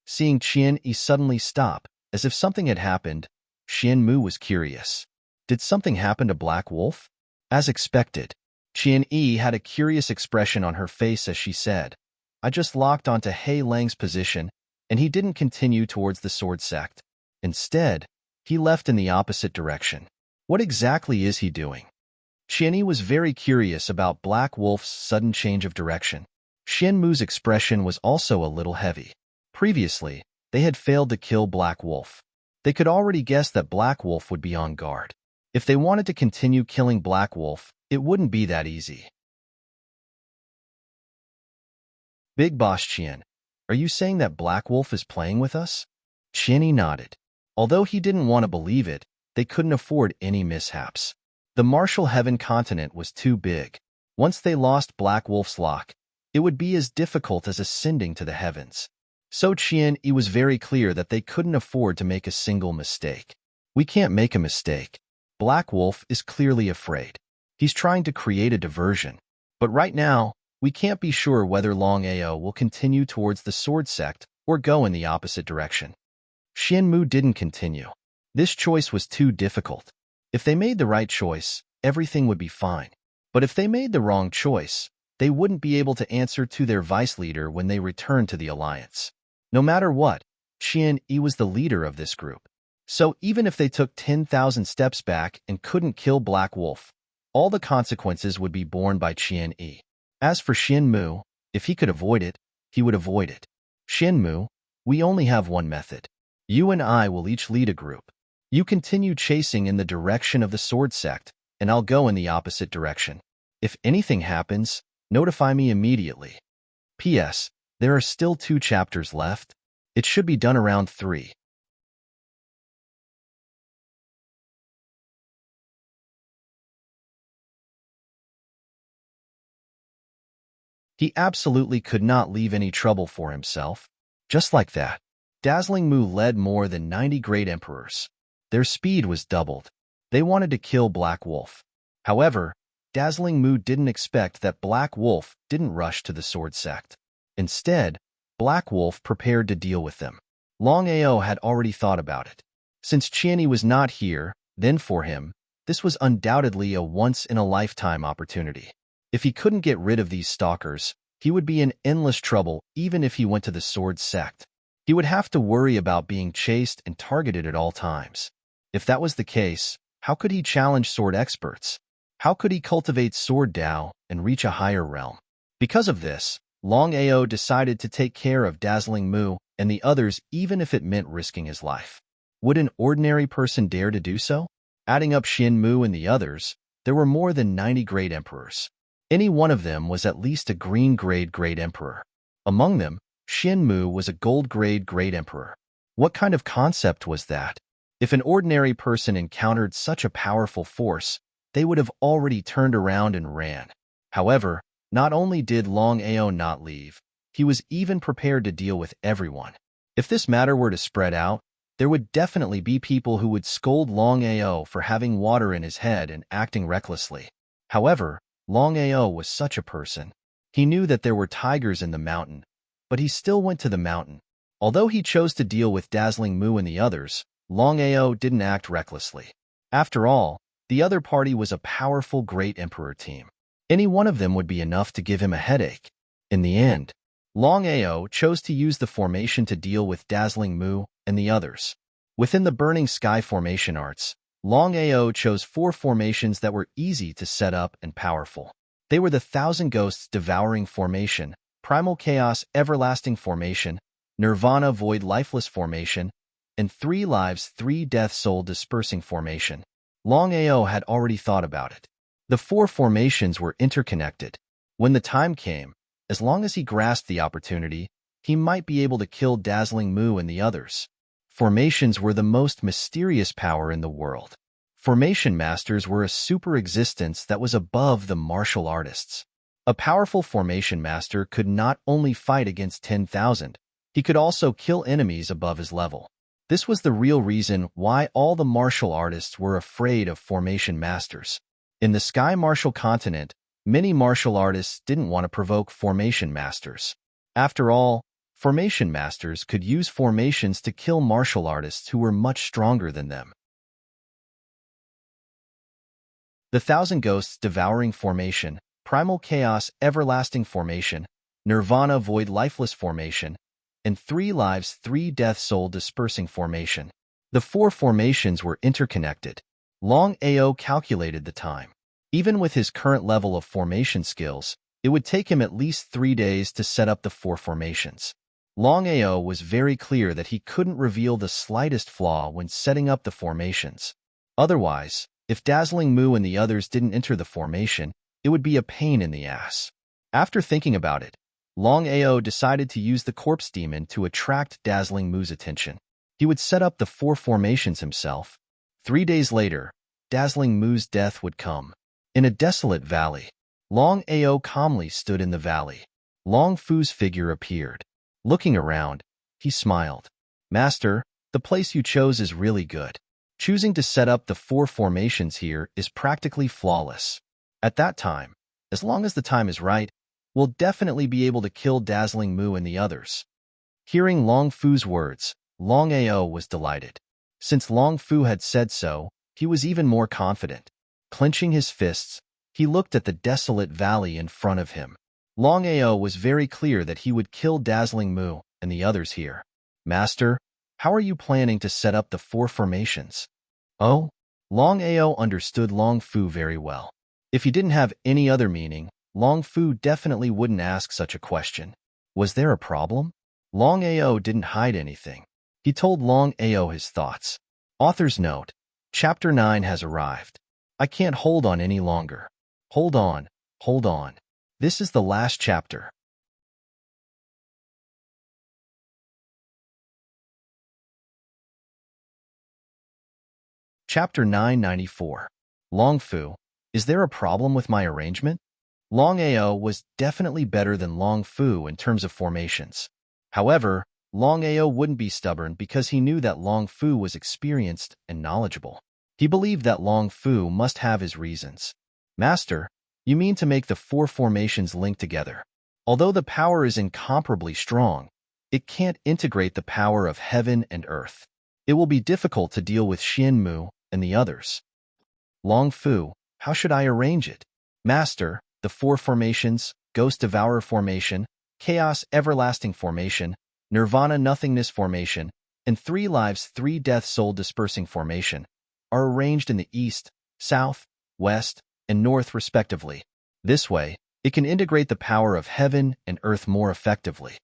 Seeing Qianyi suddenly stop, as if something had happened, Xianmu was curious. Did something happen to Black Wolf? As expected, Qianyi had a curious expression on her face as she said, I just locked onto He Lang's position, and he didn't continue towards the sword sect. Instead, he left in the opposite direction. What exactly is he doing? Qianyi was very curious about Black Wolf's sudden change of direction. Xianmu's expression was also a little heavy. Previously, they had failed to kill Black Wolf. They could already guess that Black Wolf would be on guard. If they wanted to continue killing Black Wolf, it wouldn't be that easy. Big Boss Qian, are you saying that Black Wolf is playing with us? Qianyi nodded. Although he didn't want to believe it, they couldn't afford any mishaps. The martial heaven continent was too big. Once they lost Black Wolf's lock, it would be as difficult as ascending to the heavens. So Qianyi was very clear that they couldn't afford to make a single mistake. We can't make a mistake. Black Wolf is clearly afraid. He's trying to create a diversion. But right now, we can't be sure whether Long Ao will continue towards the sword sect or go in the opposite direction. Xianmu didn't continue. This choice was too difficult. If they made the right choice, everything would be fine. But if they made the wrong choice, they wouldn't be able to answer to their vice leader when they returned to the alliance. No matter what, Qian-yi was the leader of this group. So even if they took 10,000 steps back and couldn't kill Black Wolf, all the consequences would be borne by Qian-yi. As for Xianmu, if he could avoid it, he would avoid it. Xianmu, we only have one method. You and I will each lead a group. You continue chasing in the direction of the sword sect, and I'll go in the opposite direction. If anything happens, notify me immediately. P.S. There are still 2 chapters left. It should be done around 3. He absolutely could not leave any trouble for himself. Just like that, Dazzling Mu led more than 90 great emperors. Their speed was doubled. They wanted to kill Black Wolf. However, Dazzling Mu didn't expect that Black Wolf didn't rush to the sword sect. Instead, Black Wolf prepared to deal with them. Longao had already thought about it. Since Qian-yi was not here, then for him, this was undoubtedly a once-in-a-lifetime opportunity. If he couldn't get rid of these stalkers, he would be in endless trouble even if he went to the sword sect. He would have to worry about being chased and targeted at all times. If that was the case, how could he challenge sword experts? How could he cultivate sword Dao and reach a higher realm? Because of this, Longao decided to take care of Dazzling Mu and the others even if it meant risking his life. Would an ordinary person dare to do so? Adding up Xianmu and the others, there were more than 90 great emperors. Any one of them was at least a green-grade great emperor. Among them, Xianmu was a gold-grade great emperor. What kind of concept was that? If an ordinary person encountered such a powerful force, they would have already turned around and ran. However, not only did Longao not leave, he was even prepared to deal with everyone. If this matter were to spread out, there would definitely be people who would scold Longao for having water in his head and acting recklessly. However, Longao was such a person. He knew that there were tigers in the mountain, but he still went to the mountain. Although he chose to deal with Dazzling Mu and the others, Longao didn't act recklessly. After all, the other party was a powerful great emperor team. Any one of them would be enough to give him a headache. In the end, Longao chose to use the formation to deal with Dazzling Mu and the others. Within the Burning Sky formation arts, Longao chose 4 formations that were easy to set up and powerful. They were the Thousand Ghosts Devouring Formation, Primal Chaos Everlasting Formation, Nirvana Void Lifeless Formation, and 3 Lives 3 Death Soul Dispersing Formation. Longao had already thought about it. The 4 formations were interconnected. When the time came, as long as he grasped the opportunity, he might be able to kill Dazzling Mu and the others. Formations were the most mysterious power in the world. Formation masters were a super existence that was above the martial artists. A powerful formation master could not only fight against 10,000, he could also kill enemies above his level. This was the real reason why all the martial artists were afraid of formation masters. In the Sky Martial Continent, many martial artists didn't want to provoke formation masters. After all, formation masters could use formations to kill martial artists who were much stronger than them. The Thousand Ghosts Devouring Formation, Primal Chaos Everlasting Formation, Nirvana Void Lifeless Formation, and 3 Lives 3 Death Soul Dispersing Formation. The 4 formations were interconnected. Longao calculated the time. Even with his current level of formation skills, it would take him at least 3 days to set up the 4 formations. Longao was very clear that he couldn't reveal the slightest flaw when setting up the formations. Otherwise, if Dazzling Mu and the others didn't enter the formation, it would be a pain in the ass. After thinking about it, Longao decided to use the Corpse Demon to attract Dazzling Mu's attention. He would set up the 4 formations himself. 3 days later, Dazzling Mu's death would come. In a desolate valley, Longao calmly stood in the valley. Long Fu's figure appeared. Looking around, he smiled. "Master, the place you chose is really good. Choosing to set up the 4 formations here is practically flawless. At that time, as long as the time is right, we'll definitely be able to kill Dazzling Mu and the others." Hearing Long Fu's words, Longao was delighted. Since Long Fu had said so, he was even more confident. Clenching his fists, he looked at the desolate valley in front of him. Longao was very clear that he would kill Dazzling Mu and the others here. Master, how are you planning to set up the 4 formations? Oh, Longao understood Long Fu very well. If he didn't have any other meaning, Long Fu definitely wouldn't ask such a question. Was there a problem? Longao didn't hide anything. He told Longao his thoughts. Author's note, Chapter 9 has arrived. I can't hold on any longer. Hold on, hold on. This is the last chapter. Chapter 994. Long Fu, is there a problem with my arrangement? Longao was definitely better than Long Fu in terms of formations. However, Longao wouldn't be stubborn because he knew that Long Fu was experienced and knowledgeable. He believed that Long Fu must have his reasons. Master, you mean to make the 4 formations link together? Although the power is incomparably strong, it can't integrate the power of heaven and earth. It will be difficult to deal with Xian Mu and the others. Long Fu, how should I arrange it? Master, the 4 formations, Ghost Devourer formation, Chaos Everlasting formation, Nirvana Nothingness formation, and 3 Lives 3 Death Soul Dispersing formation, are arranged in the east, south, west, and north respectively. This way, it can integrate the power of heaven and earth more effectively.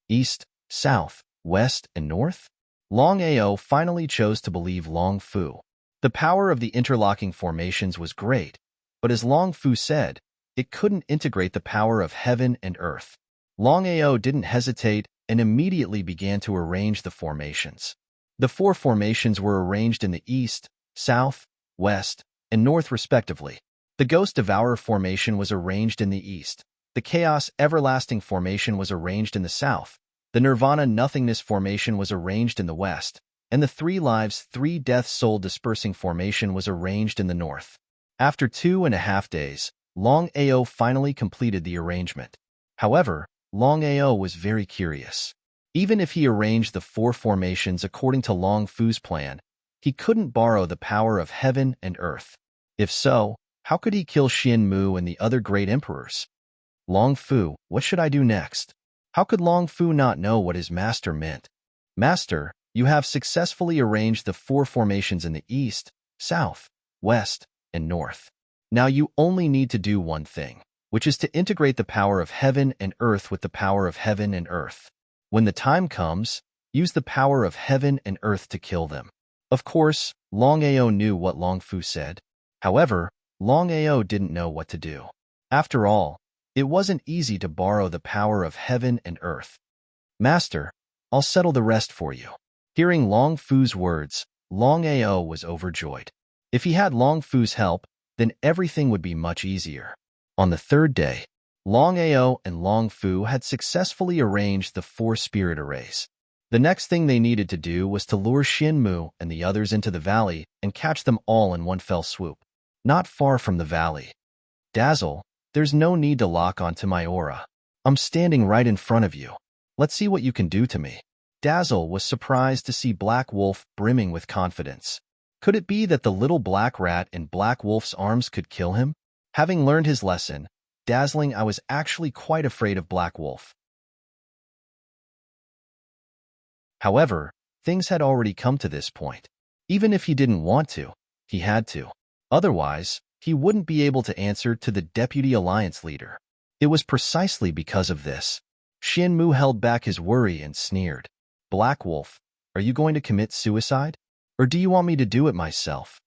East, south, west, and north? Longao finally chose to believe Long Fu. The power of the interlocking formations was great, but as Long Fu said, it couldn't integrate the power of heaven and earth. Longao didn't hesitate and immediately began to arrange the formations. The 4 formations were arranged in the east, south, west, and north respectively. The Ghost Devourer formation was arranged in the east. The Chaos Everlasting formation was arranged in the south. The Nirvana Nothingness formation was arranged in the west. And the 3 Lives 3 Death Soul Dispersing formation was arranged in the north. After 2.5 days, Longao finally completed the arrangement. However, Longao was very curious. Even if he arranged the 4 formations according to Long Fu's plan, he couldn't borrow the power of heaven and earth. If so, how could he kill Xian Mu and the other great emperors? Long Fu, what should I do next? How could Long Fu not know what his master meant? Master, you have successfully arranged the 4 formations in the east, south, west, and north. Now you only need to do one thing, which is to integrate the power of heaven and earth with the power of heaven and earth. When the time comes, use the power of heaven and earth to kill them. Of course, Longao knew what Long Fu said. However, Longao didn't know what to do. After all, it wasn't easy to borrow the power of heaven and earth. Master, I'll settle the rest for you. Hearing Long Fu's words, Longao was overjoyed. If he had Long Fu's help, then everything would be much easier. On the 3rd day, Longao and Long Fu had successfully arranged the 4 spirit arrays. The next thing they needed to do was to lure Xian Mu and the others into the valley and catch them all in one fell swoop. Not far from the valley. Dazzle, there's no need to lock onto my aura. I'm standing right in front of you. Let's see what you can do to me. Dazzle was surprised to see Black Wolf brimming with confidence. Could it be that the little black rat in Black Wolf's arms could kill him? Having learned his lesson, Dazzling, I was actually quite afraid of Black Wolf. However, things had already come to this point. Even if he didn't want to, he had to. Otherwise, he wouldn't be able to answer to the Deputy Alliance Leader. It was precisely because of this. Xian Mu held back his worry and sneered. Black Wolf, are you going to commit suicide? Or do you want me to do it myself?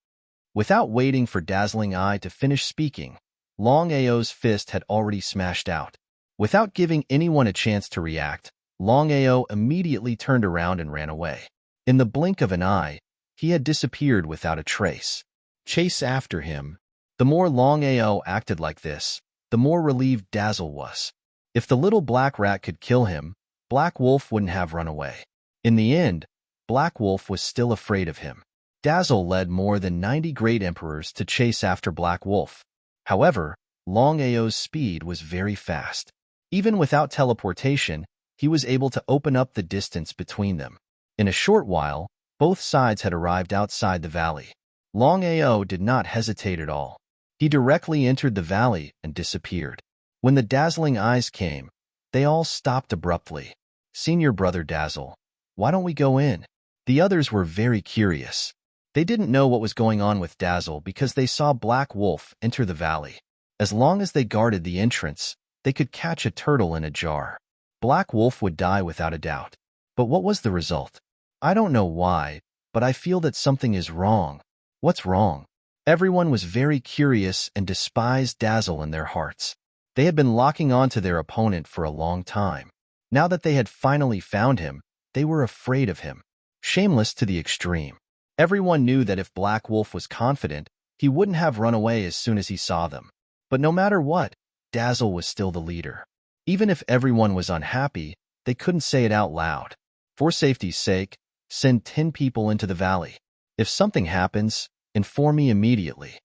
Without waiting for Dazzling Eye to finish speaking, Longao's fist had already smashed out. Without giving anyone a chance to react, Longao immediately turned around and ran away. In the blink of an eye, he had disappeared without a trace. Chase after him. The more Longao acted like this, the more relieved Dazzle was. If the little black rat could kill him, Black Wolf wouldn't have run away. In the end, Black Wolf was still afraid of him. Dazzle led more than 90 great emperors to chase after Black Wolf. However, Longao's speed was very fast. Even without teleportation, he was able to open up the distance between them. In a short while, both sides had arrived outside the valley. Longao did not hesitate at all. He directly entered the valley and disappeared. When the dazzling eyes came, they all stopped abruptly. Senior brother Dazzle, why don't we go in? The others were very curious. They didn't know what was going on with Dazzle because they saw Black Wolf enter the valley. As long as they guarded the entrance, they could catch a turtle in a jar. Black Wolf would die without a doubt. But what was the result? I don't know why, but I feel that something is wrong. What's wrong? Everyone was very curious and despised Dazzle in their hearts. They had been locking on to their opponent for a long time. Now that they had finally found him, they were afraid of him. Shameless to the extreme. Everyone knew that if Black Wolf was confident, he wouldn't have run away as soon as he saw them. But no matter what, Dazzle was still the leader. Even if everyone was unhappy, they couldn't say it out loud. For safety's sake, send 10 people into the valley. If something happens, inform me immediately.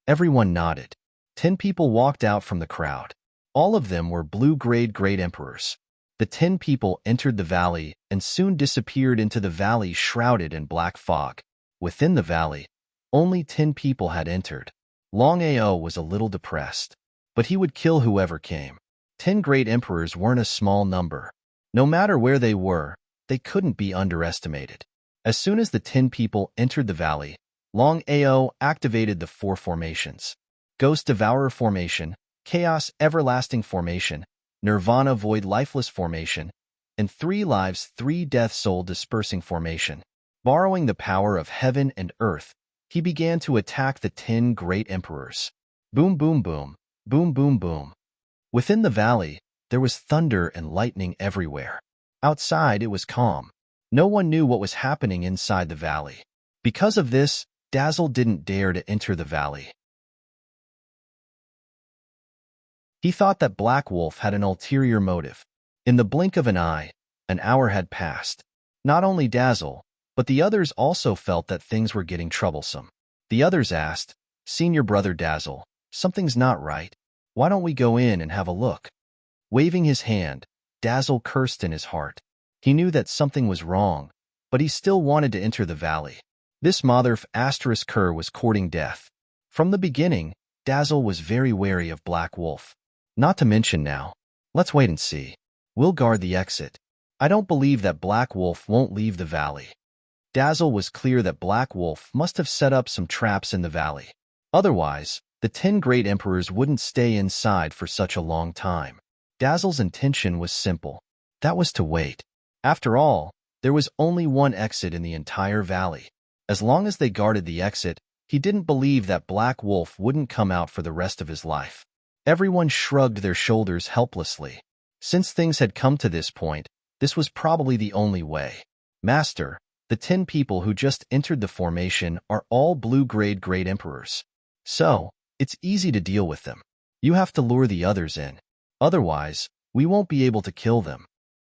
Everyone nodded. 10 people walked out from the crowd. All of them were blue-grade great emperors. The 10 people entered the valley and soon disappeared into the valley shrouded in black fog. Within the valley, only 10 people had entered. Longao was a little depressed, but he would kill whoever came. 10 great emperors weren't a small number. No matter where they were, they couldn't be underestimated. As soon as the 10 people entered the valley, Longao activated the 4 formations. Ghost Devourer Formation, Chaos Everlasting Formation, Nirvana Void Lifeless Formation, and 3 Lives 3 Death Soul Dispersing Formation. Borrowing the power of heaven and earth, he began to attack the 10 great emperors. Boom, boom, boom, boom, boom, boom. Within the valley, there was thunder and lightning everywhere. Outside, it was calm. No one knew what was happening inside the valley. Because of this, Dazzle didn't dare to enter the valley. He thought that Black Wolf had an ulterior motive. In the blink of an eye, an hour had passed. Not only Dazzle, but the others also felt that things were getting troublesome. The others asked, Senior brother Dazzle, something's not right. Why don't we go in and have a look? Waving his hand, Dazzle cursed in his heart. He knew that something was wrong, but he still wanted to enter the valley. This motherf asterisk cur was courting death. From the beginning, Dazzle was very wary of Black Wolf. Not to mention now. Let's wait and see. We'll guard the exit. I don't believe that Black Wolf won't leave the valley. Dazzle was clear that Black Wolf must have set up some traps in the valley. Otherwise, the 10 great emperors wouldn't stay inside for such a long time. Dazzle's intention was simple. That was to wait. After all, there was only one exit in the entire valley. As long as they guarded the exit, he didn't believe that Black Wolf wouldn't come out for the rest of his life. Everyone shrugged their shoulders helplessly. Since things had come to this point, this was probably the only way. Master, the 10 people who just entered the formation are all blue-grade great emperors. So, it's easy to deal with them. You have to lure the others in. Otherwise, we won't be able to kill them.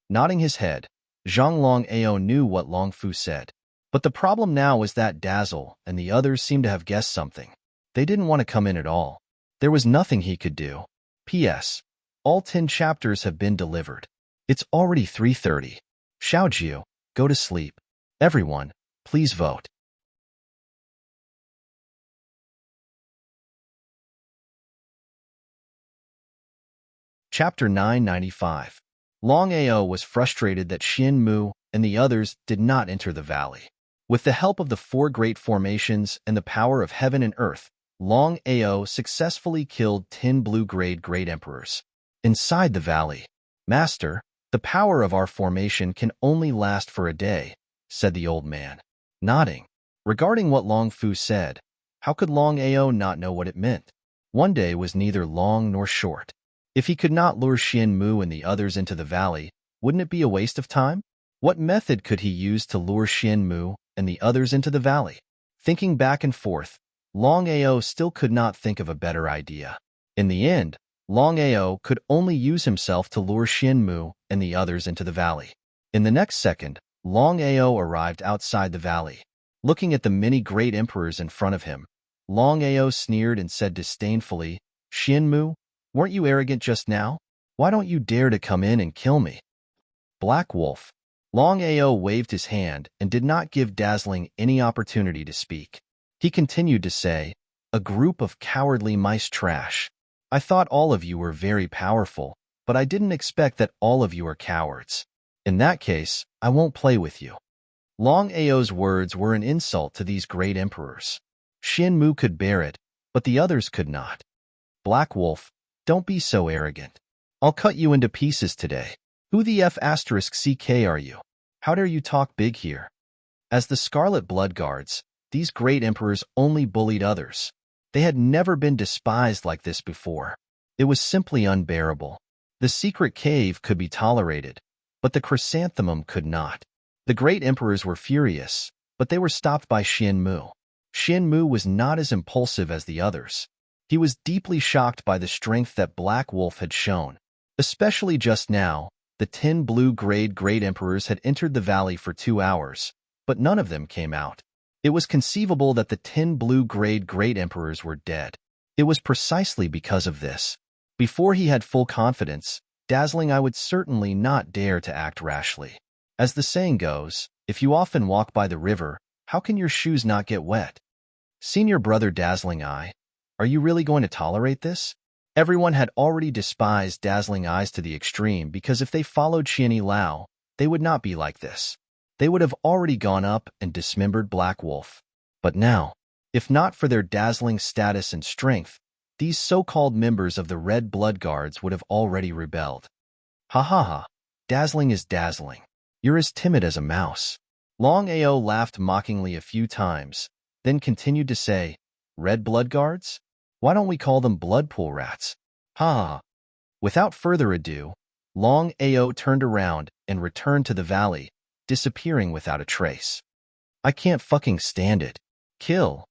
Nodding his head, Zhang Longao knew what Long Fu said. But the problem now was that Dazzle and the others seemed to have guessed something. They didn't want to come in at all. There was nothing he could do. P.S. All 10 chapters have been delivered. It's already 3:30. Xiaojiu, go to sleep. Everyone, please vote. Chapter 995. Longao was frustrated that Xin Mu and the others did not enter the valley. With the help of the 4 great formations and the power of heaven and earth, Longao successfully killed 10 blue-grade great emperors. Inside the valley, Master, the power of our formation can only last for a day, said the old man, nodding. Regarding what Long Fu said, how could Longao not know what it meant? One day was neither long nor short. If he could not lure Xin Mu and the others into the valley, wouldn't it be a waste of time? What method could he use to lure Xin Mu and the others into the valley? Thinking back and forth, Longao still could not think of a better idea. In the end, Longao could only use himself to lure Xin Mu and the others into the valley. In the next second, Longao arrived outside the valley. Looking at the many great emperors in front of him, Longao sneered and said disdainfully, Xin Mu, weren't you arrogant just now? Why don't you dare to come in and kill me? Black Wolf. Longao waved his hand and did not give Dazzling any opportunity to speak. He continued to say, a group of cowardly mice trash. I thought all of you were very powerful, but I didn't expect that all of you are cowards. In that case, I won't play with you. Longao's words were an insult to these great emperors. Xianmu could bear it, but the others could not. Black Wolf, don't be so arrogant. I'll cut you into pieces today. Who the F***ck are you? How dare you talk big here? As the Scarlet Blood Guards, these great emperors only bullied others. They had never been despised like this before. It was simply unbearable. The secret cave could be tolerated, but the chrysanthemum could not. The great emperors were furious, but they were stopped by Xianmu. Xianmu was not as impulsive as the others. He was deeply shocked by the strength that Black Wolf had shown. Especially just now, the 10 blue-grade great emperors had entered the valley for 2 hours, but none of them came out. It was conceivable that the 10 blue-grade great emperors were dead. It was precisely because of this. Before he had full confidence, Dazzling Eye would certainly not dare to act rashly. As the saying goes, if you often walk by the river, how can your shoes not get wet? Senior brother Dazzling Eye, are you really going to tolerate this? Everyone had already despised Dazzling Eyes to the extreme because if they followed Xianyi Lao, they would not be like this. They would have already gone up and dismembered Black Wolf. But now, if not for their dazzling status and strength, these so-called members of the Red Blood Guards would have already rebelled. Ha ha ha, dazzling is dazzling. You're as timid as a mouse. Longao laughed mockingly a few times, then continued to say, Red Blood Guards? Why don't we call them blood pool rats? Ha ha. Without further ado, Longao turned around and returned to the valley, disappearing without a trace. I can't fucking stand it. Kill.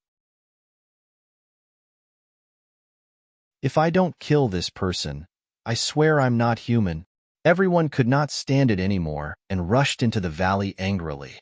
If I don't kill this person, I swear I'm not human. Everyone could not stand it anymore and rushed into the valley angrily.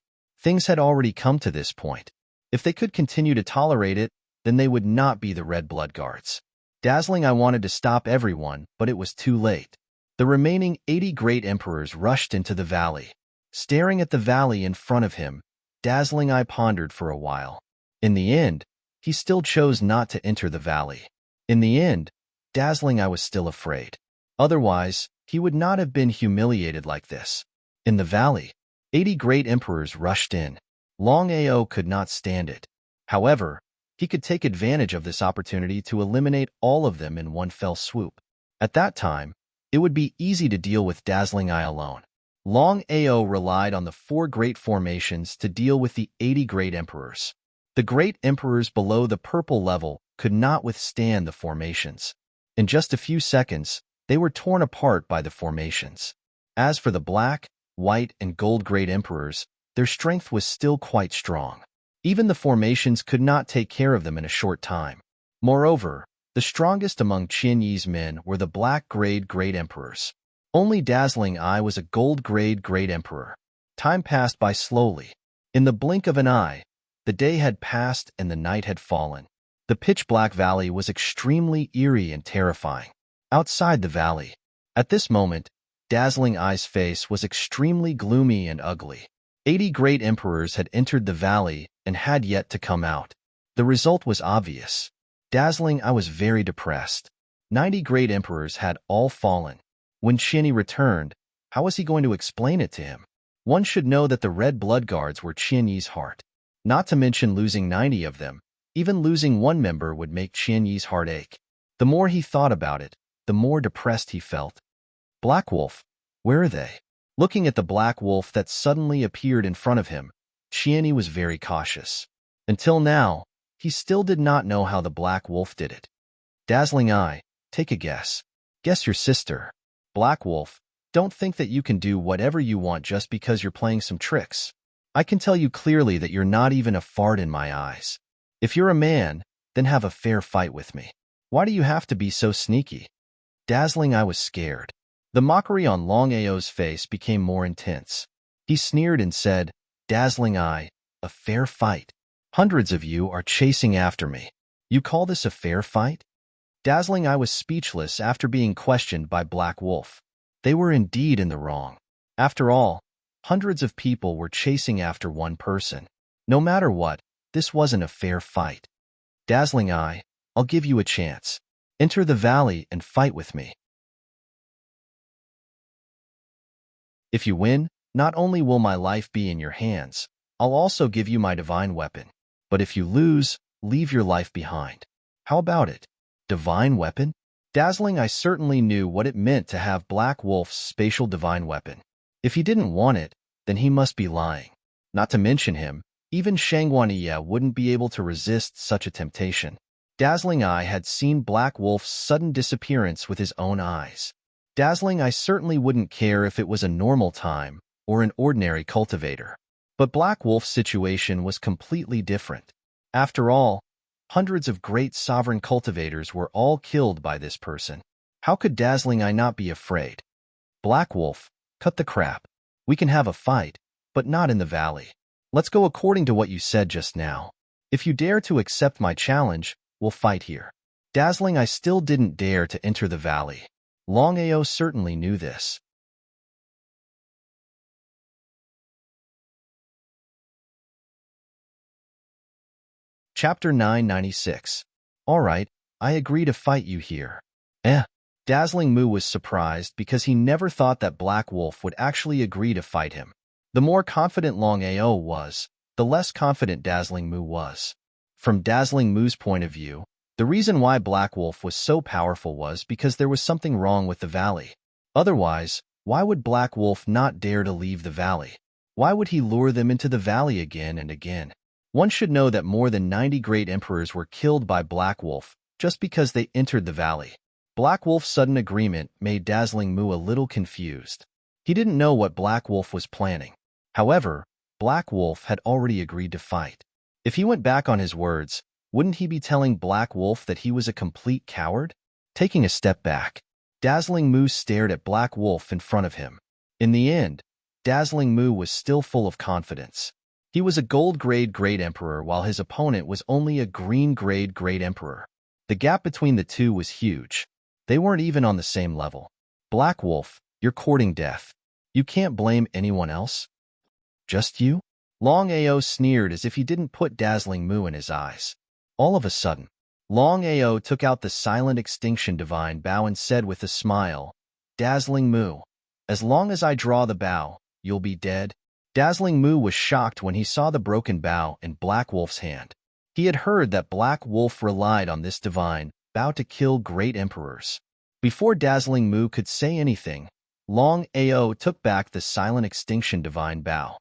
Things had already come to this point. If they could continue to tolerate it, then they would not be the Red Blood Guards. Dazzling Eye wanted to stop everyone, but it was too late. The remaining 80 great emperors rushed into the valley. Staring at the valley in front of him, Dazzling Eye pondered for a while. In the end, he still chose not to enter the valley. In the end, Dazzling Eye was still afraid. Otherwise, he would not have been humiliated like this. In the valley, 80 great emperors rushed in. Longao could not stand it. However, he could take advantage of this opportunity to eliminate all of them in one fell swoop. At that time, it would be easy to deal with Dazzling Eye alone. Longao relied on the 4 great formations to deal with the 80 great emperors. The great emperors below the purple level could not withstand the formations. In just a few seconds, they were torn apart by the formations. As for the black, white, and gold great emperors, their strength was still quite strong. Even the formations could not take care of them in a short time. Moreover, the strongest among Qin Yi's men were the black-grade great emperors. Only Dazzling Eye was a gold-grade great emperor. Time passed by slowly. In the blink of an eye, the day had passed and the night had fallen. The pitch-black valley was extremely eerie and terrifying. Outside the valley, at this moment, Dazzling Eye's face was extremely gloomy and ugly. 80 great emperors had entered the valley and had yet to come out. The result was obvious. Dazzling Eye was very depressed. 90 great emperors had all fallen. When Qianyi returned, how was he going to explain it to him? One should know that the Red Blood Guards were Qianyi's heart. Not to mention losing 90 of them, even losing one member would make Qianyi's heart ache. The more he thought about it, the more depressed he felt. Black Wolf, where are they? Looking at the Black Wolf that suddenly appeared in front of him, Qianyi was very cautious. Until now, he still did not know how the Black Wolf did it. Dazzling Eye, take a guess. Guess your sister. Black Wolf, don't think that you can do whatever you want just because you're playing some tricks. I can tell you clearly that you're not even a fart in my eyes. If you're a man, then have a fair fight with me. Why do you have to be so sneaky? Dazzling Eye was scared. The mockery on Longao's face became more intense. He sneered and said, Dazzling Eye, a fair fight. Hundreds of you are chasing after me. You call this a fair fight? Dazzling Eye was speechless after being questioned by Black Wolf. They were indeed in the wrong. After all, hundreds of people were chasing after one person. No matter what, this wasn't a fair fight. Dazzling Eye, I'll give you a chance. Enter the valley and fight with me. If you win, not only will my life be in your hands, I'll also give you my divine weapon. But if you lose, leave your life behind. How about it? Divine weapon? Dazzling I certainly knew what it meant to have Black Wolf's spatial divine weapon. If he didn't want it, then he must be lying. Not to mention him, even Shangguaniye wouldn't be able to resist such a temptation. Dazzling I had seen Black Wolf's sudden disappearance with his own eyes. Dazzling I certainly wouldn't care if it was a normal time or an ordinary cultivator. But Black Wolf's situation was completely different. After all, hundreds of great sovereign cultivators were all killed by this person. How could Dazzling I not be afraid? Black Wolf, cut the crap. We can have a fight, but not in the valley. Let's go according to what you said just now. If you dare to accept my challenge, we'll fight here. Dazzling I still didn't dare to enter the valley. Longao certainly knew this. Chapter 996. All right, I agree to fight you here. Dazzling Mu was surprised because he never thought that Black Wolf would actually agree to fight him. The more confident Longao was, the less confident Dazzling Mu was. From Dazzling Mu's point of view, the reason why Black Wolf was so powerful was because there was something wrong with the valley. Otherwise, why would Black Wolf not dare to leave the valley? Why would he lure them into the valley again and again? One should know that more than 90 great emperors were killed by Black Wolf just because they entered the valley. Black Wolf's sudden agreement made Dazzling Mu a little confused. He didn't know what Black Wolf was planning. However, Black Wolf had already agreed to fight. If he went back on his words, wouldn't he be telling Black Wolf that he was a complete coward? Taking a step back, Dazzling Mu stared at Black Wolf in front of him. In the end, Dazzling Mu was still full of confidence. He was a gold-grade Great Emperor while his opponent was only a green-grade Great Emperor. The gap between the two was huge. They weren't even on the same level. Black Wolf, you're courting death. You can't blame anyone else? Just you? Longao sneered as if he didn't put Dazzling Mu in his eyes. All of a sudden, Longao took out the silent extinction divine bow and said with a smile, Dazzling Mu, as long as I draw the bow, you'll be dead. Dazzling Mu was shocked when he saw the broken bow in Black Wolf's hand. He had heard that Black Wolf relied on this divine bow to kill great emperors. Before Dazzling Mu could say anything, Longao took back the silent extinction divine bow.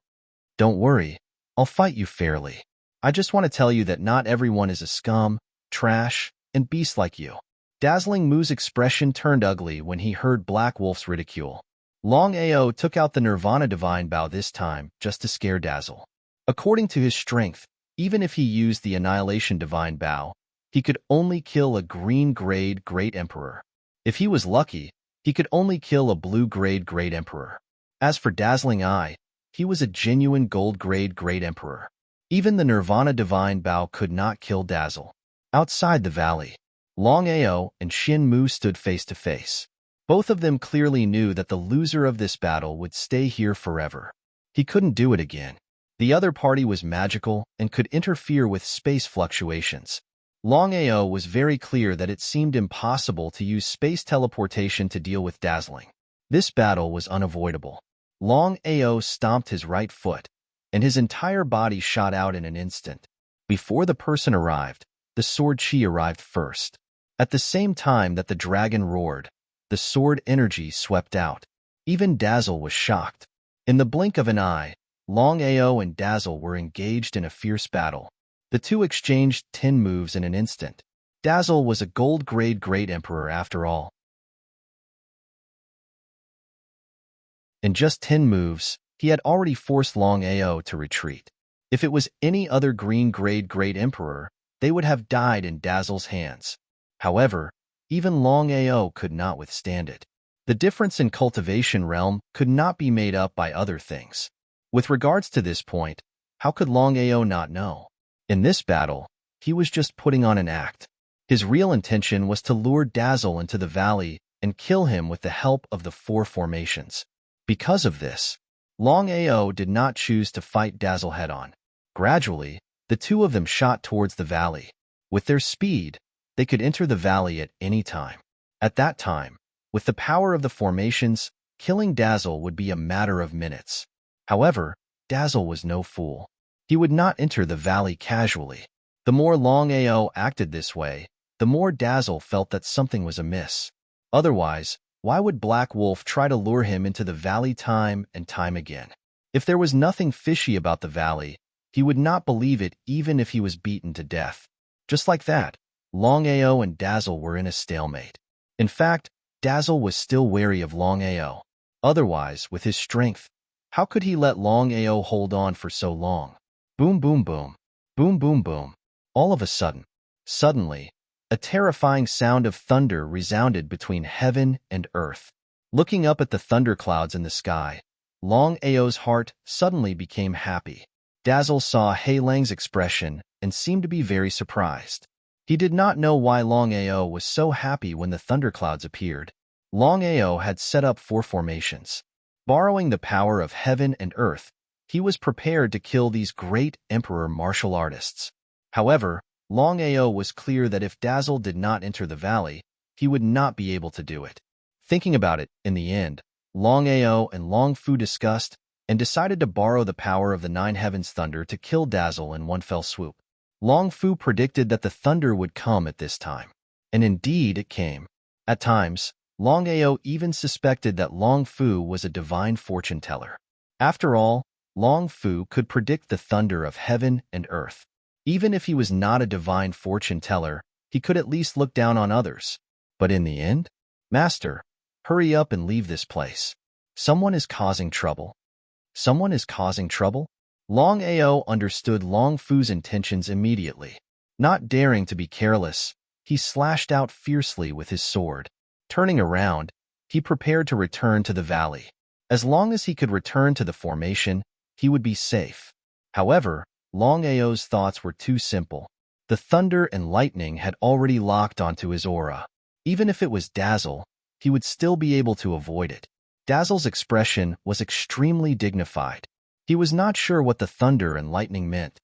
Don't worry, I'll fight you fairly. I just want to tell you that not everyone is a scum, trash, and beast like you. Dazzling Mu's expression turned ugly when he heard Black Wolf's ridicule. Longao took out the Nirvana Divine Bow this time just to scare Dazzle. According to his strength, even if he used the Annihilation Divine Bow, he could only kill a green-grade Great Emperor. If he was lucky, he could only kill a blue-grade Great Emperor. As for Dazzling Eye, he was a genuine gold-grade Great Emperor. Even the Nirvana Divine Bow could not kill Dazzle. Outside the valley, Longao and Shin Mu stood face to face. Both of them clearly knew that the loser of this battle would stay here forever. He couldn't do it again. The other party was magical and could interfere with space fluctuations. Longao was very clear that it seemed impossible to use space teleportation to deal with Dazzling. This battle was unavoidable. Longao stomped his right foot, and his entire body shot out in an instant. Before the person arrived, the sword chi arrived first. At the same time that the dragon roared, the sword energy swept out. Even Dazzle was shocked. In the blink of an eye, Longao and Dazzle were engaged in a fierce battle. The two exchanged 10 moves in an instant. Dazzle was a gold-grade Great Emperor after all. In just 10 moves, he had already forced Longao to retreat. If it was any other green-grade Great Emperor, they would have died in Dazzle's hands. However, even Longao could not withstand it. The difference in cultivation realm could not be made up by other things. With regards to this point, how could Longao not know? In this battle, he was just putting on an act. His real intention was to lure Dazzle into the valley and kill him with the help of the 4 formations. Because of this, Longao did not choose to fight Dazzle head-on. Gradually, the two of them shot towards the valley. With their speed, They could enter the valley at any time. At that time, with the power of the formations, killing Dazzle would be a matter of minutes. However, Dazzle was no fool. He would not enter the valley casually. The more Longao acted this way, the more Dazzle felt that something was amiss. Otherwise, why would Black Wolf try to lure him into the valley time and time again? If there was nothing fishy about the valley, he would not believe it even if he was beaten to death. Just like that, Longao and Dazzle were in a stalemate. In fact, Dazzle was still wary of Longao. Otherwise, with his strength, how could he let Longao hold on for so long? Boom, boom, boom. Boom, boom, boom. All of a sudden, suddenly, a terrifying sound of thunder resounded between heaven and earth. Looking up at the thunderclouds in the sky, Longao's heart suddenly became happy. Dazzle saw Heilang's expression and seemed to be very surprised. He did not know why Longao was so happy when the thunderclouds appeared. Longao had set up 4 formations. Borrowing the power of heaven and earth, he was prepared to kill these great emperor martial artists. However, Longao was clear that if Dazzle did not enter the valley, he would not be able to do it. Thinking about it, in the end, Longao and Long Fu discussed and decided to borrow the power of the 9 heavens thunder to kill Dazzle in one fell swoop. Long Fu predicted that the thunder would come at this time. And indeed it came. At times, Longao even suspected that Long Fu was a divine fortune teller. After all, Long Fu could predict the thunder of heaven and earth. Even if he was not a divine fortune teller, he could at least look down on others. But in the end, Master, hurry up and leave this place. Someone is causing trouble. Someone is causing trouble? Longao understood Long Fu's intentions immediately. Not daring to be careless, he slashed out fiercely with his sword. Turning around, he prepared to return to the valley. As long as he could return to the formation, he would be safe. However, Longao's thoughts were too simple. The thunder and lightning had already locked onto his aura. Even if it was Dazzle, he would still be able to avoid it. Dazzle's expression was extremely dignified. He was not sure what the thunder and lightning meant.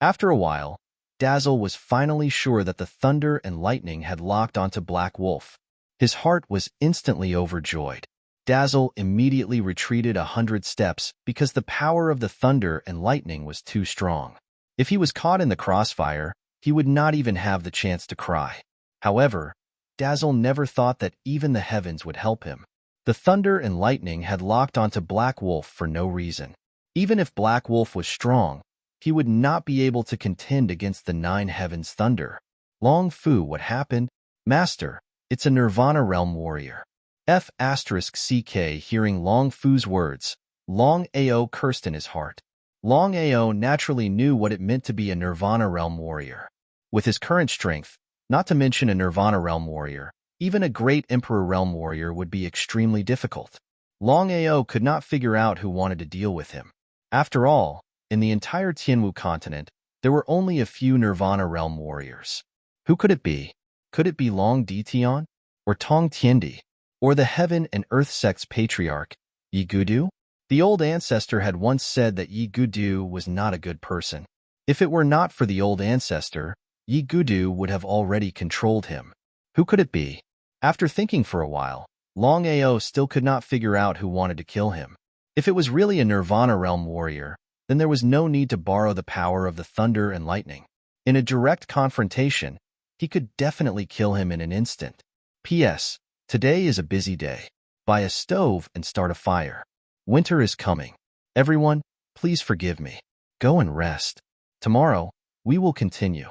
After a while, Dazzle was finally sure that the thunder and lightning had locked onto Black Wolf. His heart was instantly overjoyed. Dazzle immediately retreated 100 steps because the power of the thunder and lightning was too strong. If he was caught in the crossfire, he would not even have the chance to cry. However, Dazzle never thought that even the heavens would help him. The thunder and lightning had locked onto Black Wolf for no reason. Even if Black Wolf was strong, he would not be able to contend against the 9 heavens thunder. Long Fu, what happened? Master, it's a Nirvana realm warrior. F***ck hearing Long Fu's words, Longao cursed in his heart. Longao naturally knew what it meant to be a Nirvana realm warrior. With his current strength, not to mention a Nirvana realm warrior, even a great Emperor realm warrior would be extremely difficult. Longao could not figure out who wanted to deal with him. After all, in the entire Tianwu continent, there were only a few Nirvana realm warriors. Who could it be? Could it be Long Ditian? Or Tong Tiendi? Or the Heaven and Earth sect's patriarch, Yi Gudu? The old ancestor had once said that Yi Gudu was not a good person. If it were not for the old ancestor, Yi Gudu would have already controlled him. Who could it be? After thinking for a while, Longao still could not figure out who wanted to kill him. If it was really a Nirvana realm warrior, then there was no need to borrow the power of the thunder and lightning. In a direct confrontation, he could definitely kill him in an instant. P.S. Today is a busy day. Buy a stove and start a fire. Winter is coming. Everyone, please forgive me. Go and rest. Tomorrow, we will continue.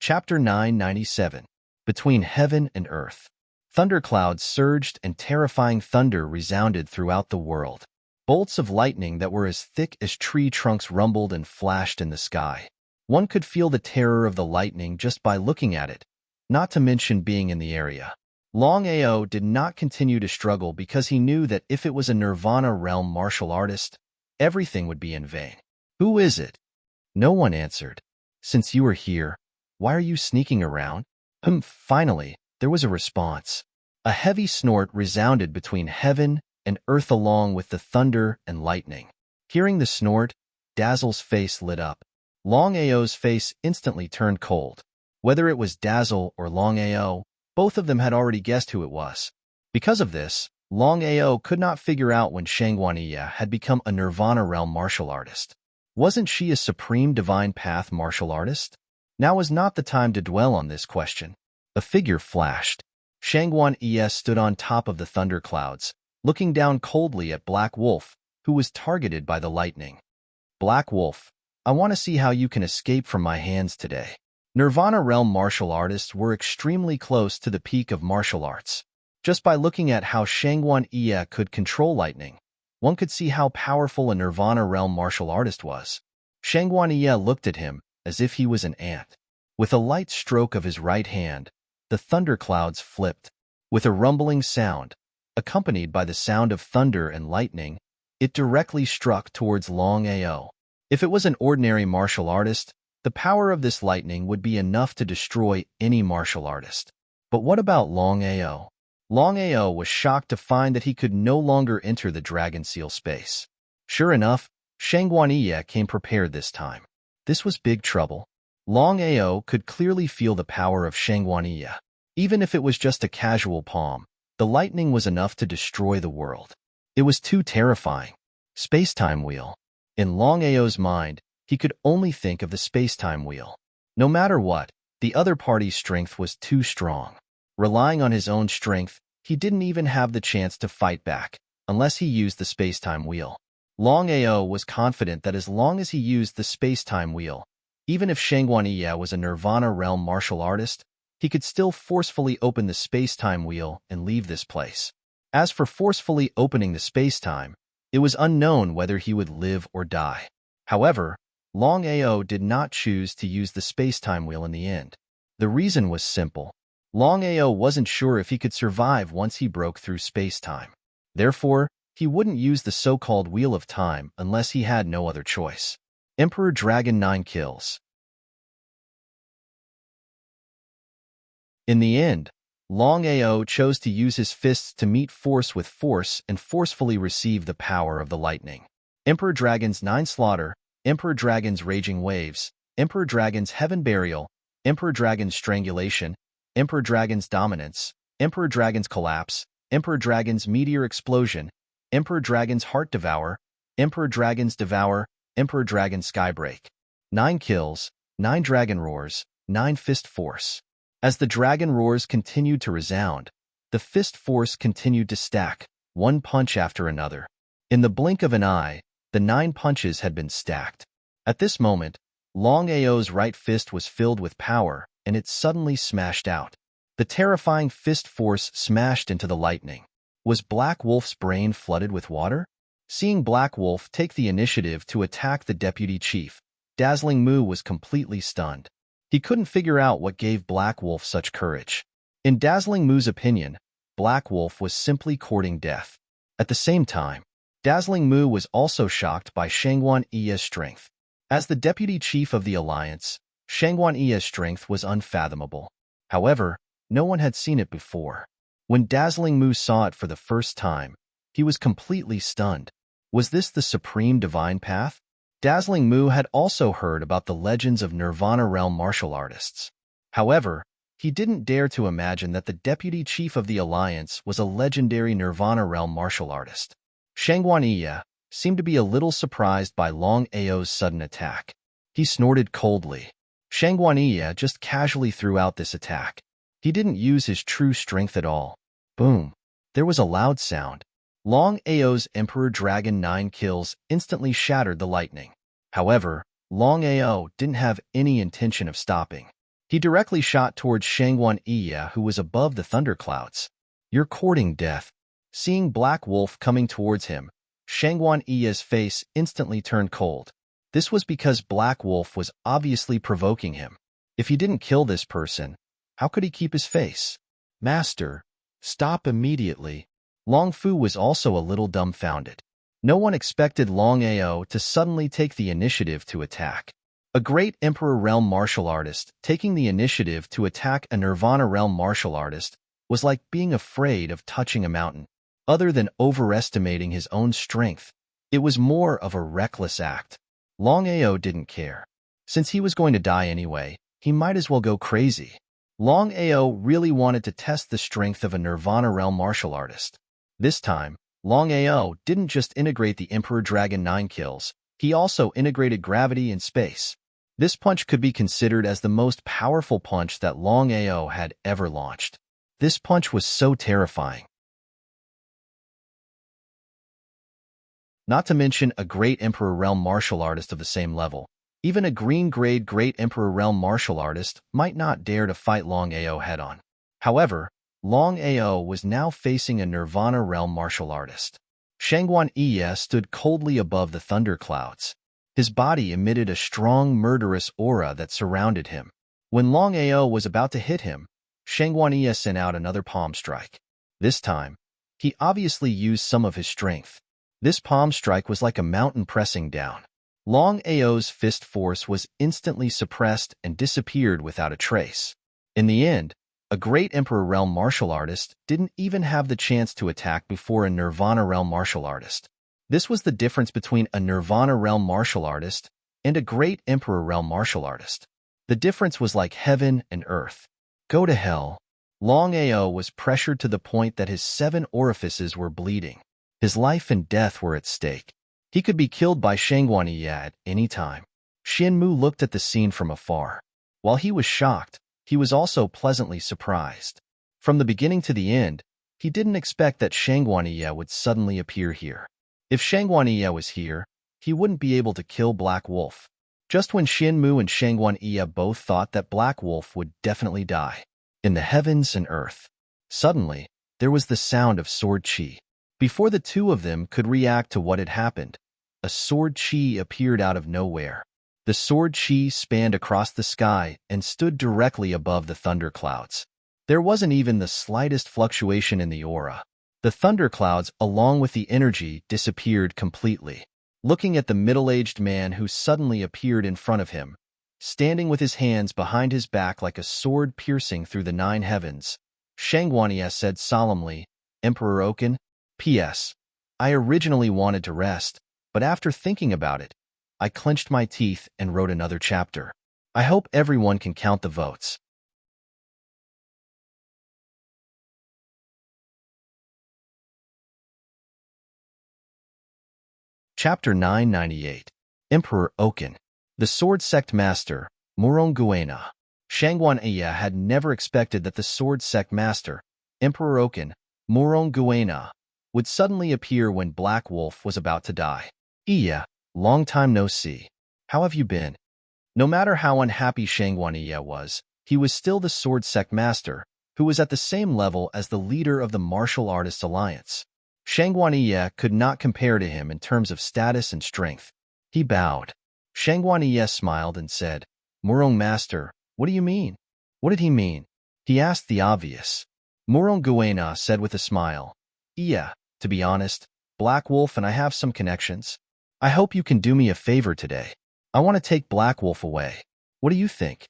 Chapter 997. Between Heaven and Earth. Thunderclouds surged and terrifying thunder resounded throughout the world. Bolts of lightning that were as thick as tree trunks rumbled and flashed in the sky. One could feel the terror of the lightning just by looking at it, not to mention being in the area. Longao did not continue to struggle because he knew that if it was a Nirvana realm martial artist, everything would be in vain. Who is it? No one answered. Since you are here, why are you sneaking around? Finally, there was a response. A heavy snort resounded between heaven and earth along with the thunder and lightning. Hearing the snort, Dazzle's face lit up. Longao's face instantly turned cold. Whether it was Dazzle or Longao, both of them had already guessed who it was. Because of this, Longao could not figure out when Shangguaniya had become a Nirvana realm martial artist. Wasn't she a supreme divine path martial artist? Now was not the time to dwell on this question. A figure flashed. Shangguaniya stood on top of the thunderclouds, looking down coldly at Black Wolf, who was targeted by the lightning. Black Wolf, I want to see how you can escape from my hands today. Nirvana realm martial artists were extremely close to the peak of martial arts. Just by looking at how Shangguaniya could control lightning, one could see how powerful a Nirvana realm martial artist was. Shangguaniya looked at him as if he was an ant. With a light stroke of his right hand, the thunderclouds flipped. With a rumbling sound, accompanied by the sound of thunder and lightning, it directly struck towards Longao. If it was an ordinary martial artist, the power of this lightning would be enough to destroy any martial artist. But what about Longao? Longao was shocked to find that he could no longer enter the Dragon Seal space. Sure enough, Shangguaniya came prepared this time. This was big trouble. Longao could clearly feel the power of Shangguaniya. Even if it was just a casual palm, the lightning was enough to destroy the world. It was too terrifying. Space-time wheel. In Longao's mind, he could only think of the space-time wheel. No matter what, the other party's strength was too strong. Relying on his own strength, he didn't even have the chance to fight back, unless he used the space-time wheel. Longao was confident that as long as he used the space-time wheel, even if Shangguaniya was a Nirvana realm martial artist, he could still forcefully open the space-time wheel and leave this place. As for forcefully opening the space-time, it was unknown whether he would live or die. However, Longao did not choose to use the space-time wheel in the end. The reason was simple. Longao wasn't sure if he could survive once he broke through space-time. Therefore, he wouldn't use the so-called Wheel of Time unless he had no other choice. Emperor Dragon 9 kills. In the end, Longao chose to use his fists to meet force with force and forcefully receive the power of the lightning. Emperor Dragon's 9 slaughter, Emperor Dragon's raging waves, Emperor Dragon's heaven burial, Emperor Dragon's strangulation, Emperor Dragon's dominance, Emperor Dragon's collapse, Emperor Dragon's meteor explosion, Emperor Dragon's heart devour, Emperor Dragon's devour, Emperor Dragon's skybreak. 9 kills, 9 dragon roars, 9 fist force. As the dragon roars continued to resound, the fist force continued to stack, one punch after another. In the blink of an eye, the 9 punches had been stacked. At this moment, Longao's right fist was filled with power, and it suddenly smashed out. The terrifying fist force smashed into the lightning. Was Black Wolf's brain flooded with water? Seeing Black Wolf take the initiative to attack the deputy chief, Dazzling Moo was completely stunned. He couldn't figure out what gave Black Wolf such courage. In Dazzling Moo's opinion, Black Wolf was simply courting death. At the same time, Dazzling Moo was also shocked by Shangguaniya's strength. As the deputy chief of the alliance, Shangguaniya's strength was unfathomable. However, no one had seen it before. When Dazzling Moo saw it for the first time, he was completely stunned. Was this the supreme divine path? Dazzling Moo had also heard about the legends of Nirvana realm martial artists. However, he didn't dare to imagine that the deputy chief of the alliance was a legendary Nirvana realm martial artist. Shangguaniya seemed to be a little surprised by Longao's sudden attack. He snorted coldly. Shangguaniya just casually threw out this attack. He didn't use his true strength at all. Boom. There was a loud sound. Longao's Emperor Dragon 9 kills instantly shattered the lightning. However, Longao didn't have any intention of stopping. He directly shot towards Shangguaniya, who was above the thunderclouds. You're courting death. Seeing Black Wolf coming towards him, Shangguaniya's face instantly turned cold. This was because Black Wolf was obviously provoking him. If he didn't kill this person, how could he keep his face? Master, stop immediately. Long Fu was also a little dumbfounded. No one expected Longao to suddenly take the initiative to attack. A great Emperor realm martial artist taking the initiative to attack a Nirvana realm martial artist was like being afraid of touching a mountain. Other than overestimating his own strength, it was more of a reckless act. Longao didn't care. Since he was going to die anyway, he might as well go crazy. Longao really wanted to test the strength of a Nirvana realm martial artist. This time, Longao didn't just integrate the Emperor Dragon 9 kills, he also integrated gravity and space. This punch could be considered as the most powerful punch that Longao had ever launched. This punch was so terrifying. Not to mention a great Emperor Realm martial artist of the same level. Even a green-grade great Emperor Realm martial artist might not dare to fight Longao head-on. However, Longao was now facing a Nirvana Realm martial artist. Shangguan Yi stood coldly above the thunderclouds. His body emitted a strong, murderous aura that surrounded him. When Longao was about to hit him, Shangguan Yi sent out another palm strike. This time, he obviously used some of his strength. This palm strike was like a mountain pressing down. Longao's fist force was instantly suppressed and disappeared without a trace. In the end, a great Emperor Realm martial artist didn't even have the chance to attack before a Nirvana Realm martial artist. This was the difference between a Nirvana Realm martial artist and a great Emperor Realm martial artist. The difference was like heaven and earth. Go to hell. Longao was pressured to the point that his 7 orifices were bleeding. His life and death were at stake. He could be killed by Shangguan Yi at any time. Xianmu looked at the scene from afar. While he was shocked, he was also pleasantly surprised. From the beginning to the end, he didn't expect that Shangguan Yi would suddenly appear here. If Shangguan Yi was here, he wouldn't be able to kill Black Wolf. Just when Xianmu and Shangguan Yi both thought that Black Wolf would definitely die. In the heavens and earth, suddenly, there was the sound of sword chi. Before the two of them could react to what had happened, a sword chi appeared out of nowhere. The sword chi spanned across the sky and stood directly above the thunderclouds. There wasn't even the slightest fluctuation in the aura. The thunderclouds, along with the energy, disappeared completely. Looking at the middle-aged man who suddenly appeared in front of him, standing with his hands behind his back like a sword piercing through the 9 heavens, Shangguan Yi said solemnly, "Emperor Oken, P.S. I originally wanted to rest, but after thinking about it, I clenched my teeth and wrote another chapter. I hope everyone can count the votes." Chapter 998. Emperor Oken. The Sword Sect Master, Moronguena. Shangguan Yi had never expected that the Sword Sect Master, Emperor Oken, Moronguena, would suddenly appear when Black Wolf was about to die. "Iya, long time no see. How have you been?" No matter how unhappy Shangguan Yi was, he was still the Sword Sect Master, who was at the same level as the leader of the Martial Artists Alliance. Shangguan Yi could not compare to him in terms of status and strength. He bowed. Shangguan Yi smiled and said, "Murong Master, what do you mean?" What did he mean? He asked the obvious. Murong Guena said with a smile, "Yeah, to be honest, Black Wolf and I have some connections. I hope you can do me a favor today. I want to take Black Wolf away. What do you think?"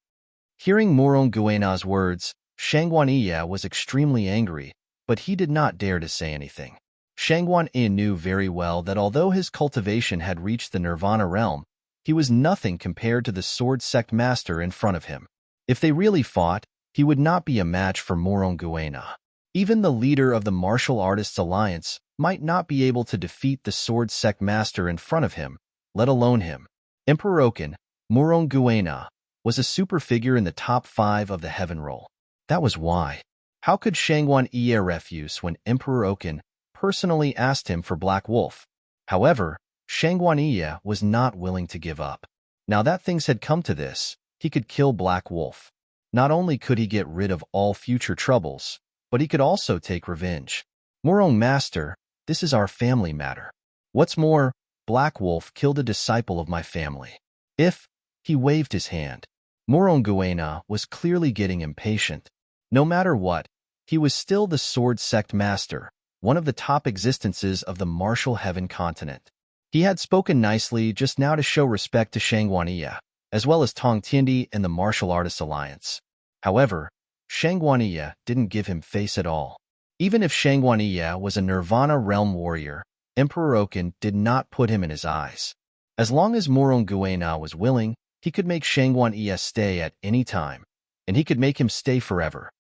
Hearing Murong Guena's words, Shangguan Yi was extremely angry, but he did not dare to say anything. Shangguan Yi knew very well that although his cultivation had reached the Nirvana realm, he was nothing compared to the Sword Sect Master in front of him. If they really fought, he would not be a match for Murong Guena. Even the leader of the Martial Artists Alliance might not be able to defeat the Sword Sect Master in front of him, let alone him. Emperor Oken, Murong Guena, was a super figure in the top 5 of the Heaven Roll. That was why. How could Shangguan Yi refuse when Emperor Oken personally asked him for Black Wolf? However, Shangguan Yi was not willing to give up. Now that things had come to this, he could kill Black Wolf. Not only could he get rid of all future troubles, but he could also take revenge. Murong Master, this is our family matter. What's more, Black Wolf killed a disciple of my family. If, he waved his hand. Murong Guena was clearly getting impatient. No matter what, he was still the Sword Sect Master, one of the top existences of the Martial Heaven continent. He had spoken nicely just now to show respect to Shangguan Yi, as well as Tong Tiendi and the Martial Artists Alliance. However, Shangguaniya didn't give him face at all. Even if Shangguaniya was a Nirvana realm warrior, Emperor Oken did not put him in his eyes. As long as Moronguena was willing, he could make Shangguaniya stay at any time, and he could make him stay forever.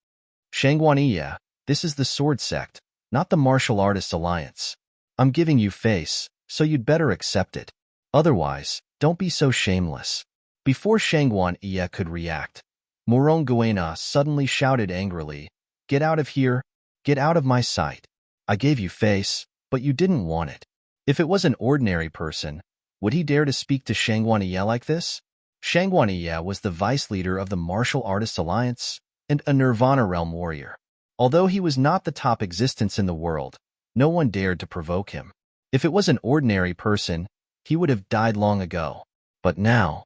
Shangguaniya, this is the Sword Sect, not the Martial Artists Alliance. I'm giving you face, so you'd better accept it. Otherwise, don't be so shameless. Before Shangguaniya could react, Moronguena suddenly shouted angrily, "Get out of here! Get out of my sight! I gave you face, but you didn't want it." If it was an ordinary person, would he dare to speak to Shangguaniya like this? Shangguaniya was the vice leader of the Martial Artists Alliance and a Nirvana realm warrior. Although he was not the top existence in the world, no one dared to provoke him. If it was an ordinary person, he would have died long ago. But now,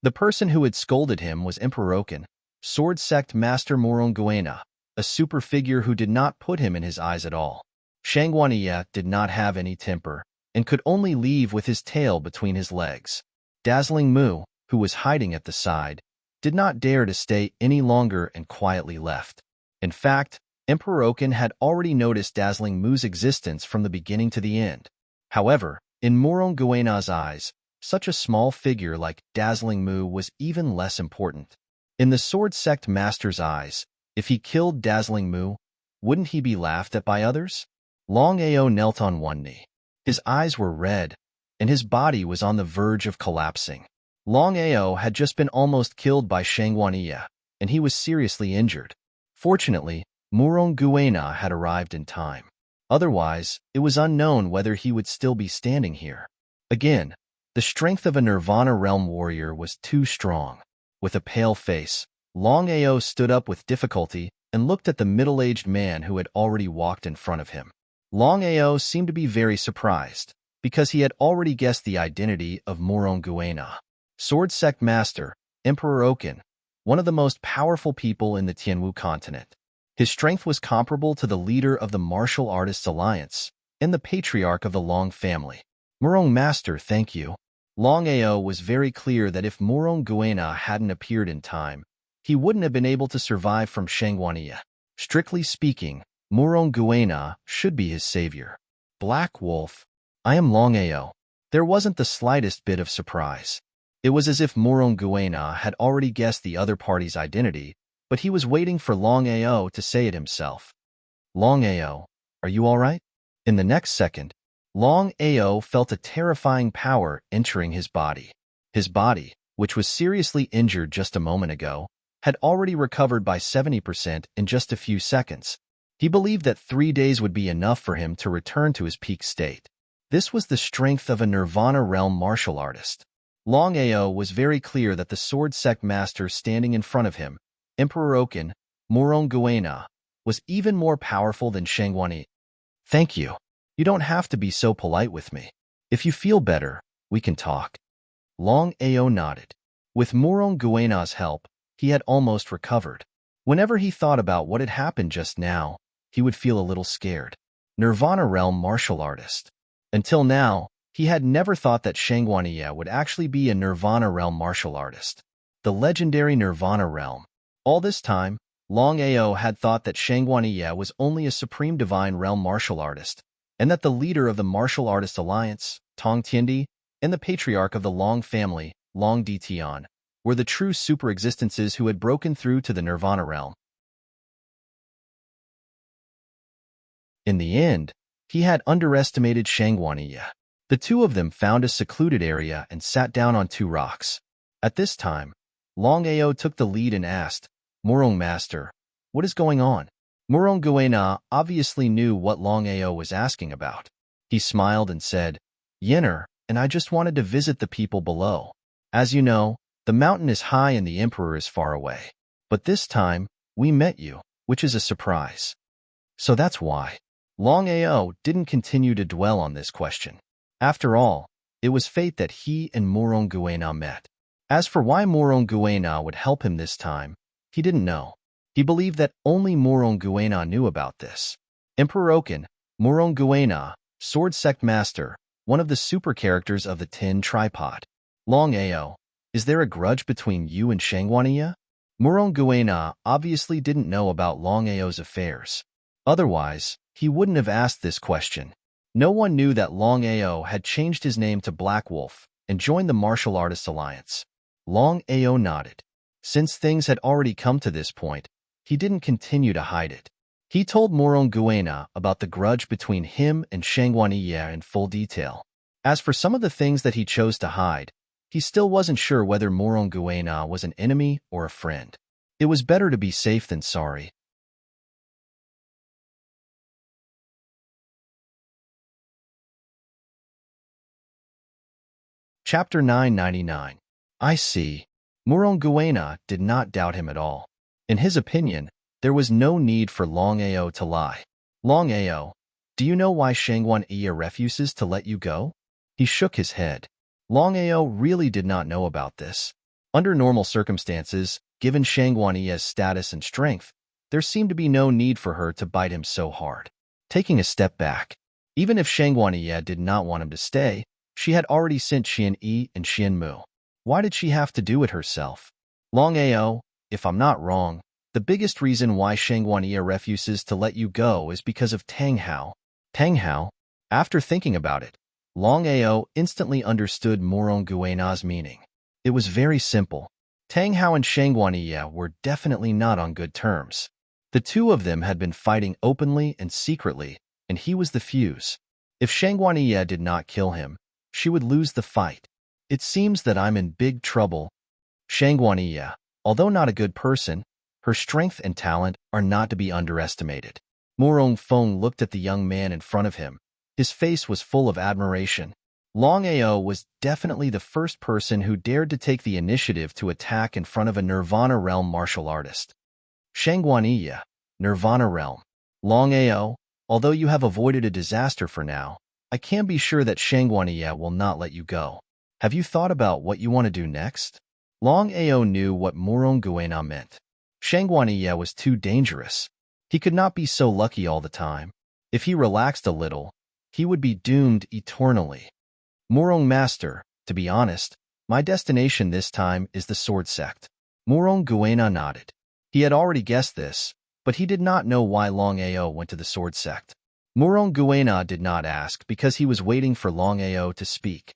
the person who had scolded him was Emperor Oken, Sword Sect Master Moronguena, a super figure who did not put him in his eyes at all. Shangguaniya did not have any temper, and could only leave with his tail between his legs. Dazzling Mu, who was hiding at the side, did not dare to stay any longer and quietly left. In fact, Emperor Oken had already noticed Dazzling Mu's existence from the beginning to the end. However, in Moronguena's eyes, such a small figure like Dazzling Mu was even less important. In the Sword Sect Master's eyes, if he killed Dazzling Mu, wouldn't he be laughed at by others? Longao knelt on one knee. His eyes were red, and his body was on the verge of collapsing. Longao had just been almost killed by Shangguaniya, and he was seriously injured. Fortunately, Moronguena had arrived in time. Otherwise, it was unknown whether he would still be standing here. Again, the strength of a Nirvana realm warrior was too strong. With a pale face, Longao stood up with difficulty and looked at the middle-aged man who had already walked in front of him. Longao seemed to be very surprised, because he had already guessed the identity of Moronguena. Sword Sect Master, Emperor Oken, one of the most powerful people in the Tianwu continent. His strength was comparable to the leader of the Martial Artists Alliance and the patriarch of the Long family. Morong Master, thank you. Longao was very clear that if Moronguena hadn't appeared in time, he wouldn't have been able to survive from Shangguaniya. Strictly speaking, Moronguena should be his savior. Black Wolf, I am Longao. There wasn't the slightest bit of surprise. It was as if Moronguena had already guessed the other party's identity, but he was waiting for Longao to say it himself. Longao, are you all right? In the next second, Longao felt a terrifying power entering his body. His body, which was seriously injured just a moment ago, had already recovered by 70% in just a few seconds. He believed that 3 days would be enough for him to return to his peak state. This was the strength of a Nirvana realm martial artist. Longao was very clear that the Sword Sect Master standing in front of him, Emperor Oken, Moronguena, was even more powerful than Shangguani. Thank you. You don't have to be so polite with me. If you feel better, we can talk. Longao nodded. With Moronguena's help, he had almost recovered. Whenever he thought about what had happened just now, he would feel a little scared. Nirvana realm martial artist. Until now, he had never thought that Shangguaniya would actually be a Nirvana realm martial artist. The legendary Nirvana realm. All this time, Longao had thought that Shangguaniya was only a supreme divine realm martial artist, and that the leader of the Martial Artist Alliance, Tong Tiandi, and the patriarch of the Long family, Long Ditian, were the true super-existences who had broken through to the Nirvana realm. In the end, he had underestimated Shangguaniya. The two of them found a secluded area and sat down on 2 rocks. At this time, Longao took the lead and asked, Morong Master, what is going on? Moronguena obviously knew what Longao was asking about. He smiled and said, Yenner, and I just wanted to visit the people below. As you know, the mountain is high and the Emperor is far away. But this time, we met you, which is a surprise. So that's why. Longao didn't continue to dwell on this question. After all, it was fate that he and Moronguena met. As for why Moronguena would help him this time, he didn't know. He believed that only Moronguena knew about this. Emperor Oken, Moronguena, Sword Sect Master, one of the super characters of the Tin Tripod. Longao, Is there a grudge between you and Shangwania? Murong Guena obviously didn't know about Longao's affairs. Otherwise, he wouldn't have asked this question. No one knew that Longao had changed his name to Black Wolf and joined the Martial Artists Alliance. Longao nodded. Since things had already come to this point, he didn't continue to hide it. He told Murong Guena about the grudge between him and Shangwania in full detail. As for some of the things that he chose to hide, he still wasn't sure whether Murong Guena was an enemy or a friend. It was better to be safe than sorry. Chapter 999. I see. Murong Guena did not doubt him at all. In his opinion, there was no need for Longao to lie. Longao, do you know why Shangwania refuses to let you go? He shook his head. Longao really did not know about this. Under normal circumstances, given Shangwania's status and strength, there seemed to be no need for her to bite him so hard. Taking a step back, even if Shangwania did not want him to stay, she had already sent Xian Yi and Xian Mu. Why did she have to do it herself? Longao, if I'm not wrong, the biggest reason why Shangwania refuses to let you go is because of Tang Hao. Tang Hao? After thinking about it, Longao instantly understood Murong Guena's meaning. It was very simple. Tang Hao and Shangwania were definitely not on good terms. The two of them had been fighting openly and secretly, and he was the fuse. If Shangwania did not kill him, she would lose the fight. It seems that I'm in big trouble. Shangwania, although not a good person, her strength and talent are not to be underestimated. Murong Feng looked at the young man in front of him. His face was full of admiration. Longao was definitely the first person who dared to take the initiative to attack in front of a Nirvana Realm martial artist. Shangwania, Nirvana Realm. Longao, although you have avoided a disaster for now, I can be sure that Shangwania will not let you go. Have you thought about what you want to do next? Longao knew what Murong Guena meant. Shangwania was too dangerous. He could not be so lucky all the time. If he relaxed a little, he would be doomed eternally. Murong Master, to be honest, my destination this time is the Sword Sect. Murong Guena nodded. He had already guessed this, but he did not know why Longao went to the Sword Sect. Murong Guena did not ask because he was waiting for Longao to speak.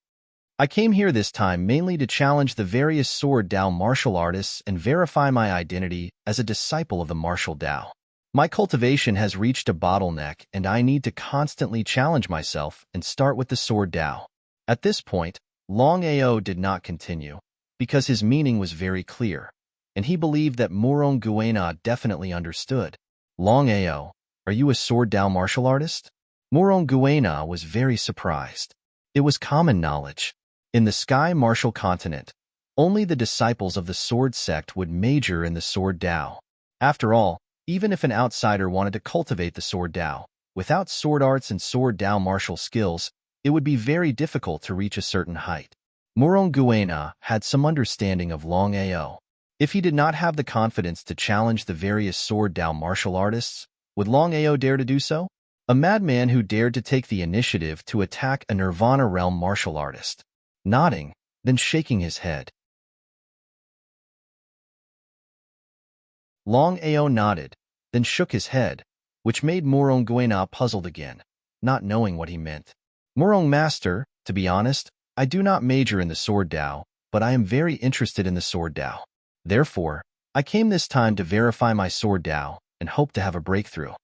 I came here this time mainly to challenge the various Sword Dao martial artists and verify my identity as a disciple of the martial Dao. My cultivation has reached a bottleneck and I need to constantly challenge myself and start with the Sword Dao. At this point, Longao did not continue, because his meaning was very clear, and he believed that Murong Guena definitely understood. Longao, are you a Sword Dao martial artist? Murong Guena was very surprised. It was common knowledge. In the Sky Martial Continent, only the disciples of the Sword Sect would major in the Sword Dao. After all, even if an outsider wanted to cultivate the Sword Dao, without sword arts and Sword Dao martial skills, it would be very difficult to reach a certain height. Murong Guena had some understanding of Longao. If he did not have the confidence to challenge the various Sword Dao martial artists, would Longao dare to do so? A madman who dared to take the initiative to attack a Nirvana Realm martial artist. Nodding, then shaking his head. Longao nodded, then shook his head, which made Murong Guena puzzled again, not knowing what he meant. Murong Master, to be honest, I do not major in the Sword Dao, but I am very interested in the Sword Dao. Therefore, I came this time to verify my Sword Dao and hope to have a breakthrough.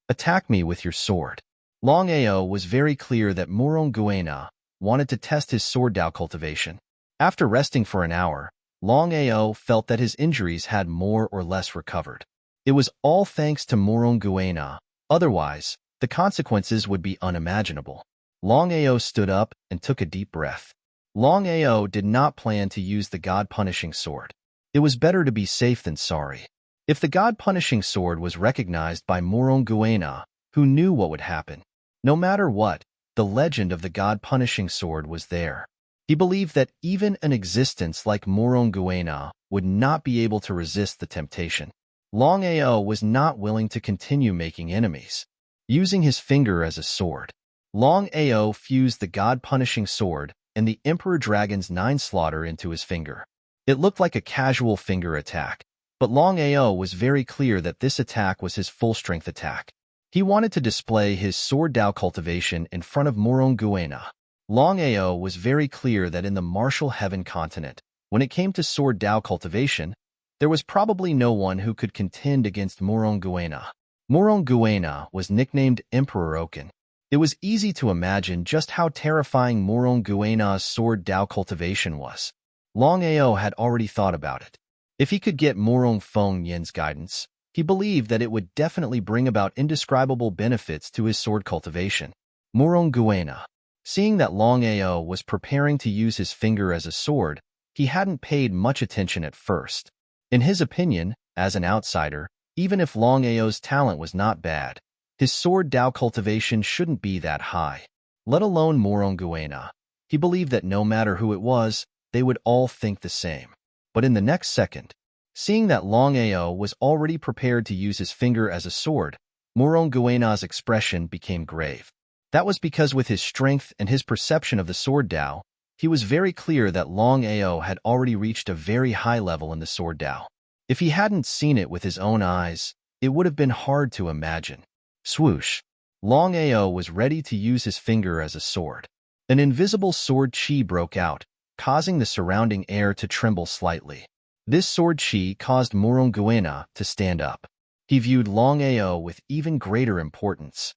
Attack me with your sword. Longao was very clear that Murong Guena wanted to test his Sword Dao cultivation. After resting for an hour, Longao felt that his injuries had more or less recovered. It was all thanks to Murong Guena, otherwise, the consequences would be unimaginable. Longao stood up and took a deep breath. Longao did not plan to use the God-punishing sword. It was better to be safe than sorry. If the God-punishing sword was recognized by Murong Guena, who knew what would happen? No matter what, the legend of the God-punishing sword was there. He believed that even an existence like Murong Guena would not be able to resist the temptation. Longao was not willing to continue making enemies. Using his finger as a sword, Longao fused the God-punishing sword and the Emperor Dragon's 9 slaughter into his finger. It looked like a casual finger attack, but Longao was very clear that this attack was his full-strength attack. He wanted to display his sword Dao cultivation in front of Moronguena. Longao was very clear that in the martial heaven continent, when it came to sword Dao cultivation, there was probably no one who could contend against Moronguena. Moronguena was nicknamed Emperor Oaken. It was easy to imagine just how terrifying Moronguena's sword Dao cultivation was. Longao had already thought about it. If he could get Morong Feng Yin's guidance, he believed that it would definitely bring about indescribable benefits to his sword cultivation. Moronguena. Seeing that Longao was preparing to use his finger as a sword, he hadn't paid much attention at first. In his opinion, as an outsider, even if Longao's talent was not bad, his sword Dao cultivation shouldn't be that high. Let alone Moronguena. He believed that no matter who it was, they would all think the same. But in the next second, seeing that Longao was already prepared to use his finger as a sword, Moronguena's expression became grave. That was because with his strength and his perception of the sword Dao, he was very clear that Longao had already reached a very high level in the sword Dao. If he hadn't seen it with his own eyes, it would have been hard to imagine. Swoosh! Longao was ready to use his finger as a sword. An invisible sword chi broke out, causing the surrounding air to tremble slightly. This sword chi caused Moronguena to stand up. He viewed Longao with even greater importance.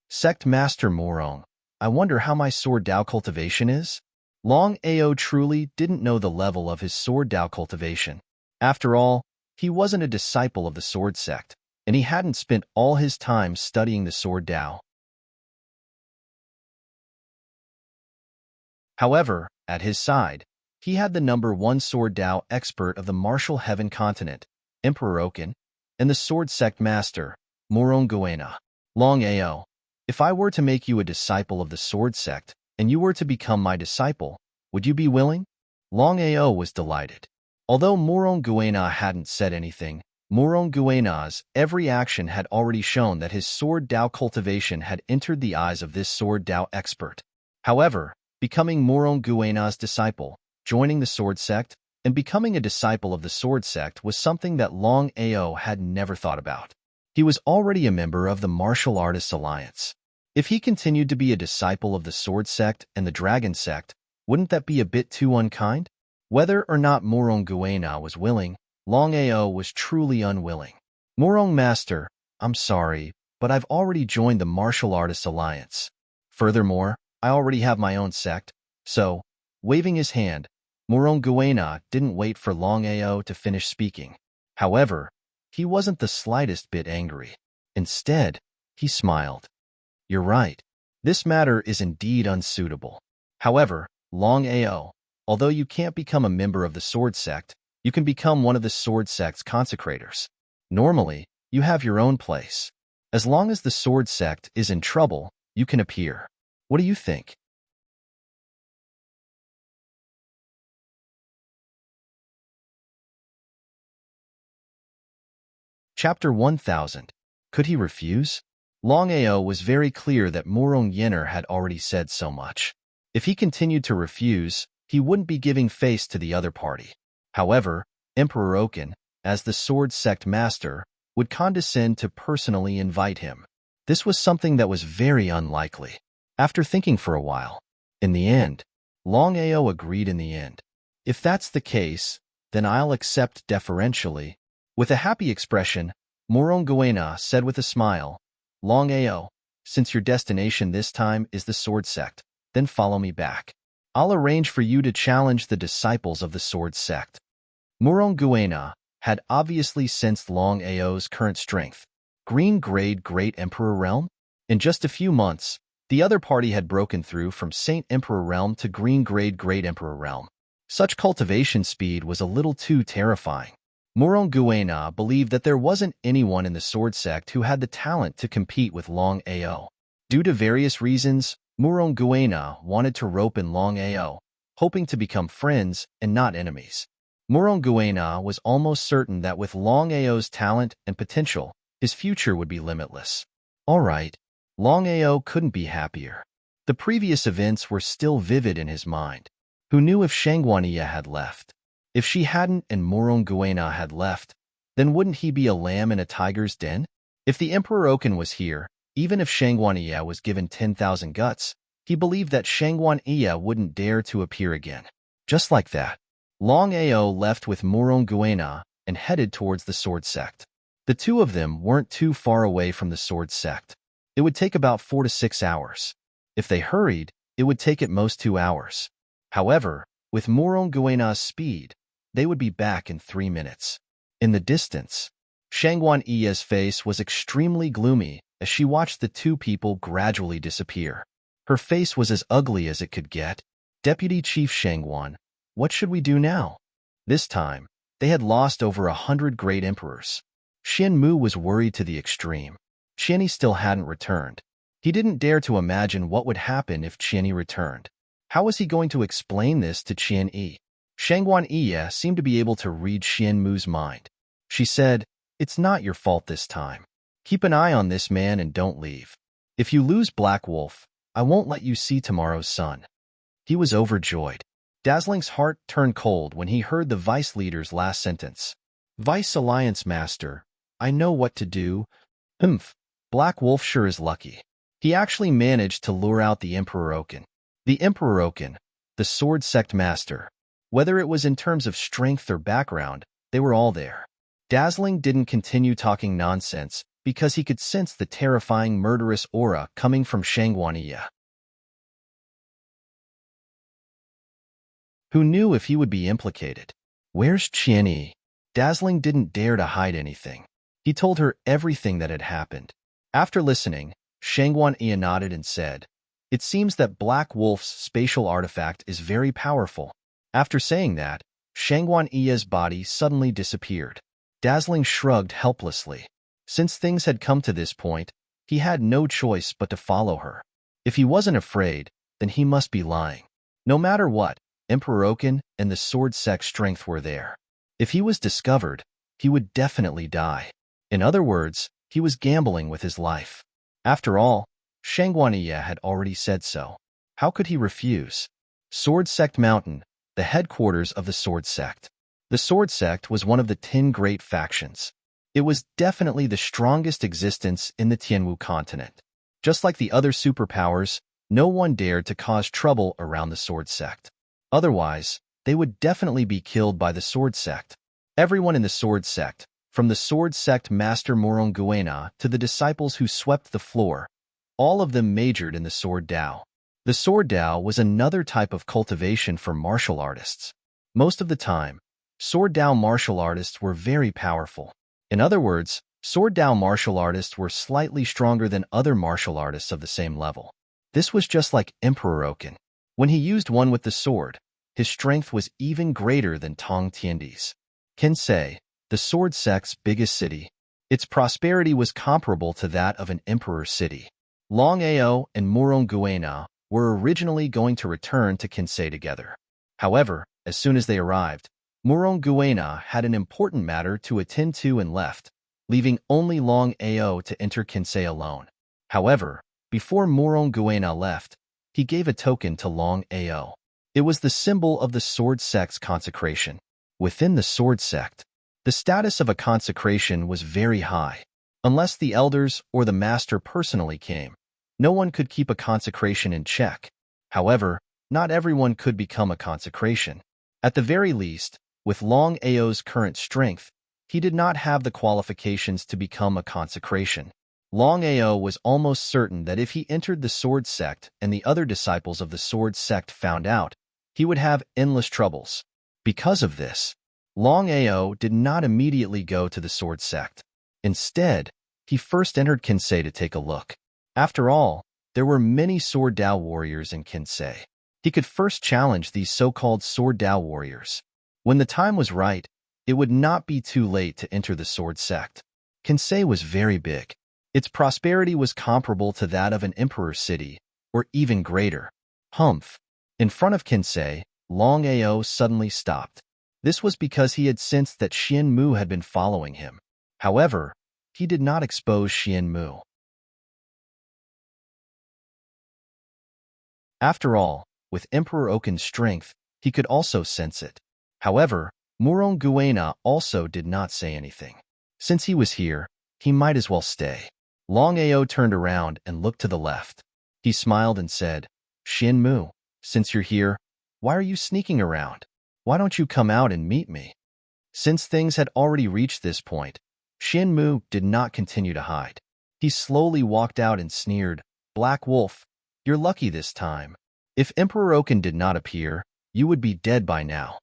Sect Master Morong, I wonder how my sword Dao cultivation is? Longao truly didn't know the level of his sword Dao cultivation. After all, he wasn't a disciple of the sword sect, and he hadn't spent all his time studying the sword Dao. However, at his side, he had the #1 sword Dao expert of the martial heaven continent, Emperor Oaken, and the sword sect master, Moronguena. Longao, if I were to make you a disciple of the sword sect, and you were to become my disciple, would you be willing? Longao was delighted. Although Moronguena hadn't said anything, Moronguena's every action had already shown that his sword Dao cultivation had entered the eyes of this sword Dao expert. However, becoming Moronguena's disciple, joining the sword sect, and becoming a disciple of the sword sect was something that Longao had never thought about. He was already a member of the Martial Artists Alliance. If he continued to be a disciple of the sword sect and the dragon sect, wouldn't that be a bit too unkind? Whether or not Moronguena was willing, Longao was truly unwilling. Morong Master, I'm sorry, but I've already joined the Martial Artists Alliance. Furthermore, I already have my own sect, so, waving his hand, Moronguena didn't wait for Longao to finish speaking. However, he wasn't the slightest bit angry. Instead, he smiled. You're right. This matter is indeed unsuitable. However, Longao, although you can't become a member of the sword sect, you can become one of the sword sect's consecrators. Normally, you have your own place. As long as the sword sect is in trouble, you can appear. What do you think? Chapter 1000. Could he refuse? Longao was very clear that Morong Yenner had already said so much. If he continued to refuse, he wouldn't be giving face to the other party. However, Emperor Oaken, as the sword sect master, would condescend to personally invite him. This was something that was very unlikely. After thinking for a while, in the end, Longao agreed in the end. If that's the case, then I'll accept deferentially. With a happy expression, Moronguena said with a smile, Longao, since your destination this time is the sword sect, then follow me back. I'll arrange for you to challenge the disciples of the sword sect. Moronguena had obviously sensed Longao's current strength. Green Grade Great Emperor Realm? In just a few months, the other party had broken through from Saint Emperor Realm to Green Grade Great Emperor Realm. Such cultivation speed was a little too terrifying. Moronguena believed that there wasn't anyone in the sword sect who had the talent to compete with Longao. Due to various reasons, Moronguena wanted to rope in Longao, hoping to become friends and not enemies. Moronguena was almost certain that with Longao's talent and potential, his future would be limitless. All right, Longao couldn't be happier. The previous events were still vivid in his mind. Who knew if Shangguaniya had left? If she hadn't and Moronguena had left, then wouldn't he be a lamb in a tiger's den? If the Emperor Oken was here, even if Shangguaniya was given 10,000 guts, he believed that Shangguaniya wouldn't dare to appear again. Just like that, Longao left with Moronguena and headed towards the Sword Sect. The two of them weren't too far away from the Sword Sect. It would take about 4 to 6 hours. If they hurried, it would take at most 2 hours. However, with Moronguena's speed, they would be back in 3 minutes. In the distance, Shangguaniya's face was extremely gloomy as she watched the two people gradually disappear. Her face was as ugly as it could get. Deputy Chief Shangguan, what should we do now? This time, they had lost over 100 great emperors. Qian Mu was worried to the extreme. Qianyi still hadn't returned. He didn't dare to imagine what would happen if Qianyi returned. How was he going to explain this to Qianyi? Shangguaniya seemed to be able to read Qian Mu's mind. She said, "It's not your fault this time. Keep an eye on this man and don't leave. If you lose Black Wolf, I won't let you see tomorrow's sun." He was overjoyed. Dazzling's heart turned cold when he heard the vice leader's last sentence. "Vice Alliance Master, I know what to do." Black Wolf sure is lucky. He actually managed to lure out the Emperor Oken. The Emperor Oken, the Sword Sect Master. Whether it was in terms of strength or background, they were all there. Dazzling didn't continue talking nonsense because he could sense the terrifying murderous aura coming from Shangguaniya. Who knew if he would be implicated? Where's Qianyi? Dazzling didn't dare to hide anything. He told her everything that had happened. After listening, Shangguaniya nodded and said, "It seems that Black Wolf's spatial artifact is very powerful." After saying that, Shangguaniya's body suddenly disappeared. Dazzling shrugged helplessly. Since things had come to this point, he had no choice but to follow her. If he wasn't afraid, then he must be lying. No matter what, Emperor Oken and the Sword Sect strength were there. If he was discovered, he would definitely die. In other words, he was gambling with his life. After all, Shangguaniya had already said so. How could he refuse? Sword Sect Mountain, the headquarters of the Sword Sect. The Sword Sect was one of the 10 great factions. It was definitely the strongest existence in the Tianwu continent. Just like the other superpowers, no one dared to cause trouble around the Sword Sect. Otherwise, they would definitely be killed by the Sword Sect. Everyone in the Sword Sect, from the Sword Sect Master Moronguena to the disciples who swept the floor, all of them majored in the Sword Dao. The Sword Dao was another type of cultivation for martial artists. Most of the time, Sword Dao martial artists were very powerful. In other words, Sword Dao martial artists were slightly stronger than other martial artists of the same level. This was just like Emperor Oken. When he used one with the sword, his strength was even greater than Tong Tiandi's. Kinsei, the Sword Sect's biggest city, its prosperity was comparable to that of an emperor's city. Longao and Moronguena were originally going to return to Kinsei together. However, as soon as they arrived, Moronguena had an important matter to attend to and left, leaving only Longao to enter Kinsei alone. However, before Moronguena left, he gave a token to Longao. It was the symbol of the Sword Sect's consecration. Within the Sword Sect, the status of a consecration was very high. Unless the elders or the master personally came, no one could keep a consecration in check. However, not everyone could become a consecration. At the very least, with Longao's current strength, he did not have the qualifications to become a consecration. Longao was almost certain that if he entered the Sword Sect and the other disciples of the Sword Sect found out, he would have endless troubles. Because of this, Longao did not immediately go to the Sword Sect. Instead, he first entered Kinsei to take a look. After all, there were many Sword Dao warriors in Kinsei. He could first challenge these so-called Sword Dao warriors. When the time was right, it would not be too late to enter the Sword Sect. Kinsei was very big. Its prosperity was comparable to that of an emperor's city, or even greater. In front of Kinsei, Longao suddenly stopped. This was because he had sensed that Qian Mu had been following him. However, he did not expose Qian Mu. After all, with Emperor Oken's strength, he could also sense it. However, Murong Guena also did not say anything. Since he was here, he might as well stay. Longao turned around and looked to the left. He smiled and said, Shin Mu, since you're here, why are you sneaking around? Why don't you come out and meet me? Since things had already reached this point, Shin Mu did not continue to hide. He slowly walked out and sneered, Black Wolf, you're lucky this time. If Emperor Oken did not appear, you would be dead by now.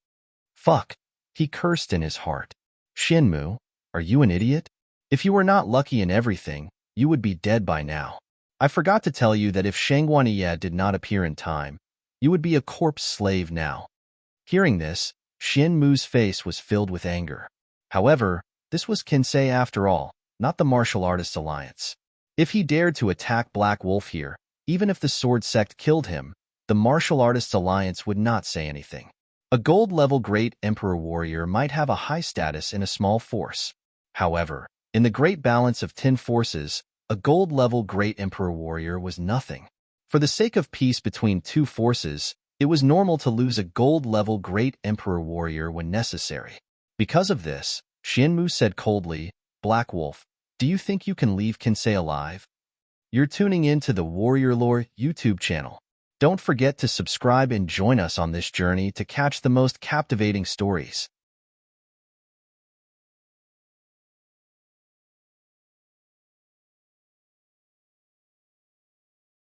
Fuck, he cursed in his heart. Shin Mu, are you an idiot? If you were not lucky in everything, you would be dead by now. I forgot to tell you that if Shangguaniye did not appear in time, you would be a corpse slave now. Hearing this, Shin Mu's face was filled with anger. However, this was Kinsei after all, not the Martial Artists Alliance. If he dared to attack Black Wolf here, even if the Sword Sect killed him, the Martial Artists Alliance would not say anything. A gold-level Great Emperor Warrior might have a high status in a small force. However, in the great balance of 10 forces, a gold-level Great Emperor Warrior was nothing. For the sake of peace between two forces, it was normal to lose a gold-level Great Emperor Warrior when necessary. Because of this, Shin Mu said coldly, Black Wolf, do you think you can leave Kinsei alive? You're tuning in to the Warrior Lore YouTube channel. Don't forget to subscribe and join us on this journey to catch the most captivating stories.